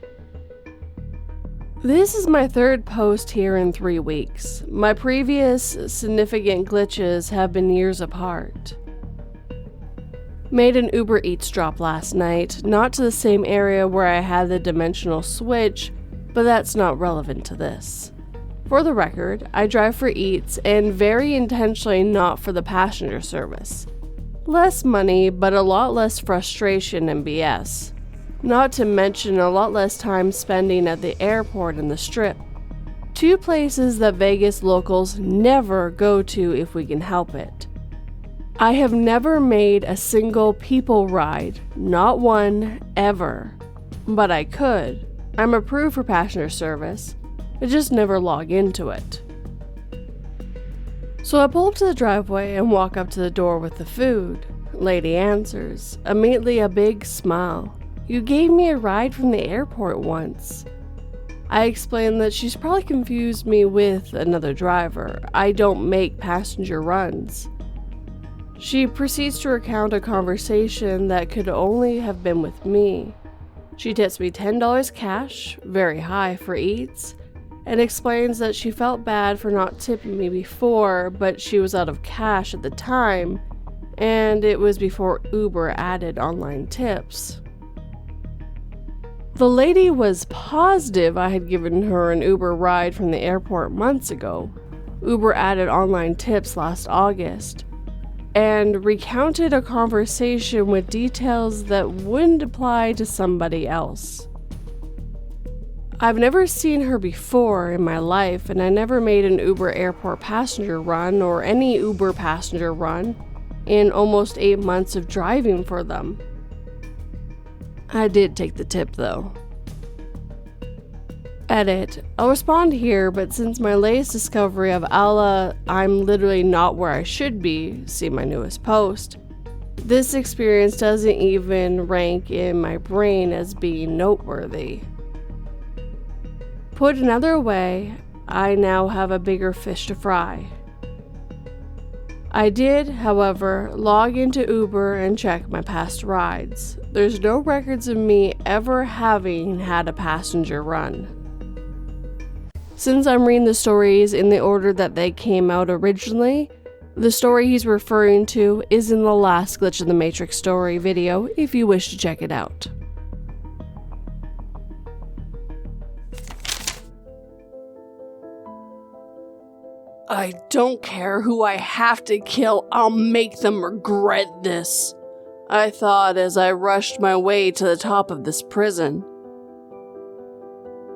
This is my third post here in 3 weeks. My previous significant glitches have been years apart. Made an Uber Eats drop last night, not to the same area where I had the dimensional switch, but that's not relevant to this. For the record, I drive for Eats and very intentionally not for the passenger service. Less money, but a lot less frustration and BS. Not to mention a lot less time spending at the airport and the Strip. 2 places that Vegas locals never go to if we can help it. I have never made a single people ride, not one, ever. But I could. I'm approved for passenger service. I just never log into it. So I pull up to the driveway and walk up to the door with the food. Lady answers, immediately a big smile. "You gave me a ride from the airport once." I explain that she's probably confused me with another driver. I don't make passenger runs. She proceeds to recount a conversation that could only have been with me. She tips me $10 cash, very high for Eats, and explains that she felt bad for not tipping me before, but she was out of cash at the time, and it was before Uber added online tips. The lady was positive I had given her an Uber ride from the airport months ago. Uber added online tips last August, and recounted a conversation with details that wouldn't apply to somebody else. I've never seen her before in my life, and I never made an Uber airport passenger run or any Uber passenger run in almost 8 months of driving for them. I did take the tip though. Edit. I'll respond here, but since my latest discovery of Allah, I'm literally not where I should be, see my newest post, this experience doesn't even rank in my brain as being noteworthy. Put another way, I now have a bigger fish to fry. I did, however, log into Uber and check my past rides. There's no records of me ever having had a passenger run. Since I'm reading the stories in the order that they came out originally, the story he's referring to is in the last Glitch in the Matrix story video if you wish to check it out. I don't care who I have to kill, I'll make them regret this, I thought as I rushed my way to the top of this prison.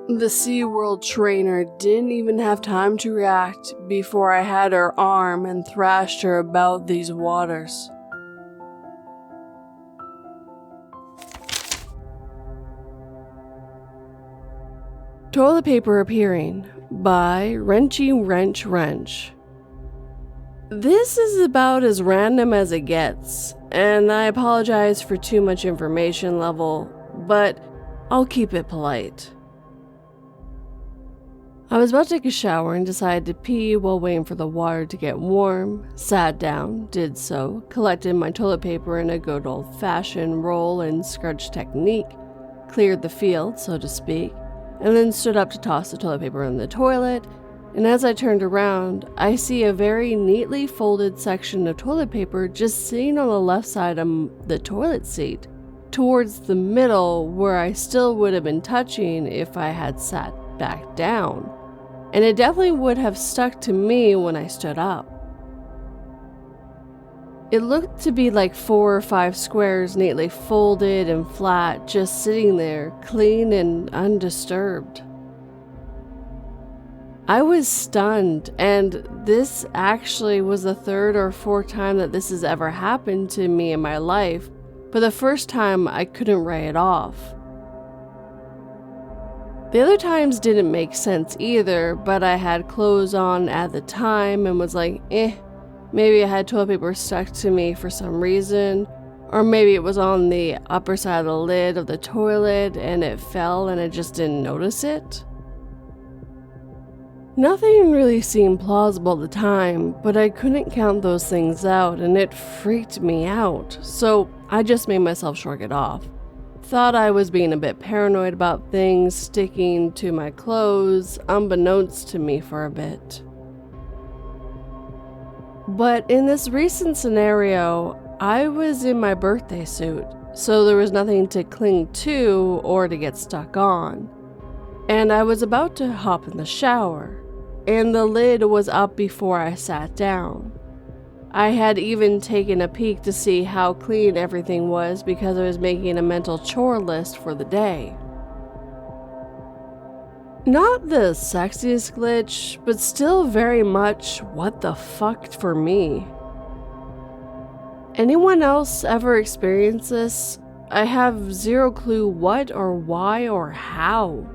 The SeaWorld trainer didn't even have time to react before I had her arm and thrashed her about these waters. Toilet paper appearing by Wrenchy Wrench Wrench. This is about as random as it gets, and I apologize for too much information level, but I'll keep it polite. I was about to take a shower and decided to pee while waiting for the water to get warm. Sat down, did so, collected my toilet paper in a good old-fashioned roll and scrunch technique, cleared the field, so to speak, and then stood up to toss the toilet paper in the toilet. And as I turned around, I see a very neatly folded section of toilet paper just sitting on the left side of the toilet seat, towards the middle where I still would have been touching if I had sat back down. And it definitely would have stuck to me when I stood up. It looked to be like 4 or 5 squares neatly folded and flat, just sitting there, clean and undisturbed. I was stunned, and this actually was the 3rd or 4th time that this has ever happened to me in my life, but the first time I couldn't write it off. The other times didn't make sense either, but I had clothes on at the time and was like, maybe I had toilet paper stuck to me for some reason, or maybe it was on the upper side of the lid of the toilet and it fell and I just didn't notice it. Nothing really seemed plausible at the time, but I couldn't count those things out and it freaked me out, so I just made myself shrug it off. Thought I was being a bit paranoid about things sticking to my clothes, unbeknownst to me for a bit. But in this recent scenario, I was in my birthday suit, so there was nothing to cling to or to get stuck on. And I was about to hop in the shower, and the lid was up before I sat down. I had even taken a peek to see how clean everything was because I was making a mental chore list for the day. Not the sexiest glitch, but still very much what the fuck for me. Anyone else ever experienced this? I have zero clue what or why or how.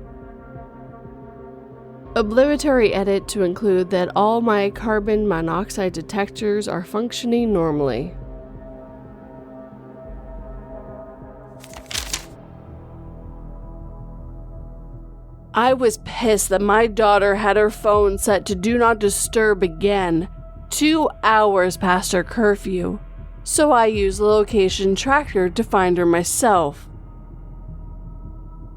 Obligatory edit to include that all my carbon monoxide detectors are functioning normally. I was pissed that my daughter had her phone set to Do Not Disturb again, 2 hours past her curfew, so I used the location tracker to find her myself.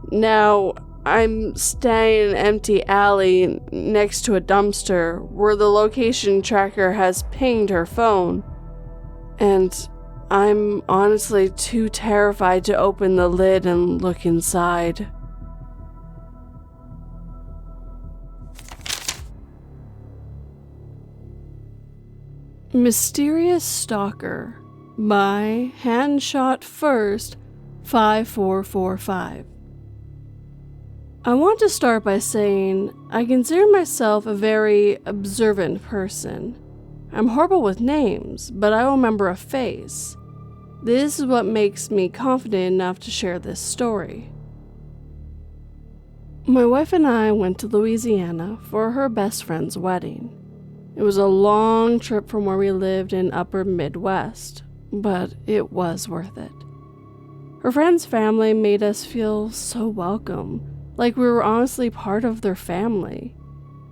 Now, I'm staying in an empty alley next to a dumpster where the location tracker has pinged her phone, and I'm honestly too terrified to open the lid and look inside. Mysterious Stalker by Handshot First 5445. I want to start by saying I consider myself a very observant person. I'm horrible with names, but I will remember a face. This is what makes me confident enough to share this story. My wife and I went to Louisiana for her best friend's wedding. It was a long trip from where we lived in upper Midwest, but it was worth it. Her friend's family made us feel so welcome, like we were honestly part of their family.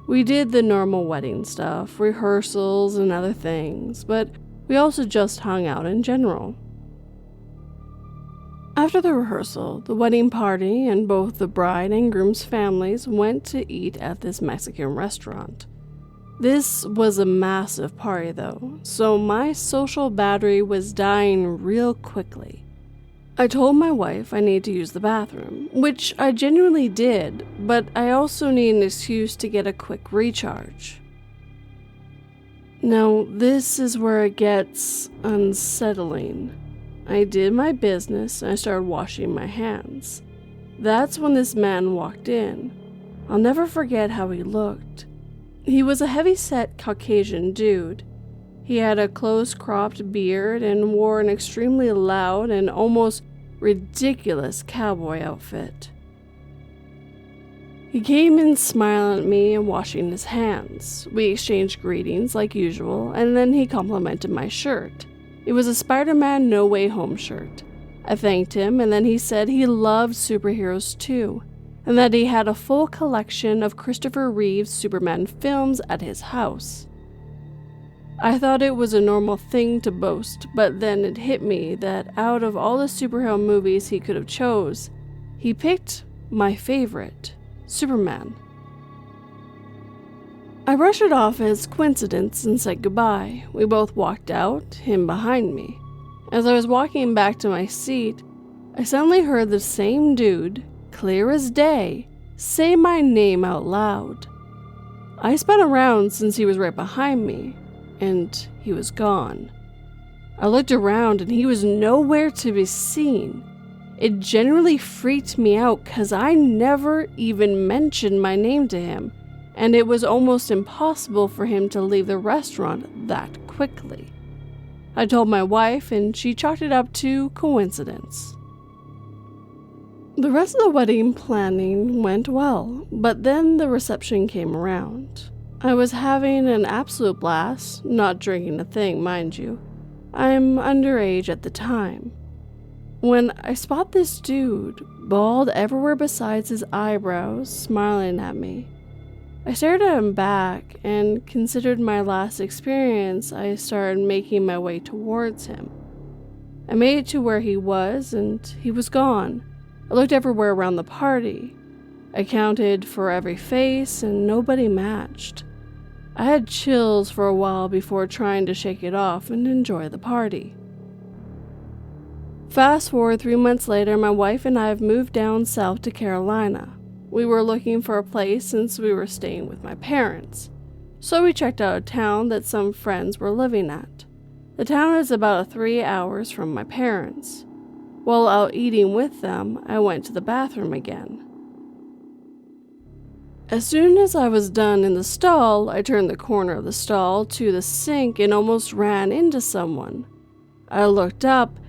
We did the normal wedding stuff, rehearsals and other things, but we also just hung out in general. After the rehearsal, the wedding party and both the bride and groom's families went to eat at this Mexican restaurant. This was a massive party though, so my social battery was dying real quickly. I told my wife I needed to use the bathroom, which I genuinely did, but I also needed an excuse to get a quick recharge. Now, this is where it gets unsettling. I did my business and I started washing my hands. That's when this man walked in. I'll never forget how he looked. He was a heavy-set Caucasian dude. He had a close-cropped beard and wore an extremely loud and almost ridiculous cowboy outfit. He came in smiling at me and washing his hands. We exchanged greetings like usual, and then he complimented my shirt. It was a Spider-Man No Way Home shirt. I thanked him, and then he said he loved superheroes too, and that he had a full collection of Christopher Reeve's Superman films at his house. I thought it was a normal thing to boast, but then it hit me that out of all the superhero movies he could have chose, he picked my favorite, Superman. I brushed it off as coincidence and said goodbye. We both walked out, him behind me. As I was walking back to my seat, I suddenly heard the same dude, clear as day, say my name out loud. I spun around since he was right behind me, and he was gone. I looked around and he was nowhere to be seen. It genuinely freaked me out because I never even mentioned my name to him, and it was almost impossible for him to leave the restaurant that quickly. I told my wife, and she chalked it up to coincidence. The rest of the wedding planning went well, but then the reception came around. I was having an absolute blast, not drinking a thing, mind you. I'm underage at the time. When I spot this dude, bald everywhere besides his eyebrows, smiling at me, I stared at him back and considered my last experience. I started making my way towards him. I made it to where he was, and he was gone. I looked everywhere around the party. I counted for every face, and nobody matched. I had chills for a while before trying to shake it off and enjoy the party. Fast forward 3 months later, my wife and I have moved down south to Carolina. We were looking for a place since we were staying with my parents. So we checked out a town that some friends were living at. The town is about 3 hours from my parents. While out eating with them, I went to the bathroom again. As soon as I was done in the stall, I turned the corner of the stall to the sink and almost ran into someone. I looked up,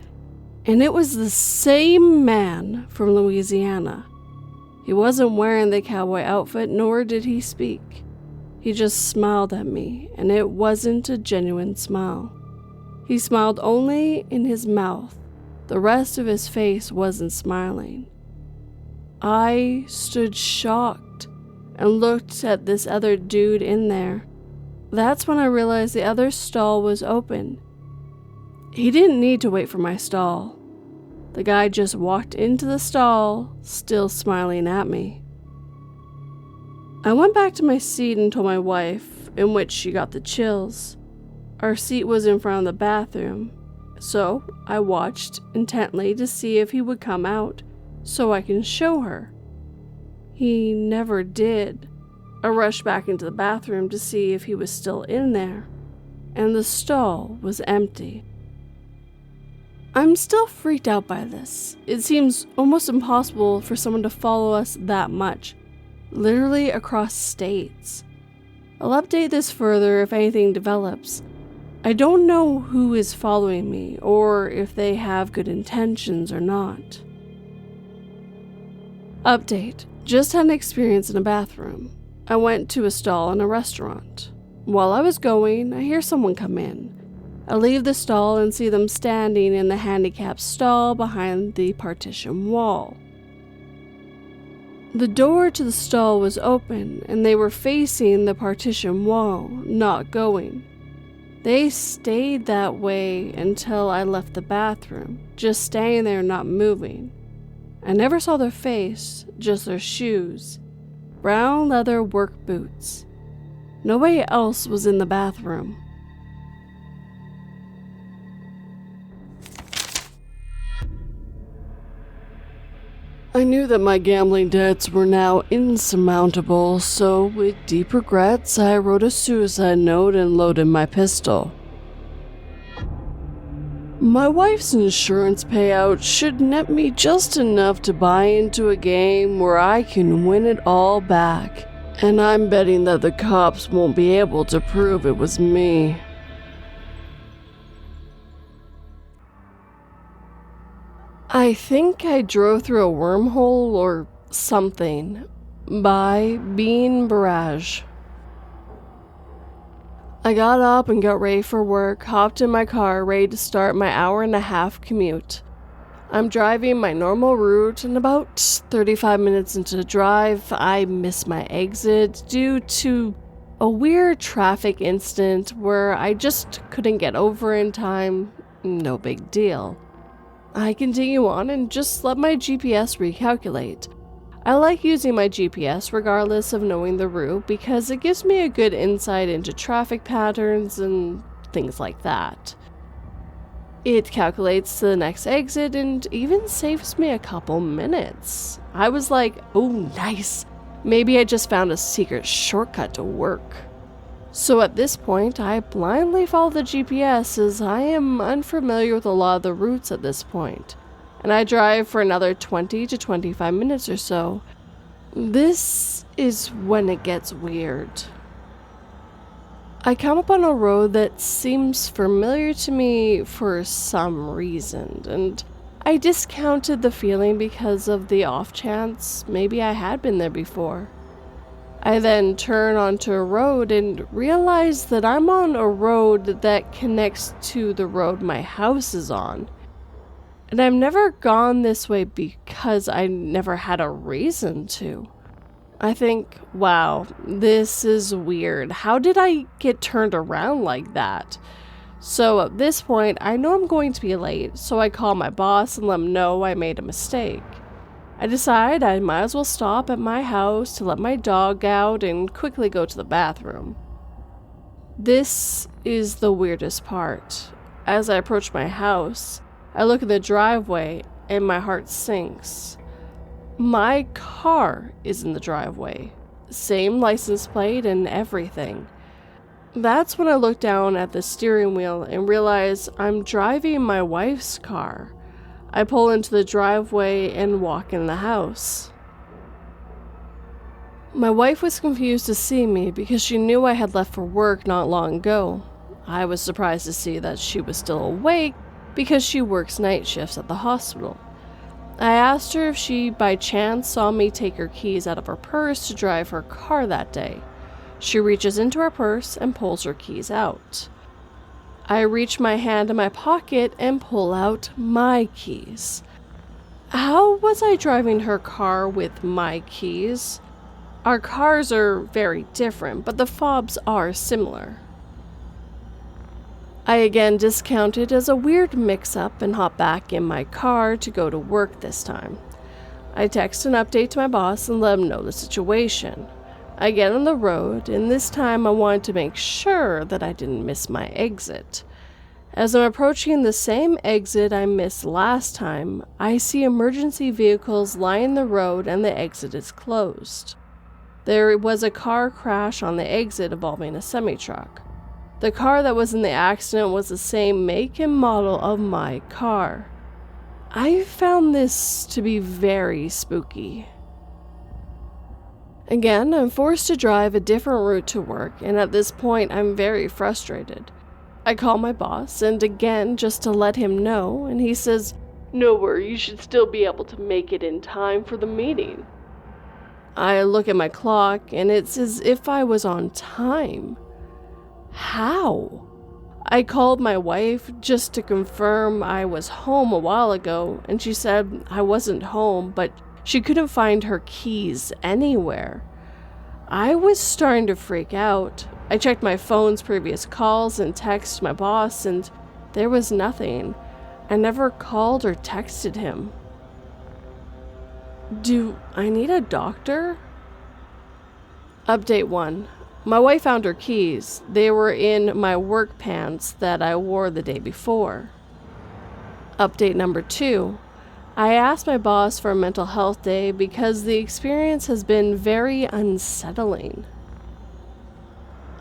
and it was the same man from Louisiana. He wasn't wearing the cowboy outfit, nor did he speak. He just smiled at me, and it wasn't a genuine smile. He smiled only in his mouth. The rest of his face wasn't smiling. I stood shocked and looked at this other dude in there. That's when I realized the other stall was open. He didn't need to wait for my stall. The guy just walked into the stall, still smiling at me. I went back to my seat and told my wife, in which she got the chills. Our seat was in front of the bathroom, so I watched intently to see if he would come out so I can show her. He never did. I rushed back into the bathroom to see if he was still in there, and the stall was empty. I'm still freaked out by this. It seems almost impossible for someone to follow us that much, literally across states. I'll update this further if anything develops. I don't know who is following me or if they have good intentions or not. Update. Just had an experience in a bathroom. I went to a stall in a restaurant. While I was going, I hear someone come in. I leave the stall and see them standing in the handicapped stall behind the partition wall. The door to the stall was open, and they were facing the partition wall, not going. They stayed that way until I left the bathroom, just standing there not moving. I never saw their face, just their shoes. Brown leather work boots. Nobody else was in the bathroom. I knew that my gambling debts were now insurmountable, so with deep regrets, I wrote a suicide note and loaded my pistol. My wife's insurance payout should net me just enough to buy into a game where I can win it all back, and I'm betting that the cops won't be able to prove it was me. I think I drove through a wormhole or something. By Bean Barrage. I got up and got ready for work, hopped in my car, ready to start my hour-and-a-half commute. I'm driving my normal route, and about 35 minutes into the drive, I miss my exit due to a weird traffic incident where I just couldn't get over in time. No big deal. I continue on and just let my GPS recalculate. I like using my GPS regardless of knowing the route because it gives me a good insight into traffic patterns and things like that. It calculates to the next exit and even saves me a couple minutes. I was like, oh nice, maybe I just found a secret shortcut to work. So at this point, I blindly follow the GPS as I am unfamiliar with a lot of the routes at this point, and I drive for another 20 to 25 minutes or so. This is when it gets weird. I come up on a road that seems familiar to me for some reason, and I discounted the feeling because of the off chance maybe I had been there before. I then turn onto a road and realize that I'm on a road that connects to the road my house is on. And I've never gone this way because I never had a reason to. I think, wow, this is weird. How did I get turned around like that? So at this point, I know I'm going to be late, so I call my boss and let him know I made a mistake. I decide I might as well stop at my house to let my dog out and quickly go to the bathroom. This is the weirdest part. As I approach my house, I look at the driveway and my heart sinks. My car is in the driveway. Same license plate and everything. That's when I look down at the steering wheel and realize I'm driving my wife's car. I pull into the driveway and walk in the house. My wife was confused to see me because she knew I had left for work not long ago. I was surprised to see that she was still awake because she works night shifts at the hospital. I asked her if she by chance saw me take her keys out of her purse to drive her car that day. She reaches into her purse and pulls her keys out. I reach my hand in my pocket and pull out my keys. How was I driving her car with my keys? Our cars are very different, but the fobs are similar. I again discount it as a weird mix-up and hop back in my car to go to work this time. I text an update to my boss and let him know the situation. I get on the road, and this time I wanted to make sure that I didn't miss my exit. As I'm approaching the same exit I missed last time, I see emergency vehicles line the road and the exit is closed. There was a car crash on the exit involving a semi-truck. The car that was in the accident was the same make and model of my car. I found this to be very spooky. Again, I'm forced to drive a different route to work, and at this point I'm very frustrated. I call my boss, and again, just to let him know, and he says, "No worry, you should still be able to make it in time for the meeting." I look at my clock, and it's as if I was on time. How? I called my wife just to confirm I was home a while ago, and she said I wasn't home, but she couldn't find her keys anywhere. I was starting to freak out. I checked my phone's previous calls and texted my boss, and there was nothing. I never called or texted him. Do I need a doctor? Update 1. My wife found her keys. They were in my work pants that I wore the day before. Update number 2. I asked my boss for a mental health day because the experience has been very unsettling.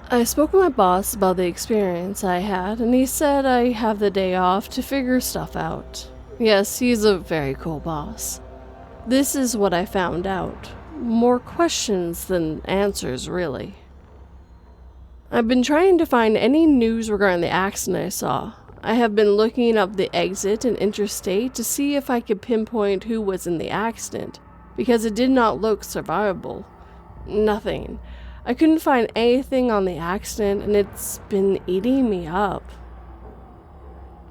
I spoke with my boss about the experience I had, and he said I have the day off to figure stuff out. Yes, he's a very cool boss. This is what I found out. More questions than answers, really. I've been trying to find any news regarding the accident I saw. I have been looking up the exit and interstate to see if I could pinpoint who was in the accident, because it did not look survivable. Nothing. I couldn't find anything on the accident, and it's been eating me up.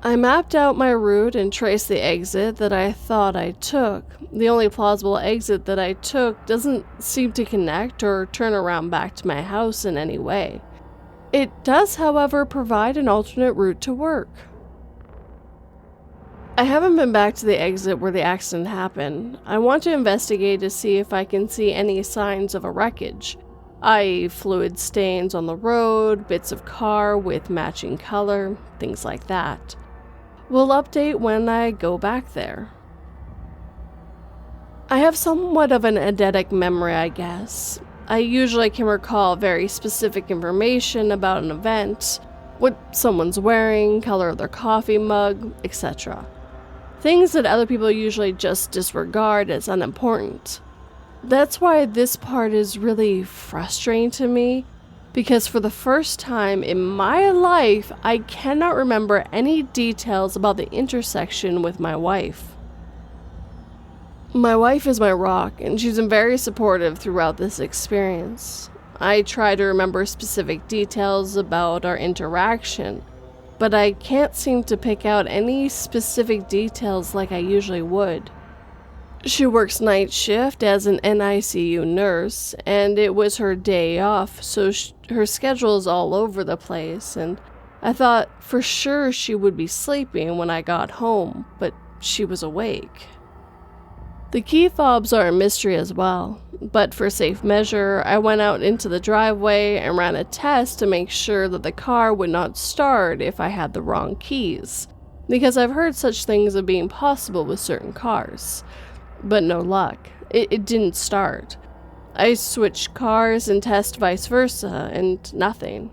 I mapped out my route and traced the exit that I thought I took. The only plausible exit that I took doesn't seem to connect or turn around back to my house in any way. It does, however, provide an alternate route to work. I haven't been back to the exit where the accident happened. I want to investigate to see if I can see any signs of a wreckage, i.e. fluid stains on the road, bits of car with matching color, things like that. We'll update when I go back there. I have somewhat of an eidetic memory, I guess. I usually can recall very specific information about an event, what someone's wearing, color of their coffee mug, etc. Things that other people usually just disregard as unimportant. That's why this part is really frustrating to me, because for the first time in my life, I cannot remember any details about the intersection with my wife. My wife is my rock, and she's been very supportive throughout this experience. I try to remember specific details about our interaction, but I can't seem to pick out any specific details like I usually would. She works night shift as an NICU nurse, and it was her day off, so her schedule is all over the place, and I thought for sure she would be sleeping when I got home, but she was awake. The key fobs are a mystery as well, but for safe measure, I went out into the driveway and ran a test to make sure that the car would not start if I had the wrong keys, because I've heard such things of being possible with certain cars. But no luck. It didn't start. I switched cars and tested vice versa, and nothing.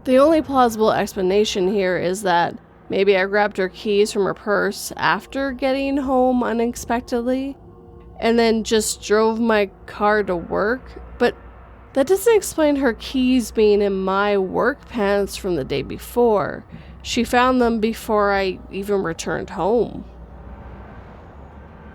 The only plausible explanation here is that maybe I grabbed her keys from her purse after getting home unexpectedly, and then just drove my car to work, but that doesn't explain her keys being in my work pants from the day before. She found them before I even returned home.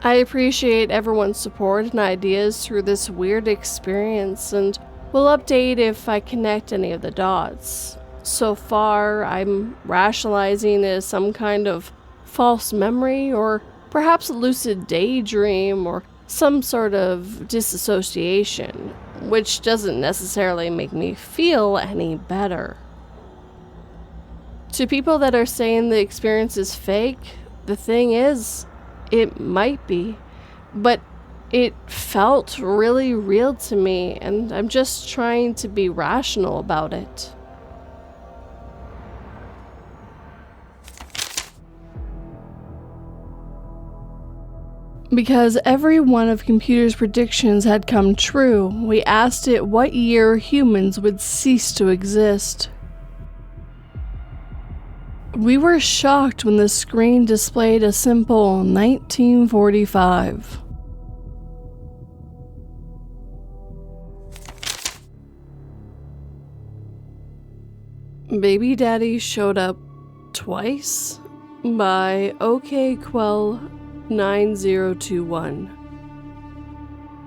I appreciate everyone's support and ideas through this weird experience, and will update if I connect any of the dots. So far, I'm rationalizing it as some kind of false memory, or perhaps a lucid daydream, or some sort of disassociation, which doesn't necessarily make me feel any better. To people that are saying the experience is fake, the thing is, it might be, but it felt really real to me, and I'm just trying to be rational about it. Because every one of computer's predictions had come true, we asked it what year humans would cease to exist. We were shocked when the screen displayed a simple 1945. Baby Daddy Showed Up Twice by OKQuell9021.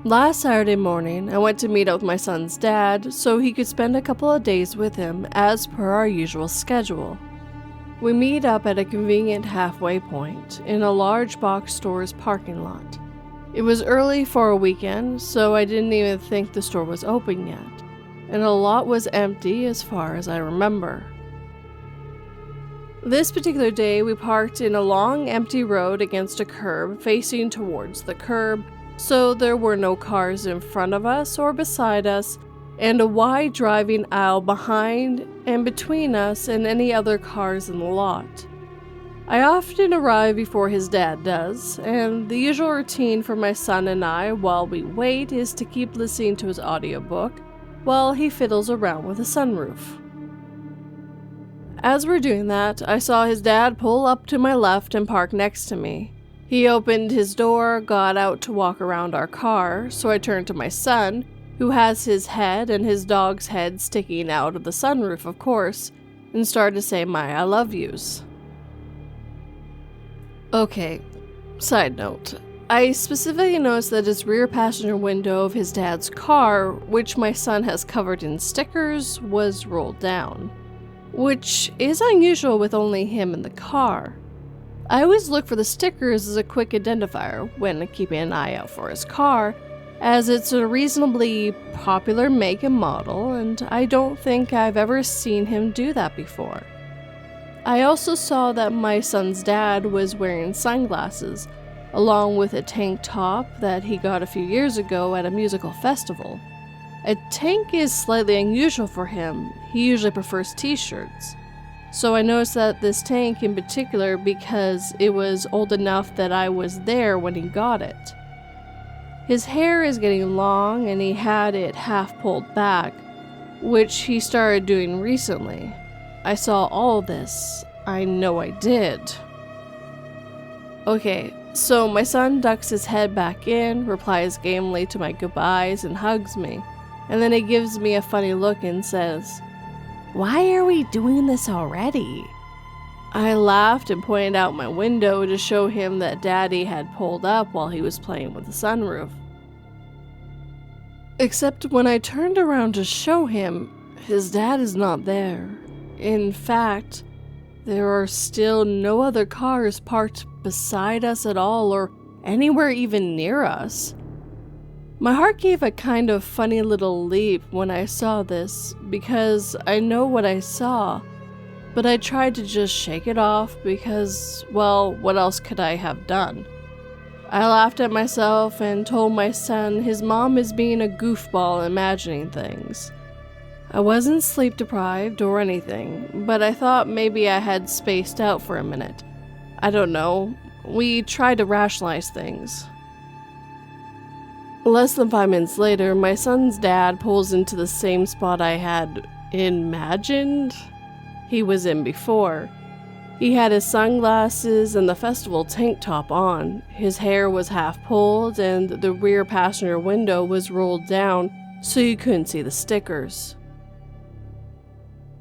Last Saturday morning, I went to meet up with my son's dad so he could spend a couple of days with him as per our usual schedule. We meet up at a convenient halfway point in a large box store's parking lot. It was early for a weekend, so I didn't even think the store was open yet, and the lot was empty as far as I remember. This particular day, we parked in a long, empty road against a curb facing towards the curb, so there were no cars in front of us or beside us, and a wide driving aisle behind and between us and any other cars in the lot. I often arrive before his dad does, and the usual routine for my son and I while we wait is to keep listening to his audiobook while he fiddles around with the sunroof. As we're doing that, I saw his dad pull up to my left and park next to me. He opened his door, got out to walk around our car, so I turned to my son, who has his head and his dog's head sticking out of the sunroof, of course, and started to say my I love yous. Okay, side note. I specifically noticed that his rear passenger window of his dad's car, which my son has covered in stickers, was rolled down. which is unusual with only him in the car. I always look for the stickers as a quick identifier when keeping an eye out for his car, as it's a reasonably popular make and model, and I don't think I've ever seen him do that before. I also saw that my son's dad was wearing sunglasses, along with a tank top that he got a few years ago at a musical festival. A tank is slightly unusual for him. He usually prefers t-shirts. So I noticed that this tank in particular because it was old enough that I was there when he got it. His hair is getting long and he had it half pulled back, which he started doing recently. I saw all this. I know I did. Okay, so my son ducks his head back in, replies gamely to my goodbyes, and hugs me. And then he gives me a funny look and says, "Why are we doing this already?" I laughed and pointed out my window to show him that Daddy had pulled up while he was playing with the sunroof. Except when I turned around to show him, his dad is not there. In fact, there are still no other cars parked beside us at all or anywhere even near us. My heart gave a kind of funny little leap when I saw this, because I know what I saw, but I tried to just shake it off because, well, what else could I have done? I laughed at myself and told my son his mom is being a goofball imagining things. I wasn't sleep deprived or anything, but I thought maybe I had spaced out for a minute. I don't know. We tried to rationalize things. Less than 5 minutes later, my son's dad pulls into the same spot I had imagined he was in before. He had his sunglasses and the festival tank top on. His hair was half pulled and the rear passenger window was rolled down so you couldn't see the stickers.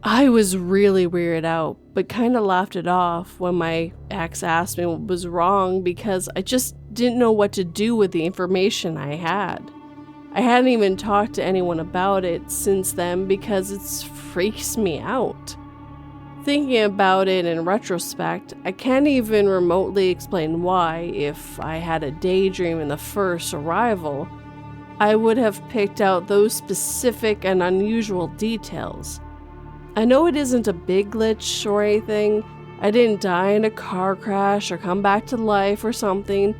I was really weirded out, but kind of laughed it off when my ex asked me what was wrong because I just didn't know what to do with the information I had. I hadn't even talked to anyone about it since then because it freaks me out. Thinking about it in retrospect, I can't even remotely explain why, if I had a daydream in the first arrival, I would have picked out those specific and unusual details. I know it isn't a big glitch or anything. I didn't die in a car crash or come back to life or something,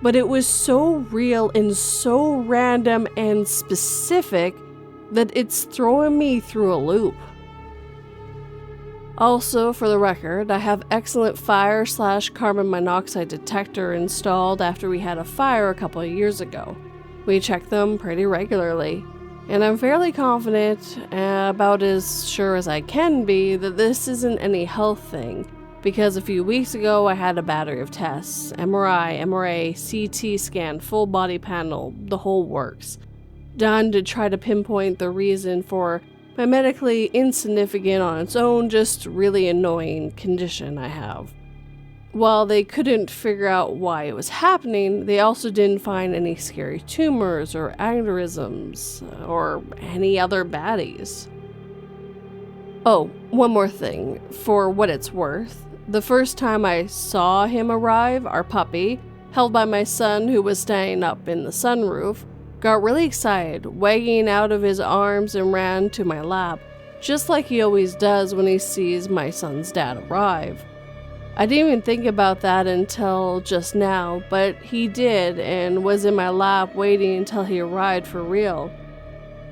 but it was so real and so random and specific that it's throwing me through a loop. Also, for the record, I have excellent fire/carbon monoxide detector installed after we had a fire a couple of years ago. We check them pretty regularly. And I'm fairly confident, about as sure as I can be, that this isn't any health thing, because a few weeks ago I had a battery of tests, MRI, CT scan, full body panel, the whole works, done to try to pinpoint the reason for my medically insignificant on its own, just really annoying condition I have. While they couldn't figure out why it was happening, they also didn't find any scary tumors or aneurysms or any other baddies. Oh, one more thing, for what it's worth. The first time I saw him arrive, our puppy, held by my son who was standing up in the sunroof, got really excited, wagging out of his arms and ran to my lap, just like he always does when he sees my son's dad arrive. I didn't even think about that until just now, but he did and was in my lap waiting until he arrived for real.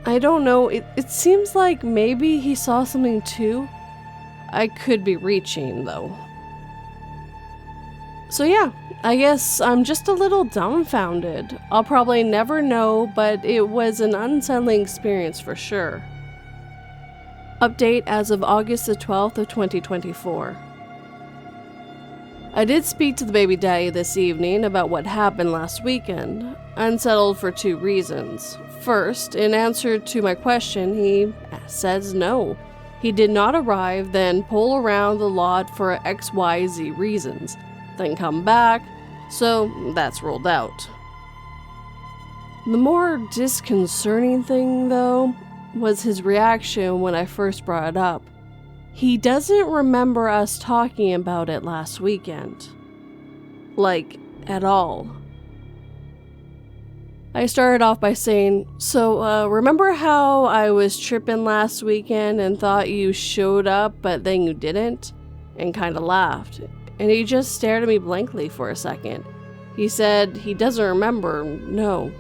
I don't know, it seems like maybe he saw something too. I could be reaching though. So yeah, I guess I'm just a little dumbfounded. I'll probably never know, but it was an unsettling experience for sure. Update as of August the 12th of 2024. I did speak to the baby daddy this evening about what happened last weekend, unsettled for 2 reasons. First, in answer to my question, he says no. He did not arrive, then pull around the lot for XYZ reasons, then come back, so that's ruled out. The more disconcerting thing, though, was his reaction when I first brought it up. he doesn't remember us talking about it last weekend. Like, at all. I started off by saying, so, remember how I was tripping last weekend and thought you showed up, but then you didn't? And kinda laughed. And he just stared at me blankly for a second. He said he doesn't remember, no.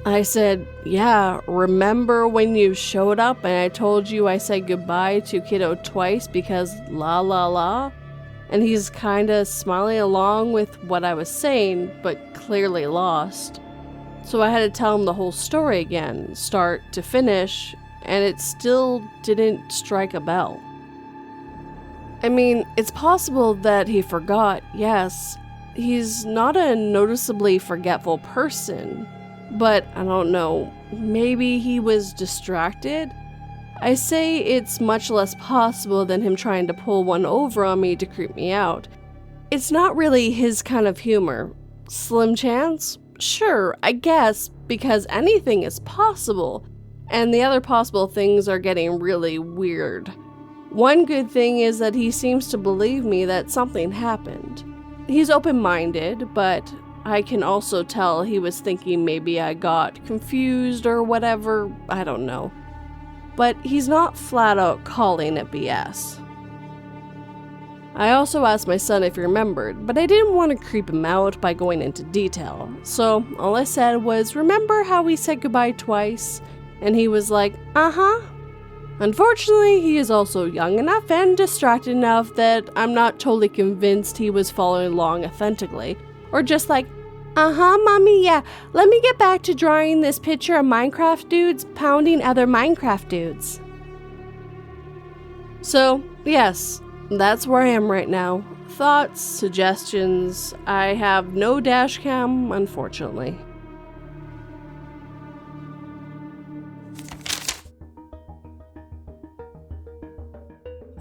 I said, yeah, remember when you showed up and I told you I said goodbye to kiddo twice because la la la? And he's kinda smiling along with what I was saying, but clearly lost. So I had to tell him the whole story again, start to finish, and it still didn't strike a bell. I mean, it's possible that he forgot, yes. He's not a noticeably forgetful person. But, I don't know, maybe he was distracted? I say it's much less possible than him trying to pull one over on me to creep me out. It's not really his kind of humor. Slim chance? Sure, I guess, because anything is possible, and the other possible things are getting really weird. One good thing is that he seems to believe me that something happened. He's open-minded, but I can also tell he was thinking maybe I got confused or whatever, I don't know. But he's not flat out calling it BS. I also asked my son if he remembered, but I didn't want to creep him out by going into detail. So all I said was, remember how we said goodbye twice? And he was like, uh-huh. Unfortunately, he is also young enough and distracted enough that I'm not totally convinced he was following along authentically. Or just like, uh-huh, mommy, yeah, let me get back to drawing this picture of Minecraft dudes pounding other Minecraft dudes. So, yes, that's where I am right now. Thoughts, suggestions. I have no dash cam, unfortunately.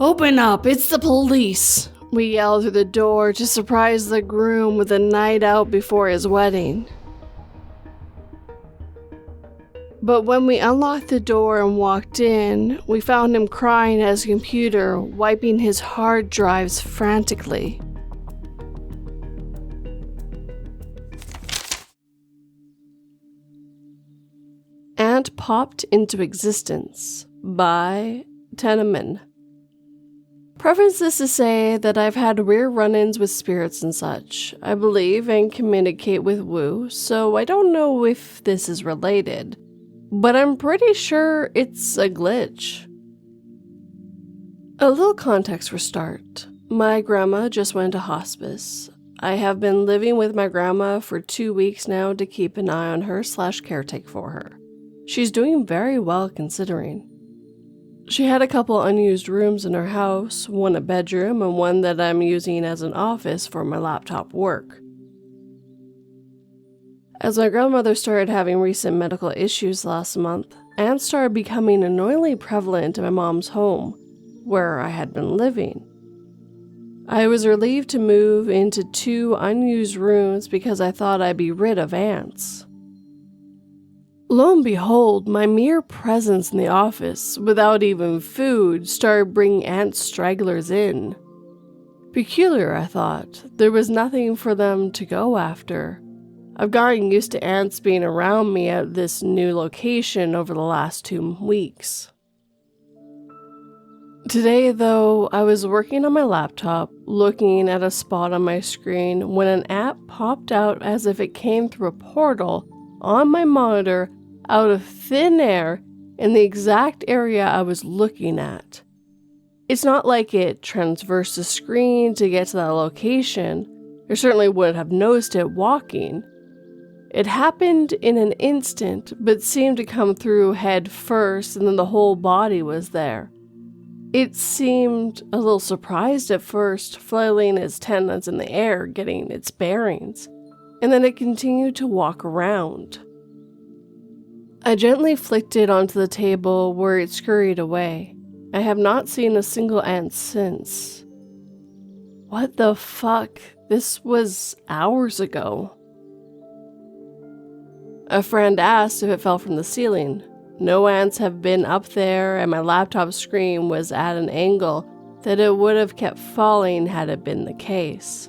Open up, it's the police! We yelled through the door to surprise the groom with a night out before his wedding. But when we unlocked the door and walked in, we found him crying at his computer, wiping his hard drives frantically. And Popped into Existence by Teneman. Preface this to say that I've had weird run-ins with spirits and such. I believe and communicate with Wu, so I don't know if this is related, but I'm pretty sure it's a glitch. A little context for start. My grandma just went to hospice. I have been living with my grandma for 2 weeks now to keep an eye on her / caretake for her. She's doing very well considering. She had a couple unused rooms in her house, one a bedroom and one that I'm using as an office for my laptop work. As my grandmother started having recent medical issues last month, ants started becoming annoyingly prevalent in my mom's home, where I had been living. I was relieved to move into 2 unused rooms because I thought I'd be rid of ants. Lo and behold, my mere presence in the office, without even food, started bringing ant stragglers in. Peculiar, I thought. There was nothing for them to go after. I've gotten used to ants being around me at this new location over the last 2 weeks. Today, though, I was working on my laptop, looking at a spot on my screen when an app popped out as if it came through a portal on my monitor out of thin air in the exact area I was looking at. It's not like it traversed the screen to get to that location. I certainly wouldn't have noticed it walking. It happened in an instant, but seemed to come through head first and then the whole body was there. It seemed a little surprised at first, flailing its tendons in the air, getting its bearings, and then it continued to walk around. I gently flicked it onto the table where it scurried away. I have not seen a single ant since. What the fuck? This was hours ago. A friend asked if it fell from the ceiling. No ants have been up there and my laptop screen was at an angle that it would have kept falling had it been the case.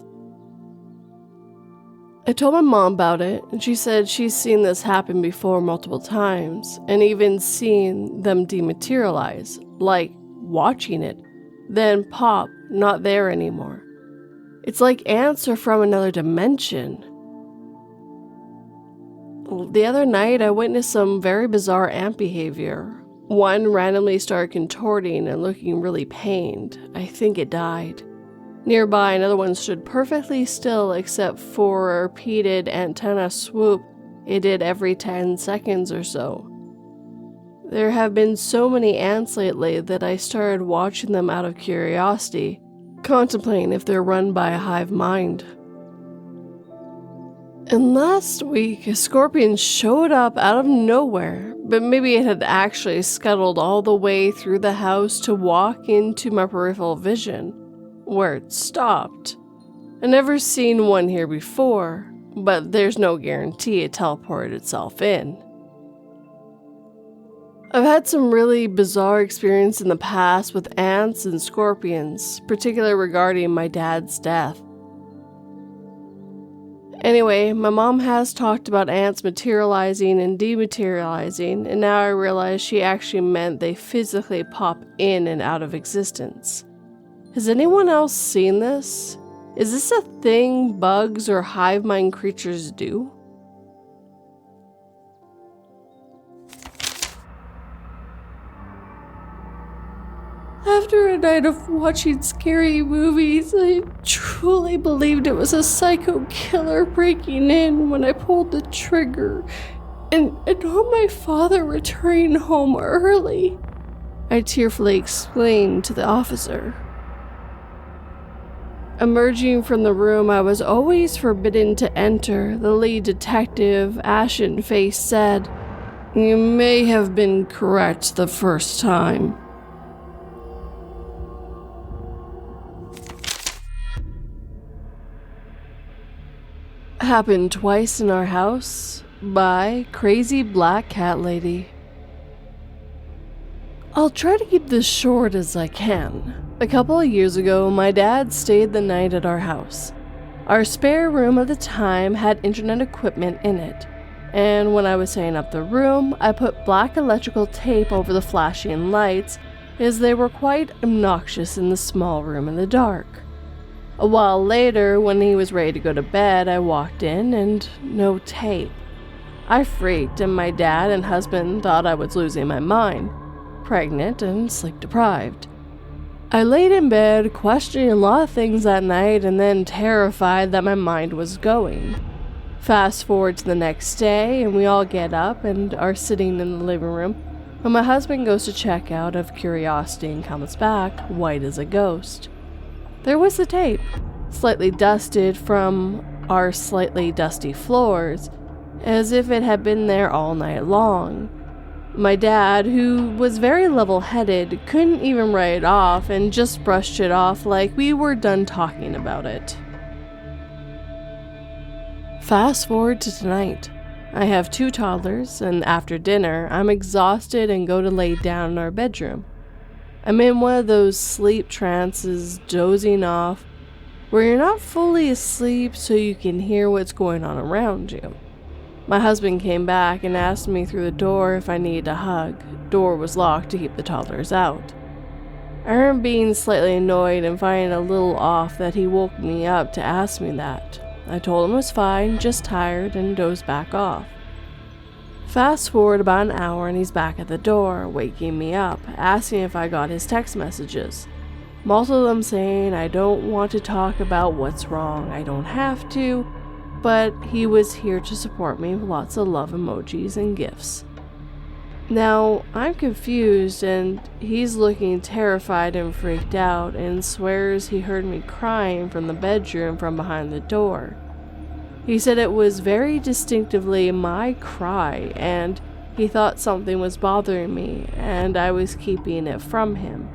I told my mom about it, and she said she's seen this happen before multiple times, and even seen them dematerialize, like watching it, then pop, not there anymore. It's like ants are from another dimension. The other night, I witnessed some very bizarre ant behavior. One randomly started contorting and looking really pained. I think it died. Nearby, another one stood perfectly still except for a repeated antenna swoop it did every 10 seconds or so. There have been so many ants lately that I started watching them out of curiosity, contemplating if they're run by a hive mind. And last week, a scorpion showed up out of nowhere, but maybe it had actually scuttled all the way through the house to walk into my peripheral vision, where it stopped. I've never seen one here before, but there's no guarantee it teleported itself in. I've had some really bizarre experience in the past with ants and scorpions, particularly regarding my dad's death. Anyway, my mom has talked about ants materializing and dematerializing, and now I realize she actually meant they physically pop in and out of existence. Has anyone else seen this? Is this a thing bugs or hive mind creatures do? After a night of watching scary movies, I truly believed it was a psycho killer breaking in when I pulled the trigger, and on my father returning home early, I tearfully explained to the officer. Emerging from the room I was always forbidden to enter, the lead detective, ashen-faced, said, "You may have been correct the first time." Happened twice in our house by Crazy Black Cat Lady. I'll try to keep this short as I can. A couple of years ago, my dad stayed the night at our house. Our spare room at the time had internet equipment in it, and when I was setting up the room, I put black electrical tape over the flashing lights as they were quite obnoxious in the small room in the dark. A while later, when he was ready to go to bed, I walked in and no tape. I freaked, and my dad and husband thought I was losing my mind, pregnant and sleep deprived. I laid in bed, questioning a lot of things that night, and then terrified that my mind was going. Fast forward to the next day, and we all get up and are sitting in the living room when my husband goes to check out of curiosity and comes back, white as a ghost. There was the tape, slightly dusted from our slightly dusty floors, as if it had been there all night long. My dad, who was very level-headed, couldn't even write it off and just brushed it off like we were done talking about it. Fast forward to tonight. I have 2 toddlers, and after dinner, I'm exhausted and go to lay down in our bedroom. I'm in one of those sleep trances, dozing off, where you're not fully asleep so you can hear what's going on around you. My husband came back and asked me through the door if I needed a hug. Door was locked to keep the toddlers out. I remember being slightly annoyed and finding a little off that he woke me up to ask me that. I told him it was fine, just tired, and dozed back off. Fast forward about an hour and he's back at the door, waking me up, asking if I got his text messages. Most of them saying I don't want to talk about what's wrong, I don't have to, but he was here to support me with lots of love emojis and gifts. Now, I'm confused, and he's looking terrified and freaked out and swears he heard me crying from the bedroom from behind the door. He said it was very distinctively my cry, and he thought something was bothering me, and I was keeping it from him.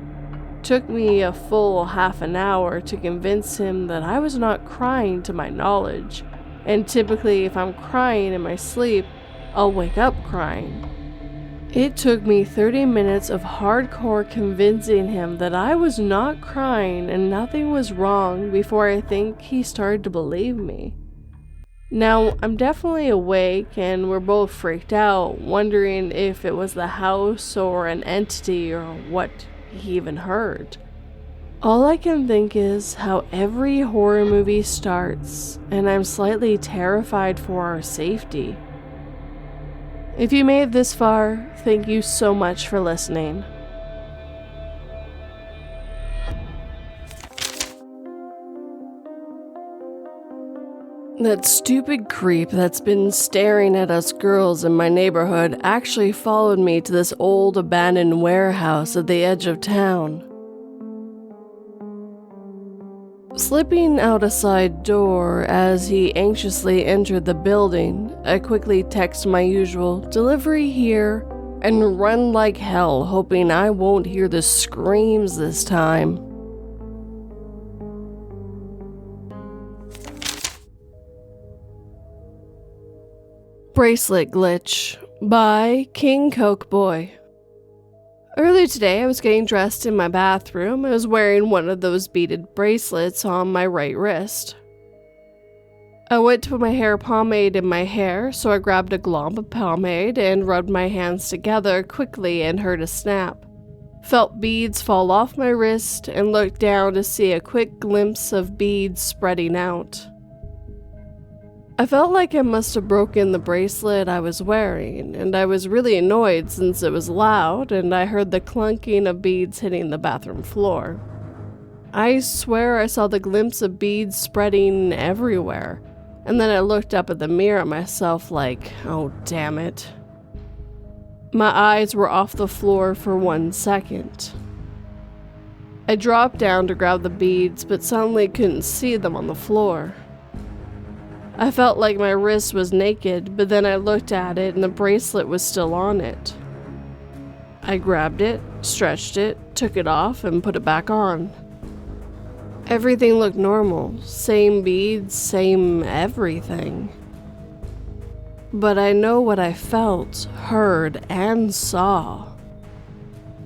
Took me a full half an hour to convince him that I was not crying to my knowledge, and typically if I'm crying in my sleep, I'll wake up crying. It took me 30 minutes of hardcore convincing him that I was not crying and nothing was wrong before I think he started to believe me. Now, I'm definitely awake and we're both freaked out, wondering if it was the house or an entity or what he even heard. All I can think is how every horror movie starts, and I'm slightly terrified for our safety. If you made it this far, thank you so much for listening. That stupid creep that's been staring at us girls in my neighborhood actually followed me to this old abandoned warehouse at the edge of town. Slipping out a side door as he anxiously entered the building, I quickly text my usual "delivery here" and run like hell, hoping I won't hear the screams this time. Bracelet Glitch by King Coke Boy. Earlier today, I was getting dressed in my bathroom. I was wearing one of those beaded bracelets on my right wrist. I went to put my hair pomade in my hair, so I grabbed a glob of pomade and rubbed my hands together quickly and heard a snap. Felt beads fall off my wrist and looked down to see a quick glimpse of beads spreading out. I felt like I must have broken the bracelet I was wearing, and I was really annoyed since it was loud and I heard the clunking of beads hitting the bathroom floor. I swear I saw the glimpse of beads spreading everywhere, and then I looked up at the mirror at myself like, oh damn it. My eyes were off the floor for 1 second. I dropped down to grab the beads, but suddenly couldn't see them on the floor. I felt like my wrist was naked, but then I looked at it and the bracelet was still on it. I grabbed it, stretched it, took it off, and put it back on. Everything looked normal, same beads, same everything. But I know what I felt, heard, and saw.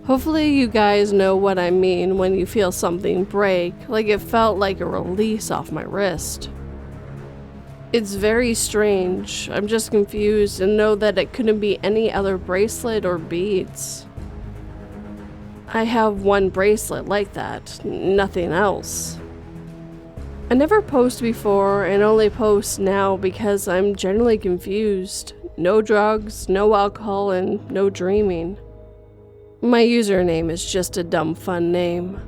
Hopefully you guys know what I mean when you feel something break, like it felt like a release off my wrist. It's very strange. I'm just confused and know that it couldn't be any other bracelet or beads. I have one bracelet like that, nothing else. I never post before and only post now because I'm generally confused. No drugs, no alcohol, and no dreaming. My username is just a dumb fun name.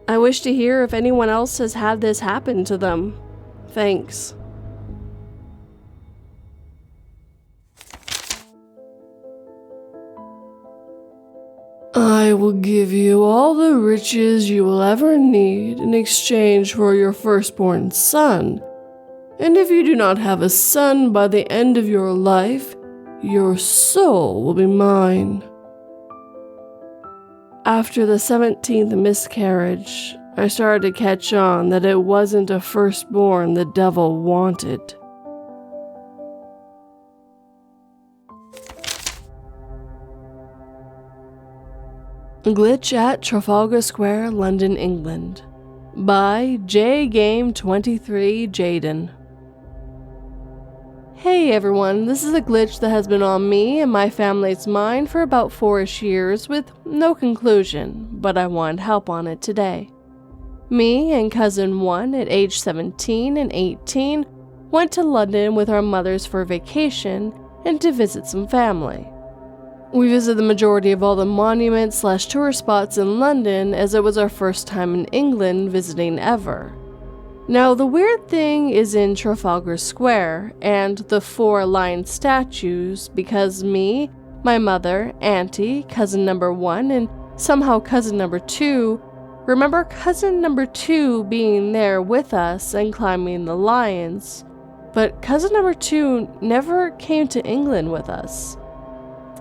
I wish to hear if anyone else has had this happen to them. Thanks. I will give you all the riches you will ever need in exchange for your firstborn son, and if you do not have a son by the end of your life, your soul will be mine. After the 17th miscarriage, I started to catch on that it wasn't a firstborn the devil wanted. Glitch at Trafalgar Square, London, England by JGame23 Jaden. Hey everyone, this is a glitch that has been on me and my family's mind for about 4-ish years with no conclusion, but I wanted help on it today. Me and cousin 1 at age 17 and 18 went to London with our mothers for vacation and to visit some family. We visited the majority of all the monuments/tourist spots in London as it was our first time in England visiting ever. Now the weird thing is in Trafalgar Square and the 4 lion statues because me, my mother, auntie, cousin number 1, and somehow cousin number 2 remember cousin number 2 being there with us and climbing the lions, but cousin number 2 never came to England with us.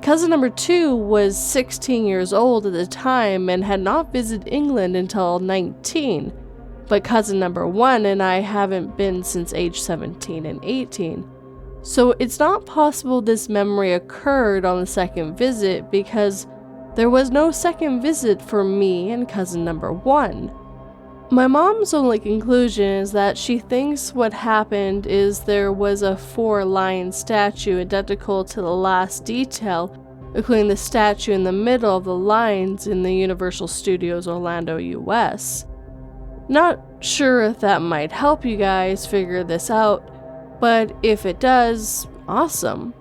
Cousin number 2 was 16 years old at the time and had not visited England until 19, but cousin number 1 and I haven't been since age 17 and 18. So it's not possible this memory occurred on the second visit because there was no second visit for me and cousin number 1. My mom's only conclusion is that she thinks what happened is there was a 4-lion statue identical to the last detail, including the statue in the middle of the lines in the Universal Studios Orlando, US. Not sure if that might help you guys figure this out, but if it does, awesome.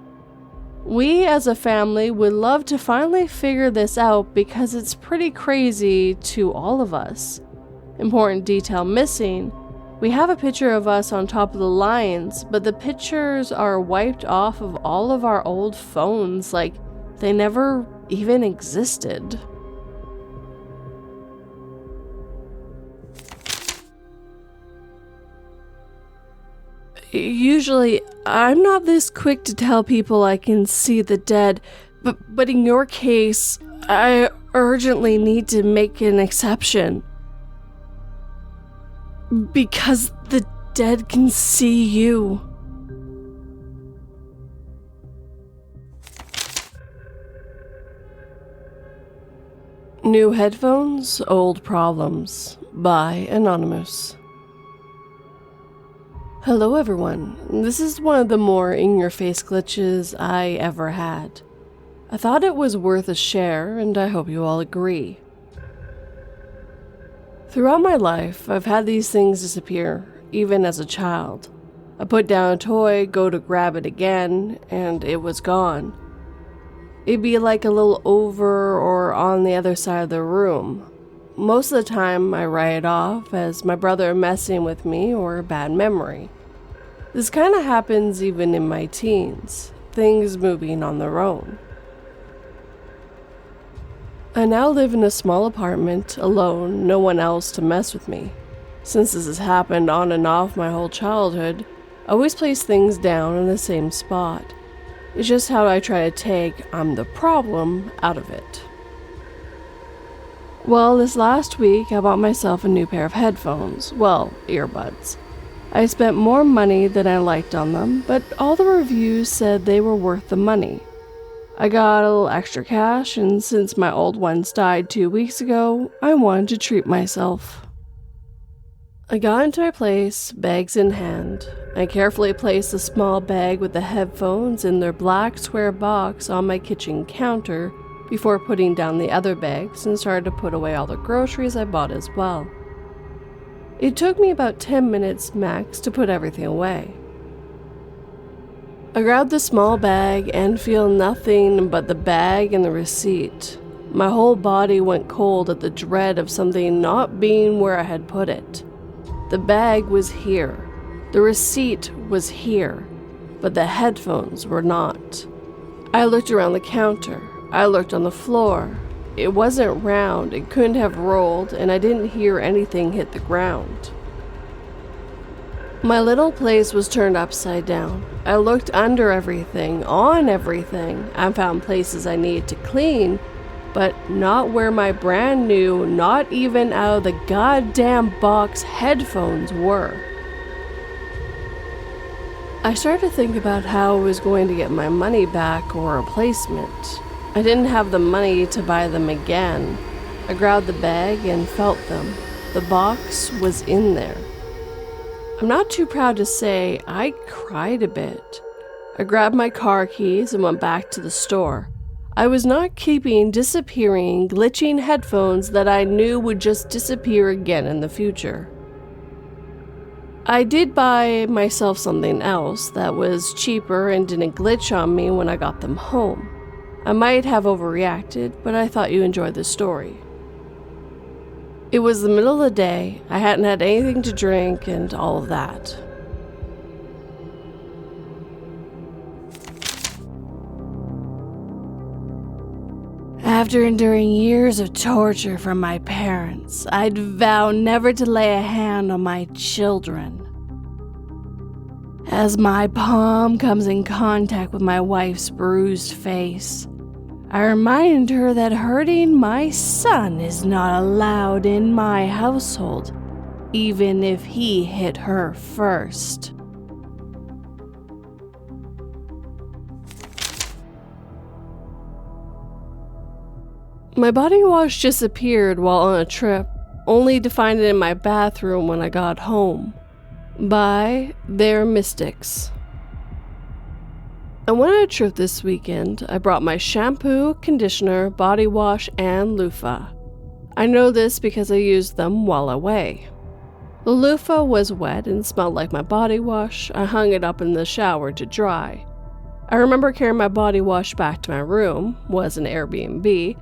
We as a family would love to finally figure this out because it's pretty crazy to all of us. Important detail missing. We have a picture of us on top of the lines, but the pictures are wiped off of all of our old phones like they never even existed. Usually, I'm not this quick to tell people I can see the dead, but in your case, I urgently need to make an exception. Because the dead can see you. New headphones, old problems. By Anonymous. Hello everyone, this is one of the more in-your-face glitches I ever had. I thought it was worth a share, and I hope you all agree. Throughout my life, I've had these things disappear, even as a child. I put down a toy, go to grab it again, and it was gone. It'd be like a little over or on the other side of the room. Most of the time, I write it off as my brother messing with me or a bad memory. This kind of happens even in my teens, things moving on their own. I now live in a small apartment, alone, no one else to mess with me. Since this has happened on and off my whole childhood, I always place things down in the same spot. It's just how I try to take "I'm the problem" out of it. Well, this last week I bought myself a new pair of headphones, well, earbuds. I spent more money than I liked on them, but all the reviews said they were worth the money. I got a little extra cash, and since my old ones died 2 weeks ago, I wanted to treat myself. I got into my place, bags in hand. I carefully placed the small bag with the headphones in their black square box on my kitchen counter before putting down the other bags and started to put away all the groceries I bought as well. It took me about 10 minutes max to put everything away. I grabbed the small bag and feel nothing but the bag and the receipt. My whole body went cold at the dread of something not being where I had put it. The bag was here. The receipt was here. But the headphones were not. I looked around the counter. I looked on the floor. It wasn't round, it couldn't have rolled, and I didn't hear anything hit the ground. My little place was turned upside down. I looked under everything, on everything. I found places I needed to clean, but not where my brand new, not even out of the goddamn box headphones were. I started to think about how I was going to get my money back or a replacement. I didn't have the money to buy them again. I grabbed the bag and felt them. The box was in there. I'm not too proud to say I cried a bit. I grabbed my car keys and went back to the store. I was not keeping disappearing, glitching headphones that I knew would just disappear again in the future. I did buy myself something else that was cheaper and didn't glitch on me when I got them home. I might have overreacted, but I thought you enjoyed the story. It was the middle of the day, I hadn't had anything to drink and all of that. After enduring years of torture from my parents, I'd vow never to lay a hand on my children. As my palm comes in contact with my wife's bruised face, I remind her that hurting my son is not allowed in my household, even if he hit her first. My body wash disappeared while on a trip, only to find it in my bathroom when I got home. By their mystics. I went on a trip this weekend. I brought my shampoo, conditioner, body wash, and loofah. I know this because I used them while away. The loofah was wet and smelled like my body wash. I hung it up in the shower to dry. I remember carrying my body wash back to my room, was an Airbnb,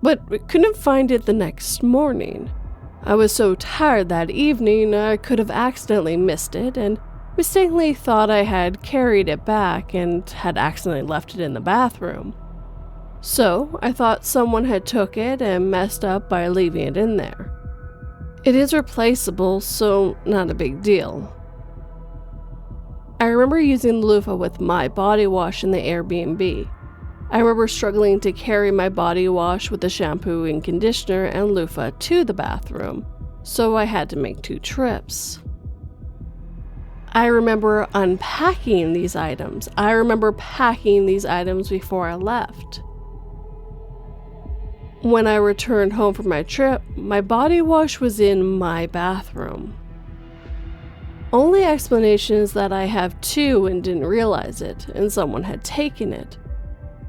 but couldn't find it the next morning. I was so tired that evening I could have accidentally missed it and mistakenly thought I had carried it back and had accidentally left it in the bathroom. So I thought someone had took it and messed up by leaving it in there. It is replaceable, so not a big deal. I remember using the loofah with my body wash in the Airbnb. I remember struggling to carry my body wash with the shampoo and conditioner and loofah to the bathroom, so I had to make 2 trips. I remember unpacking these items. I remember packing these items before I left. When I returned home from my trip, my body wash was in my bathroom. Only explanation is that I have 2 and didn't realize it, and someone had taken it.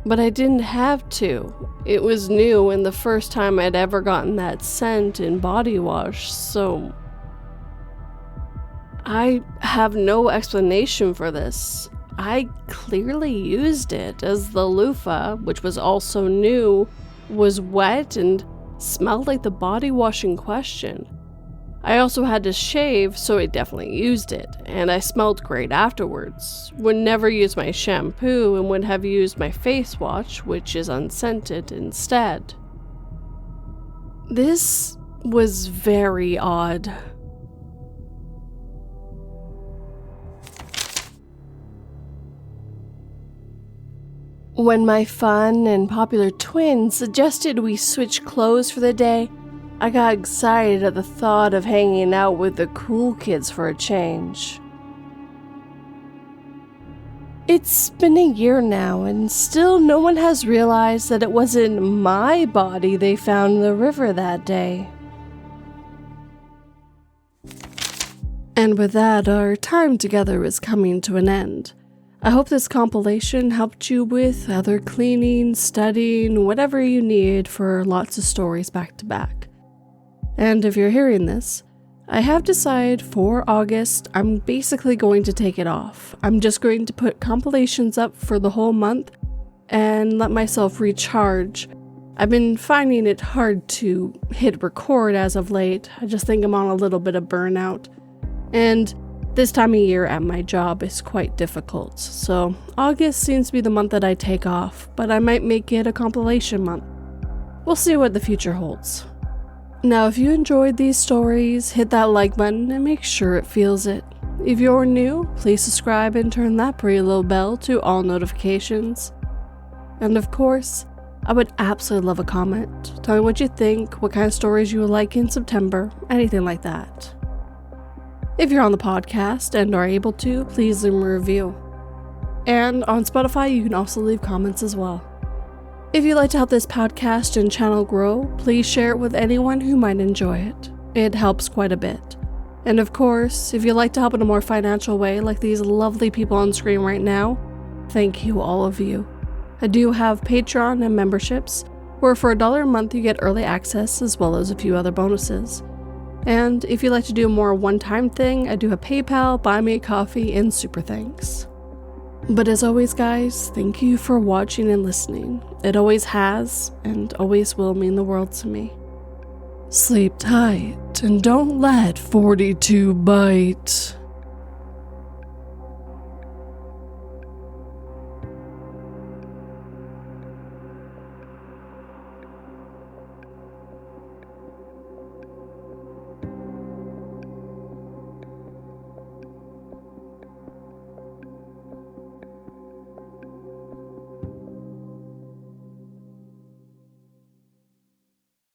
But I didn't have 2. It was new and the first time I'd ever gotten that scent in body wash, so I have no explanation for this. I clearly used it, as the loofah, which was also new, was wet and smelled like the body wash in question. I also had to shave, so I definitely used it, and I smelled great afterwards. Would never use my shampoo and would have used my face wash, which is unscented, instead. This was very odd. When my fun and popular twin suggested we switch clothes for the day, I got excited at the thought of hanging out with the cool kids for a change. It's been a year now, and still no one has realized that it wasn't my body they found in the river that day. And with that, our time together is coming to an end. I hope this compilation helped you with other cleaning, studying, whatever you need for lots of stories back to back. And if you're hearing this, I have decided for August, I'm basically going to take it off. I'm just going to put compilations up for the whole month and let myself recharge. I've been finding it hard to hit record as of late. I just think I'm on a little bit of burnout. And this time of year at my job is quite difficult, so August seems to be the month that I take off, but I might make it a compilation month. We'll see what the future holds. Now, if you enjoyed these stories, hit that like button and make sure it feels it. If you're new, please subscribe and turn that pretty little bell to all notifications. And of course, I would absolutely love a comment. Tell me what you think, what kind of stories you would like in September, anything like that. If you're on the podcast and are able to, please leave a review. And on Spotify, you can also leave comments as well. If you'd like to help this podcast and channel grow, please share it with anyone who might enjoy it. It helps quite a bit. And of course, if you'd like to help in a more financial way, like these lovely people on screen right now, thank you, all of you. I do have Patreon and memberships, where for $1 a month you get early access as well as a few other bonuses. And if you'd like to do a more one-time thing, I do have PayPal, Buy Me a Coffee, and Super Thanks. But as always, guys, thank you for watching and listening. It always has, and always will mean the world to me. Sleep tight, and don't let 42 bite.